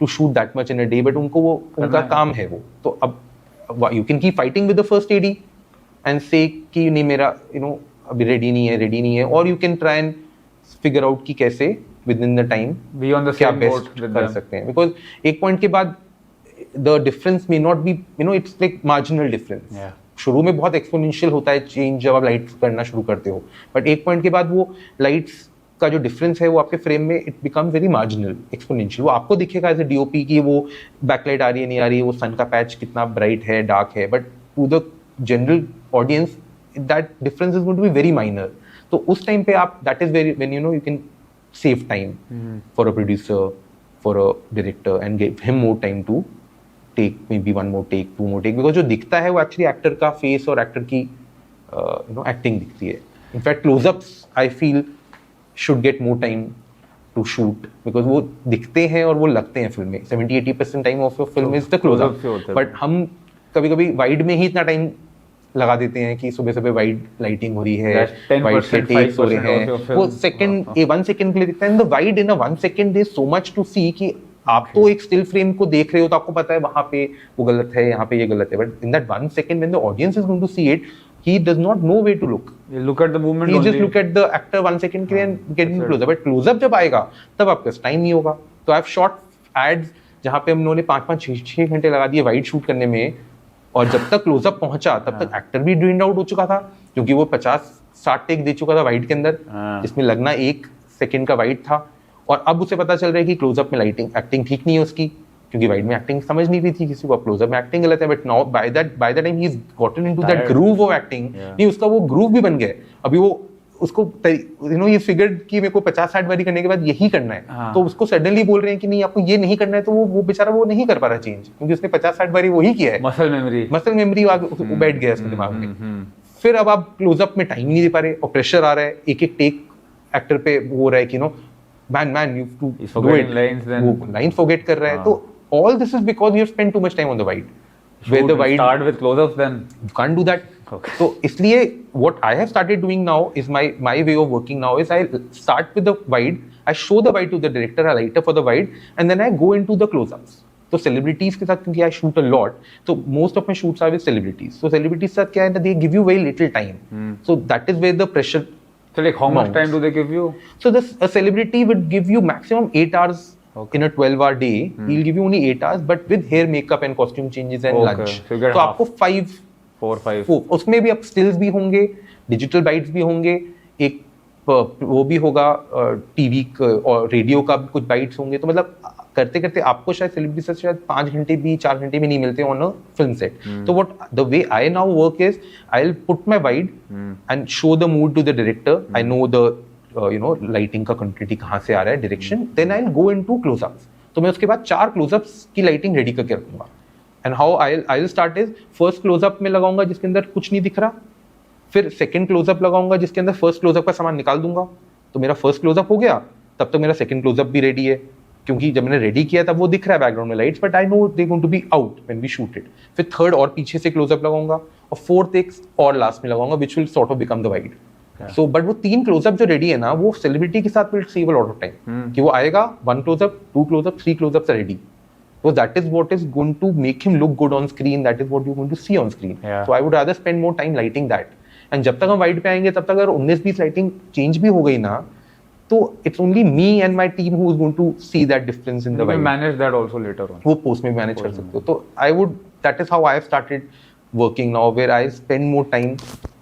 to shoot that much in a day. But उनको वो उनका काम है वो. तो अब you can keep fighting with the first AD and say कि नहीं मेरा अभी रेडी नहीं है, or you can try and figure out कि कैसे within the time be on the क्या same best boat with कर them. सकते हैं. Because एक point के बाद the difference may not be it's like marginal difference. Yeah. शुरू में बहुत एक्सपोनेंशियल होता है चेंज जब आप लाइट्स करना शुरू करते हो, बट एक पॉइंट के बाद वो लाइट्स का जो डिफरेंस है वो आपके फ्रेम में it become very marginal. Exponential वो आपको दिखेगा एज ए DOP की वो बैकलाइट आ रही है नहीं आ रही है, वो सन का पैच कितना ब्राइट है डार्क है, but to the general audience that difference is going to be very minor. तो उस टाइम पे आप that is very when you can save time for a producer, for a director and give him more time to take maybe 1 more take, 2 more take, because जो दिखता है वो actually actor का face और actor की acting दिखती है. In fact closeups I feel should get more time to shoot because वो दिखते हैं और वो लगते हैं फिल्म में. 70-80% time of film is the closeup. But हम कभी कभी वाइड में ही इतना टाइम लगा देते हैं कि सुबह सुबह वाइड लाइटिंग हो रही है, वाइड से टेक्स हो रहे हैं, वो सेकंड 1 सेकंड के लिए दिखता है. The wide in a 1 second there so much to see कि आप तो एक स्टिल फ्रेम को देख रहे हो तो आपको पता है वहां पे वो गलत है, यहाँ पे ये गलत है, but in that 1 second when the audience is going to see it he does not know where to look. You look at the movement he only. just look at the actor 1 second के लिए and get in closer. But close up जब आएगा तब आपका time नहीं होगा. तो I've shot ads जहाँ पे हम लोगों ने 5-6 घंटे लगा दिए वाइड शूट करने में, और जब तक क्लोजअप पहुंचा तब तक एक्टर भी ड्रेन्ड आउट हो चुका था क्योंकि वो 50-60 टेक दे चुका था वाइड के अंदर, जिसमें लगना 1 सेकंड का वाइड था. और अब उसे पता चल रहा है कि क्लोजअप में एक्टिंग ठीक नहीं है उसकी क्योंकि वाइड में एक्टिंग समझ नहीं रही थी किसी को, क्लोजअप में एक्टिंग गलत है. But now by the time he is gotten into that groove of acting, नहीं उसका वो ग्रूव भी बन गया. अभी वो उसको ये फिगर्ड कि मेरे को 50-60 बारी करने के बाद यही करना है, हाँ. तो उसको सडनली बोल रहे हैं कि नहीं आपको ये नहीं करना है, तो वो बेचारा वो नहीं कर पा रहा चेंज, क्योंकि उसने 50-60 बारी वही किया है। मसल मेमोरी वो बैठ गया उसके दिमाग में। फिर अब आप क्लोजअप में टाइम नहीं दे पा रहे और प्रेशर आ रहा है, एक एक टेक एक्टर पे हो रहा है कि man you to do it, वो लाइन फॉरगेट कर रहा है। तो all this is because you spend too much time on the wide, where the wide start with close-ups then you can't do that. Okay. So इसलिए what I have started doing now is my way of working now is I start with the wide, I show the wide to the director, I light up for the wide, and then I go into the close-ups. तो celebrities के साथ क्योंकि I shoot a lot, so most of my shoots are with celebrities. So celebrities के साथ क्या है ना, they give you very little time. So that is where the pressure. So like how much time do they give you? So a celebrity would give you maximum 8 hours. Okay. In a 12-hour day, he'll give you only 8 hours, but with hair, makeup and costume changes and lunch. So आपको 4-5 उसमें भी अब stills भी होंगे, digital bytes भी होंगे, एक वो भी होगा टीवी और रेडियो का भी कुछ बाइट्स होंगे। तो मतलब करते करते आपको शायद सेलिब्रिटी से शायद 5 घंटे भी 4 घंटे भी नहीं मिलते ऑन अ फिल्म सेट। तो what the way I now work is I will put my wide and show the mood to the director, I know the lighting का कंटिन्यूटी कहाँ से आ रहा है, direction, then I will go into closeups. तो मैं उसके बाद 4 क्लोजअप्स की लाइटिंग रेडी करके रखूंगा। And how I will start is first closeup में लगाऊंगा जिसके अंदर कुछ नहीं दिख रहा, फिर सेकंड क्लोजअप लगाऊंगा जिसके अंदर फर्स्ट क्लोजअप का सामान निकाल दूंगा। तो मेरा फर्स्ट क्लोजअप हो गया, तब तक मेरा सेकंड क्लोजअप भी रेडी है, क्योंकि जब मैंने रेडी किया तब वो दिख रहा है बैकग्राउंड में lights, but I know they going to be out when we shoot it. फिर थर्ड और पीछे से क्लोजअप लगाऊंगा और फोर्थ एक और लास्ट में लगाऊंगा which will sort of become the wide. So but वो 3 क्लोजअप जो रेडी है ना, वो सेलिब्रिटी के साथ will save a lot of time, कि वो आएगा 1 closeup, 2 closeup, 3 closeups ready. So that is what is going to make him look good on screen. That is what you're going to see on screen. Yeah. So I would rather spend more time lighting that. And जब तक हम wide पे आएंगे तब तक अगर 19-20 lighting change भी हो गई ना, तो it's only me and my team who is going to see that difference in the wide. You manage that also later on. वो post में manage कर सकते हो। तो I would, that is how I have started working now, where I spend more time.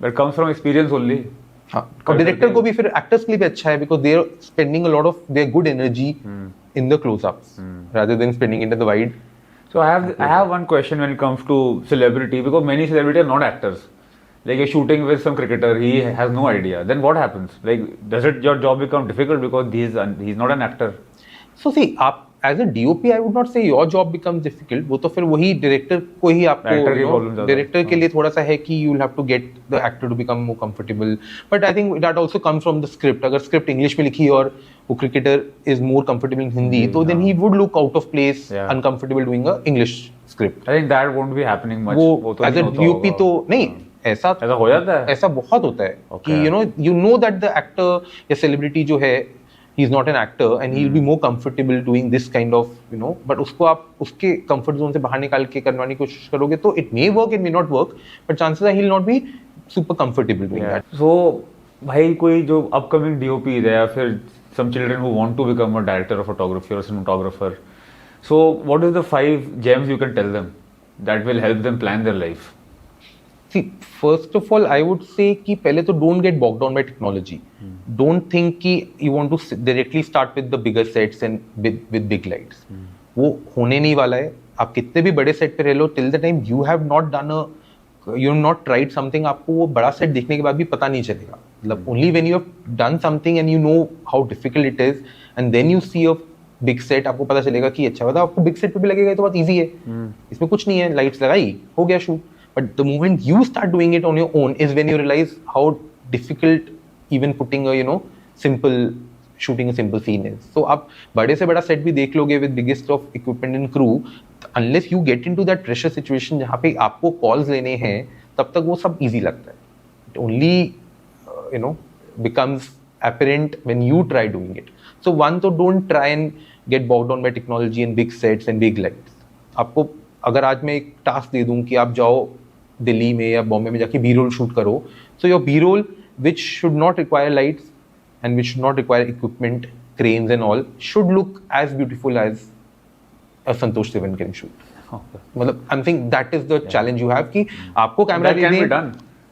That comes from experience only. हाँ, और director को भी फिर एक्टर्स के लिए भी अच्छा है, because they are spending a lot of their good energy in the close-ups rather than spending it in the wide. So I have one question when it comes to celebrity, because many celebrities are not actors. Like you're shooting with some cricketer, he has no idea. Then what happens? Like does your job become difficult because he's not an actor? So see, आप as a DOP, I would not say your job becomes difficult. वो तो फिर वही director को ही आपको, director के लिए थोड़ा सा है कि you will have to get the actor to become more comfortable. But I think that also comes from the script. अगर script English में लिखी और वो cricketer is more comfortable in Hindi, तो then he would look out of place, uncomfortable doing a English script. I think that won't be happening much. वो तो as a DOP तो नहीं, ऐसा हो जाता है, ऐसा बहुत होता है कि you know that the actor या celebrity जो है, he's not an actor and he'll be more comfortable doing this kind of, but उसको आप उसके comfort zone से बाहर निकाल के करवाने की कोशिश करोगे तो it may work, it may not work, but chances are he'll not be super comfortable doing that. So भाई कोई जो upcoming DOP है या फिर some children who want to become a director of photography or cinematographer, so what is the 5 gems you can tell them that will help them plan their life? See, first of all, I would say कि पहले तो don't get bogged down by technology. Don't think कि you want to directly start with the bigger sets and with big lights. वो होने नहीं वाला है। आप कितने भी बड़े सेट पे रह लो, till the time you have not tried something, आपको वो बड़ा सेट देखने के बाद भी पता नहीं चलेगा। मतलब only when you have done something and you know how difficult it is, and then you see a big set, आपको पता चलेगा कि अच्छा मतलब आपको big set पे भी लगेगा तो बहुत easy है, इसमें कुछ नहीं है, लाइट्स लगाई हो गया shoot. But the moment you start doing it on your own is when you realize how difficult even putting a shooting a simple scene is. So आप बड़े से बड़ा set भी देख लोगे with biggest of equipment and crew, unless you get into that pressure situation जहाँ पे आपको calls लेने हैं, तब तक वो सब easy लगता है. It only becomes apparent when you try doing it. So one, तो don't try and get bogged down by technology and big sets and big lights. आपको अगर आज मैं एक टास्क दे दूं कि आप जाओ दिल्ली में या बॉम्बे में जाके बी रोल शूट करो, so your B roll which should not require lights and which should not require equipment, cranes and all, should look as beautiful as a Santosh Sivan can shoot. मतलब I think that is the challenge you have कि आपको camera दे दें,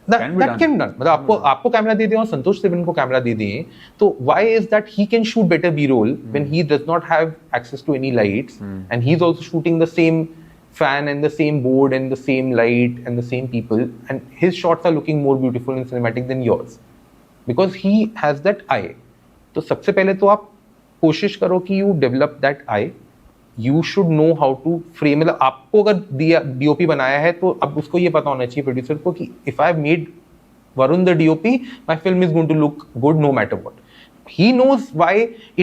that can be done. मतलब आपको camera दे दें और संतोष सिवन को camera दे दें, तो why is that he can shoot better B-roll when he does not have access to any lights and he's also shooting the same fan and the same board and the same light and the same people, and his shots are looking more beautiful and cinematic than yours. Because he has that eye. तो सबसे पहले तो आप कोशिश करो कि you develop that eye. You should know how to frame. मतलब आपको अगर डीओपी बनाया है तो अब उसको ये पता होना चाहिए प्रोड्यूसर को कि if I have made Varun the DOP, my film is going to look good no matter what. He knows why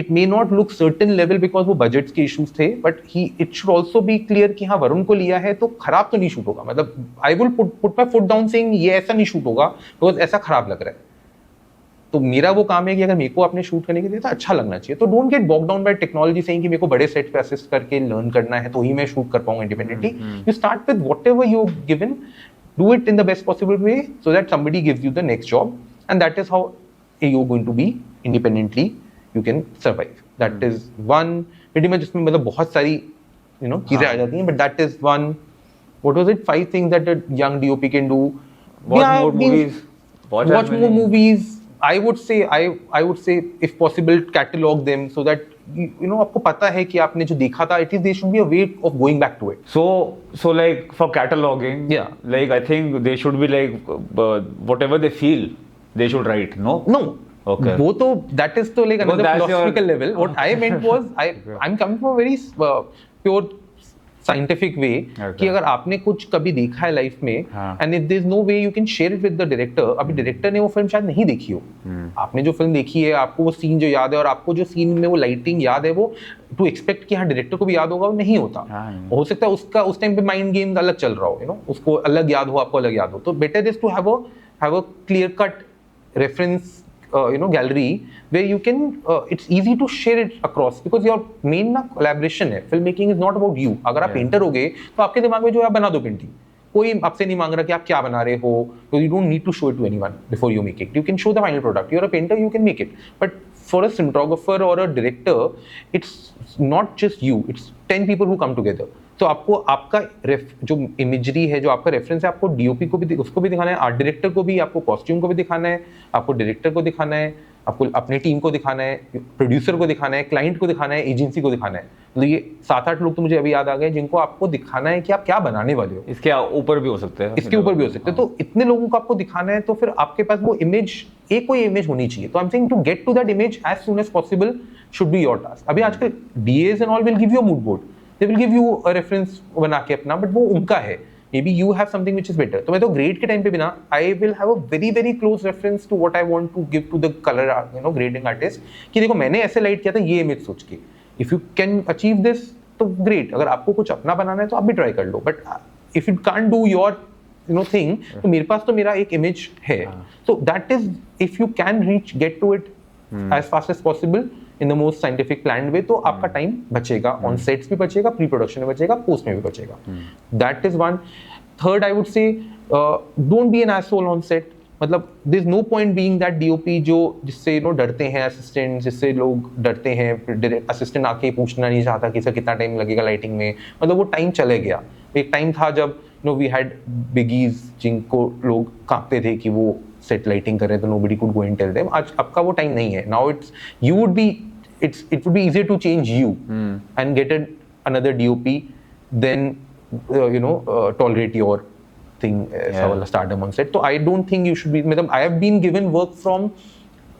it may not look certain level because वो budgets के issues थे, but it should also be clear कि हाँ वरुण को लिया है तो खराब तो नहीं शूट होगा. मतलब I will put my foot down saying ये ऐसा नहीं शूट होगा because ऐसा खराब लग रहा है. तो मेरा वो काम है कि अगर मेरे को आपने शूट करने के लिए तो अच्छा लगना चाहिए. तो don't get bog down by technology saying कि मेरे को बड़े सेट पे असिस्ट करके लर्न करना है तो ही मैं शूट कर पाऊंगा independently. You start with whatever you given. Do it in the best possible way so that somebody gives you the next job, and that is how you're going to be independently. You can survive. That is one pretty much. इसमें मतलब बहुत सारी चीजें आ जाती हैं, but that is one. What was it? 5 things that a young DOP can do. Watch more movies. Watch more movies. I would say if possible catalog them so that आपको पता है कि आपने जो देखा था, at least there should be a way of going back to it. So like for cataloging, yeah, like I think they should be like whatever they feel they should write. No. Okay. वो तो that is तो like another philosophical level. What I meant was I'm coming from a very pure scientific way कि अगर आपने कुछ कभी देखा है लाइफ में and if there is no way you can share it with the director. अभी डायरेक्टर ने वो फिल्म शायद नहीं देखी हो. आपने जो फिल्म देखी है, आपको वो सीन जो याद है और आपको जो सीन में वो लाइटिंग याद है, वो टू एक्सपेक्ट कि हाँ डायरेक्टर को भी याद होगा, वो नहीं होता. हो सकता है उसका उस टाइम पे माइंड गेम्स अलग चल रहा हो, उसको अलग याद हो, आपको अलग याद हो. तो better is to have a clear cut reference gallery where you can it's easy to share it across because your main ना collaboration है. filmmaking is not about you. अगर आप पेंटर हो गए तो आपके दिमाग में जो है बना दो पेंटिंग. कोई आपसे नहीं मांग रहा कि आप क्या बना रहे हो. you don't need to show it to anyone before you make it. you can show the final product. you're a painter, you can make it. but for a cinematographer or a director, it's not just you, it's 10 people who come together. तो आपको आपका जो imagery है, जो आपका reference है, आपको DOP को भी उसको भी दिखाना है, आर्ट डायरेक्टर को भी, आपको कॉस्ट्यूम को भी दिखाना है, आपको डायरेक्टर को दिखाना है, आपको अपनी टीम को दिखाना है, प्रोड्यूसर को दिखाना है, क्लाइंट को दिखाना है, एजेंसी को दिखाना है. मतलब ये 7-8 लोग तो मुझे अभी याद आ गए जिनको आपको दिखाना है कि आप क्या बनाने वाले हो. इसके ऊपर भी हो सकते हैं, इसके ऊपर भी हो सकते हैं. तो इतने लोगों को आपको दिखाना है तो फिर आपके पास वो इमेज, एक कोई इमेज होनी चाहिए. तो I am saying to get to that image as soon as possible should be your task. अभी आजकल DAs and all will give you a mood board. They will give you a reference बना के अपना, but वो उनका है. Maybe you have something which is better. तो मैं तो grade के time पे भी ना, I will have a very very close reference to what I want to give to the color grading artist. कि देखो मैंने ऐसे लाइट किया था ये इमेज सोच के. If you can achieve this तो great. अगर आपको कुछ अपना बनाना है तो आप भी try कर लो. But if you can't do your thing, तो मेरे पास तो मेरा एक इमेज है. So that is if you can get to it as fast as possible. In the most scientific planned way, तो आपका टाइम बचेगा, ऑन सेट्स भी बचेगा, प्री प्रोडक्शन में बचेगा, पोस्ट में भी बचेगा. That is one. Third I would say don't be an asshole on set. मतलब there is no point being that DOP जो जिससे डरते हैं असिस्टेंट, जिससे लोग डरते हैं. असिस्टेंट आके पूछना नहीं चाहता कि सर कितना टाइम लगेगा लाइटिंग में. मतलब वो टाइम चले गया. एक टाइम था जब वी हैड बिगीज जिनको लोग कांपते थे कि वो सेट लाइटिंग कर रहे हैं तो nobody could go and tell them. आज आपका वो टाइम नहीं है. Now it would be easier to change you and get another DOP than tolerate your thing as stardom on set. So I don't think you should be. मतलब I have been given work from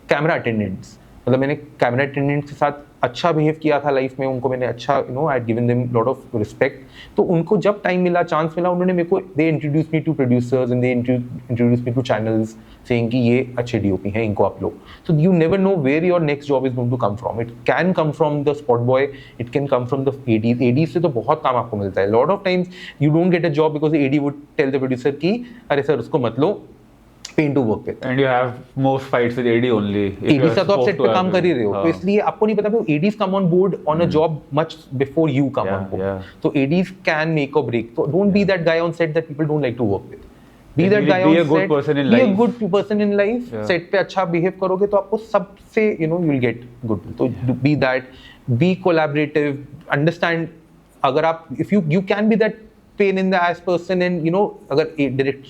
camera attendants. मतलब मैंने camera attendants के साथ अच्छा behave किया था life में. उनको मैंने अच्छा I had given them lot of respect. तो उनको जब टाइम मिला, चांस मिला, उन्होंने मेरे को they introduce me to producers and they introduce me to channels saying कि ये अच्छे डीओपी हैं, इनको आप लो. So you never know where your next job is going to come from. It can come from the spot boy, it can come from the ADs. ADs से तो बहुत काम आपको मिलता है. Lot of times you don't get a job because AD would tell the producer कि अरे sir उसको मत लो, pain to work with. And you have most fights with AD only. AD से तो आप सेट पे काम कर ही रहे हो, तो इसलिए आपको नहीं पता कि ADs come on board on a job much before you come on board. तो एडीज कैन मेक और ब्रेक. तो don't be that guy on set that people don't like to work with. Be that guy on set. Be a good person in life. Set पे अच्छा behave करोगे तो आपको सबसे you'll get good. तो be that, be collaborative, understand. अगर आप if you can be that pain in the ass person and अगर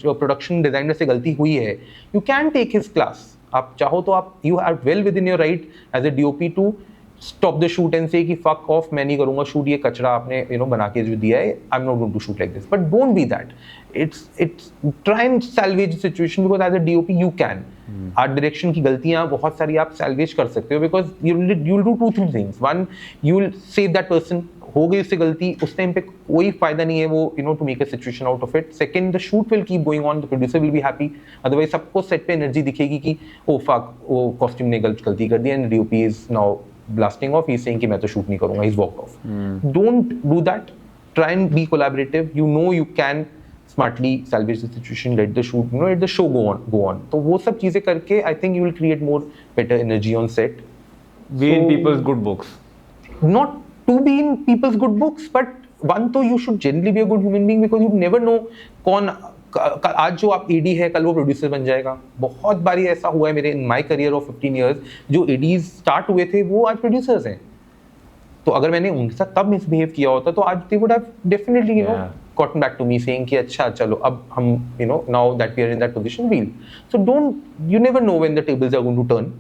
प्रोडक्शन डिजाइनर से गलती हुई है, you can take his class. आप चाहो तो आप you are well within your right as a DOP to stop the shoot and say कि fuck off, मैं नहीं करूँगा shoot, ये कचरा आपने बना के जो दिया है, I'm not going to shoot like this. But don't be that. It's try and salvage the situation, because as a DOP you can. Art direction की गलतियाँ बहुत सारी आप salvage कर सकते हो, because you'll do 2-3 things. One, you'll save that person. हो गई उससे गलती, उस टाइम पे कोई फायदा नहीं है वो to make a situation out of it. Second, the shoot will keep going on, the producer will be happy. Otherwise सबको set पे एनर्जी दिखेगी कि oh fuck, वो कॉस्ट्यूम ने गलती कर दी, and DOP is now blasting off, he's saying कि मैं तो shoot नहीं करूँगा, he's walked off. Don't do that. Try and be collaborative. You can smartly salvage the situation, let the shoot, let the show go on. तो वो सब चीजें करके I think you will create more better energy on set. Be in people's good books. Not to be in people's good books, but one, तो you should generally be a good human being, because you never know कौन आज जो आप AD है कल वो producer बन जाएगा. बहुत बारी ऐसा हुआ है मेरे इन माई करियर ऑफ 15 years, जो ADs स्टार्ट हुए थे वो आज प्रोड्यूसर्स हैं. तो अगर मैंने उनके साथ तब मिसबिहेव किया होता तो आज they would have definitely gotten back to me saying कि अच्छा चलो अब हम now that we are in that position we'll. So you never know when the tables are going to turn.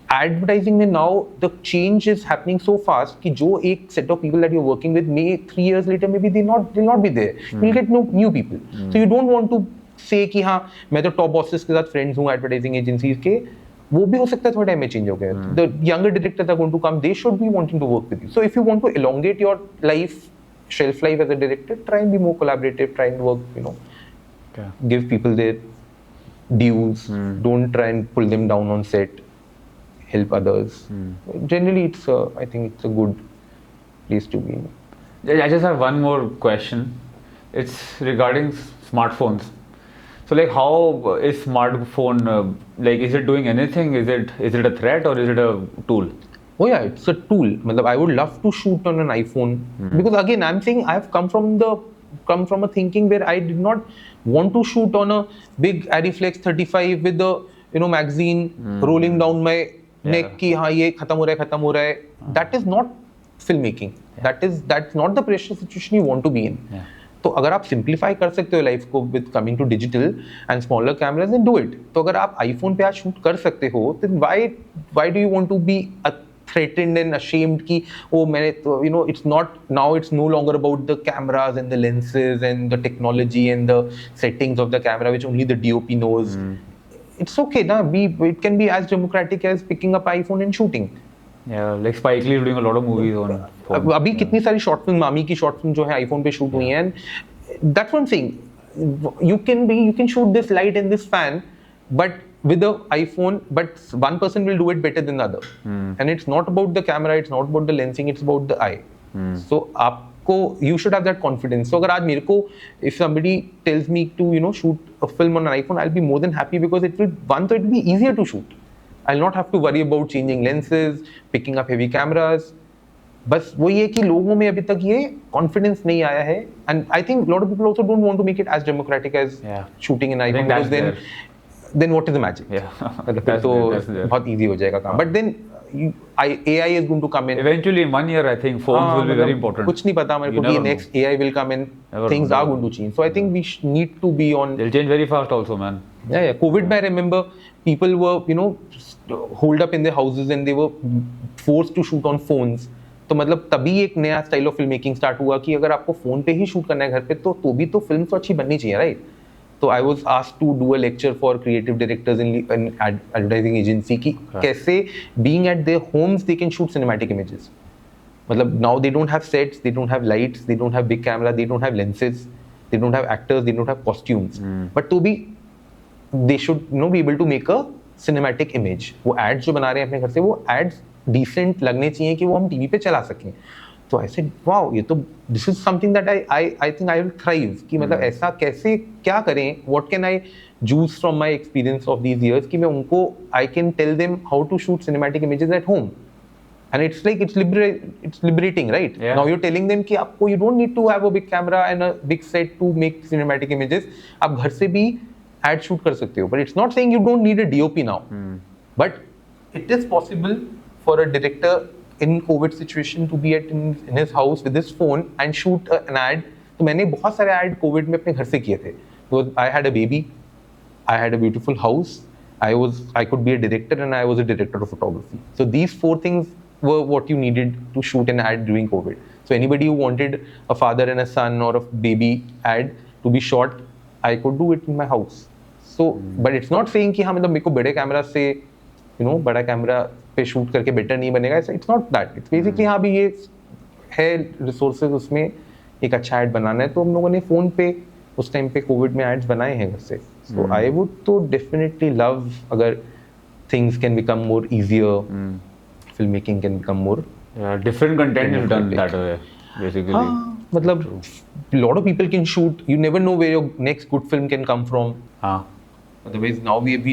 Advertising में now the change is happening so fast कि जो एक set of people that you're working with may 3 years later maybe they'll not be there. You'll get new people. So you don't want to say कि हाँ मैं तो top bosses के साथ friends हूँ advertising agencies के, वो भी हो सकता है थोड़ा टाइम में चेंज हो गया. The younger directors are going to come, they should be wanting to work with you. So if you want to elongate your shelf life as a director, try and be more collaborative, try and work, give people their dues. Don't try and pull them down on set. Help others. Generally, I think it's a good place to be in. I just have one more question. It's regarding smartphones. So, like, how is smartphone? Is it doing anything? Is it a threat or is it a tool? Oh yeah, it's a tool. I would love to shoot on an iPhone, because again, I'm saying I've come from a thinking where I did not want to shoot on a big Ariflex 35 with the magazine rolling down my neck कि हाँ ये खत्म हो रहा है. That is not filmmaking. That's not the pressure situation you want to be in. तो अगर आप simplify कर सकते हो लाइफ को with coming to digital and smaller cameras, then do it. तो अगर आप iPhone पे आज शूट कर सकते हो, then why do you want to be threatened and ashamed कि मैंने तो it's no longer about the cameras and the lenses and the technology and the settings of the camera which only the DOP knows. It's okay, it can be as democratic as picking up iPhone and shooting. Yeah, like Spike Lee doing a lot of movies on phone. अभी कितनी सारी short film, मामी की short film जो है iPhone पे shoot हुई हैं, and that's what I'm saying. You can shoot this light and this fan, but with the iPhone, but one person will do it better than the other. And it's not about the camera, it's not about the lensing, it's about the eye. So you should have that confidence. So अगर आज मेरे को, if somebody tells me to shoot a film on an iPhone, I'll be more than happy, because it will be easier to shoot. I'll not have to worry about changing lenses, picking up heavy cameras. बस वो ये कि लोगों में अभी तक ये confidence नहीं आया है, and I think a lot of people also don't want to make it as democratic as shooting in iPhone, because then what is the magic? तो बहुत easy हो जाएगा काम. But then AI is going to come in. Eventually, in 1 year, I think phones will be very important. कुछ नहीं पता मेरे को कि next AI will come in. Things are going to change. So I think we need to be on. They'll change very fast also, man. Yeah. COVID, I remember people were holed up in their houses and they were forced to shoot on phones. तो तभी एक नया style of film making start हुआ कि अगर आपको phone पे ही shoot करना है घर पे, तो भी तो फिल्म तो अच्छी बननी चाहिए, राइट? तो I was asked to do a lecture for creative directors in advertising agency कि कैसे being at their homes they can shoot cinematic images. Now they don't have sets, they don't have lights, they don't have big camera, they don't have lenses, they don't have actors, they don't have costumes, but तो भी they should be able to make a cinematic image. वो ads जो बना रहे हैं अपने घर से, वो एड्स डिसेंट लगने चाहिए कि वो हम टीवी पे चला सकें. तो आई सेड वाओ, ये तो this is something that I think I will thrive कि ऐसा कैसे क्या करें, what can I choose from my experience of these years कि मैं उनको I can tell them how to shoot cinematic images at home. And it's liberating, right? Yeah. Now you're telling them कि आपको you don't need to have a big camera and a big set to make cinematic images. आप घर से भी ad shoot कर सकते हो. But it's not saying you don't need a DOP now. But it is possible for a director in COVID situation to be in his house with his phone and shoot an ad. तो मैंने बहुत सारे ad COVID में अपने घर से किए थे. Because I had a baby, I had a beautiful house, I could be a director, and I was a director of photography. So these four things were what you needed to shoot an ad during COVID. So anybody who wanted a father and a son or a baby ad to be shot, I could do it in my house. So, but it's not saying कि हाँ मतलब मेरे को बड़े camera से बड़ा camera पे shoot करके बेटर नहीं बनेगा. It's not that. It's basically हाँ भी ये है रिसोर्सेज, उसमें एक अच्छा एड बनाना है, तो हम लोगों ने फोन पे उस टाइम पे कोविड में एड्स बनाए हैं घर से. सो आई वुड तो डेफिनेटली लव अगर things can become more easier, film making can become more different content is done that way basically. मतलब lot of people can shoot, you never know where your next good film can come from. Otherwise, now we've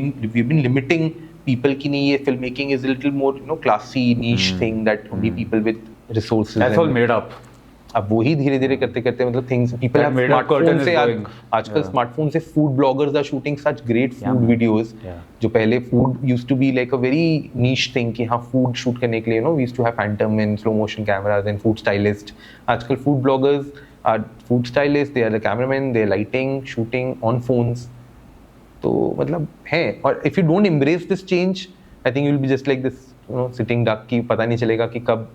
been limiting people ki nahi, ye filmmaking is a little more classy niche thing that only people with resources. That's all made up. अब वही धीरे धीरे करते करते मतलब things people have smartphone से आजकल smartphone से food bloggers are shooting such great food videos. जो पहले food used to be like a very niche thing कि हाँ food shoot करने के लिए we used to have phantom and slow motion cameras and food stylist. आजकल food bloggers are food stylists, they are the cameramen, they are lighting, shooting on phones. तो मतलब है. और if you don't embrace this change, I think you'll be just like this sitting duck की पता नहीं चलेगा कि कब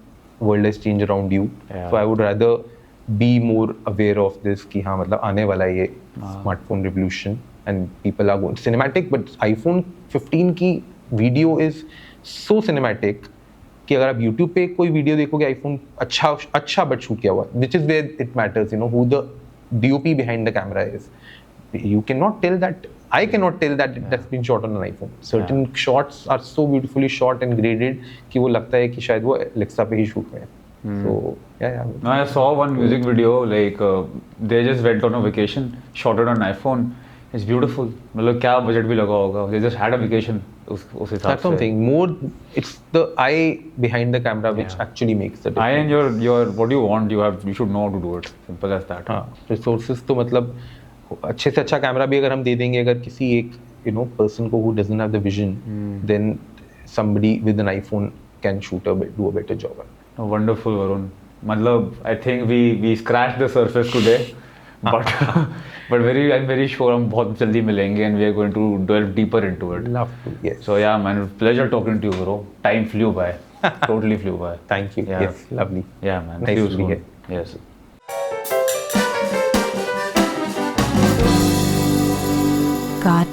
world has changed around you. So I would rather be more aware of this कि हाँ मतलब आने वाला है ये smartphone revolution and people are going cinematic, but iPhone 15 की video is so cinematic कि अगर आप YouTube पे कोई वीडियो देखोगे iPhone अच्छा बट शूट किया हुआ, which is where it matters, who the DOP behind the camera is. You cannot tell that. I cannot tell that that's been shot on an iPhone. Certain shots are so beautifully shot and graded कि वो लगता है कि शायद वो Alexa पे ही shoot हुए हैं. So yeah. No, I saw one music video like they just went on a vacation, shot it on iPhone. It's beautiful. मतलब क्या budget भी लगा होगा. They just had a vacation उस हिसाब से. That's something more. It's the eye behind the camera which actually makes the difference. Eye and your what you want, you should know how to do it. Simple as that. हाँ, resources तो मतलब अच्छे से अच्छा camera भी अगर हम दे देंगे अगर किसी एक person को who doesn't have the vision, then somebody with an iPhone can do a better job. Oh, wonderful, Varun. मतलब I think we scratched the surface today, but I'm very sure हम बहुत जल्दी मिलेंगे and we are going to delve deeper into it. Love to, yes. So yeah, man, pleasure talking to you, bro. Time flew by, totally flew by. Thank you. Yeah. Yes, lovely. Yeah, man. Nice See you to be soon. here. Yes. God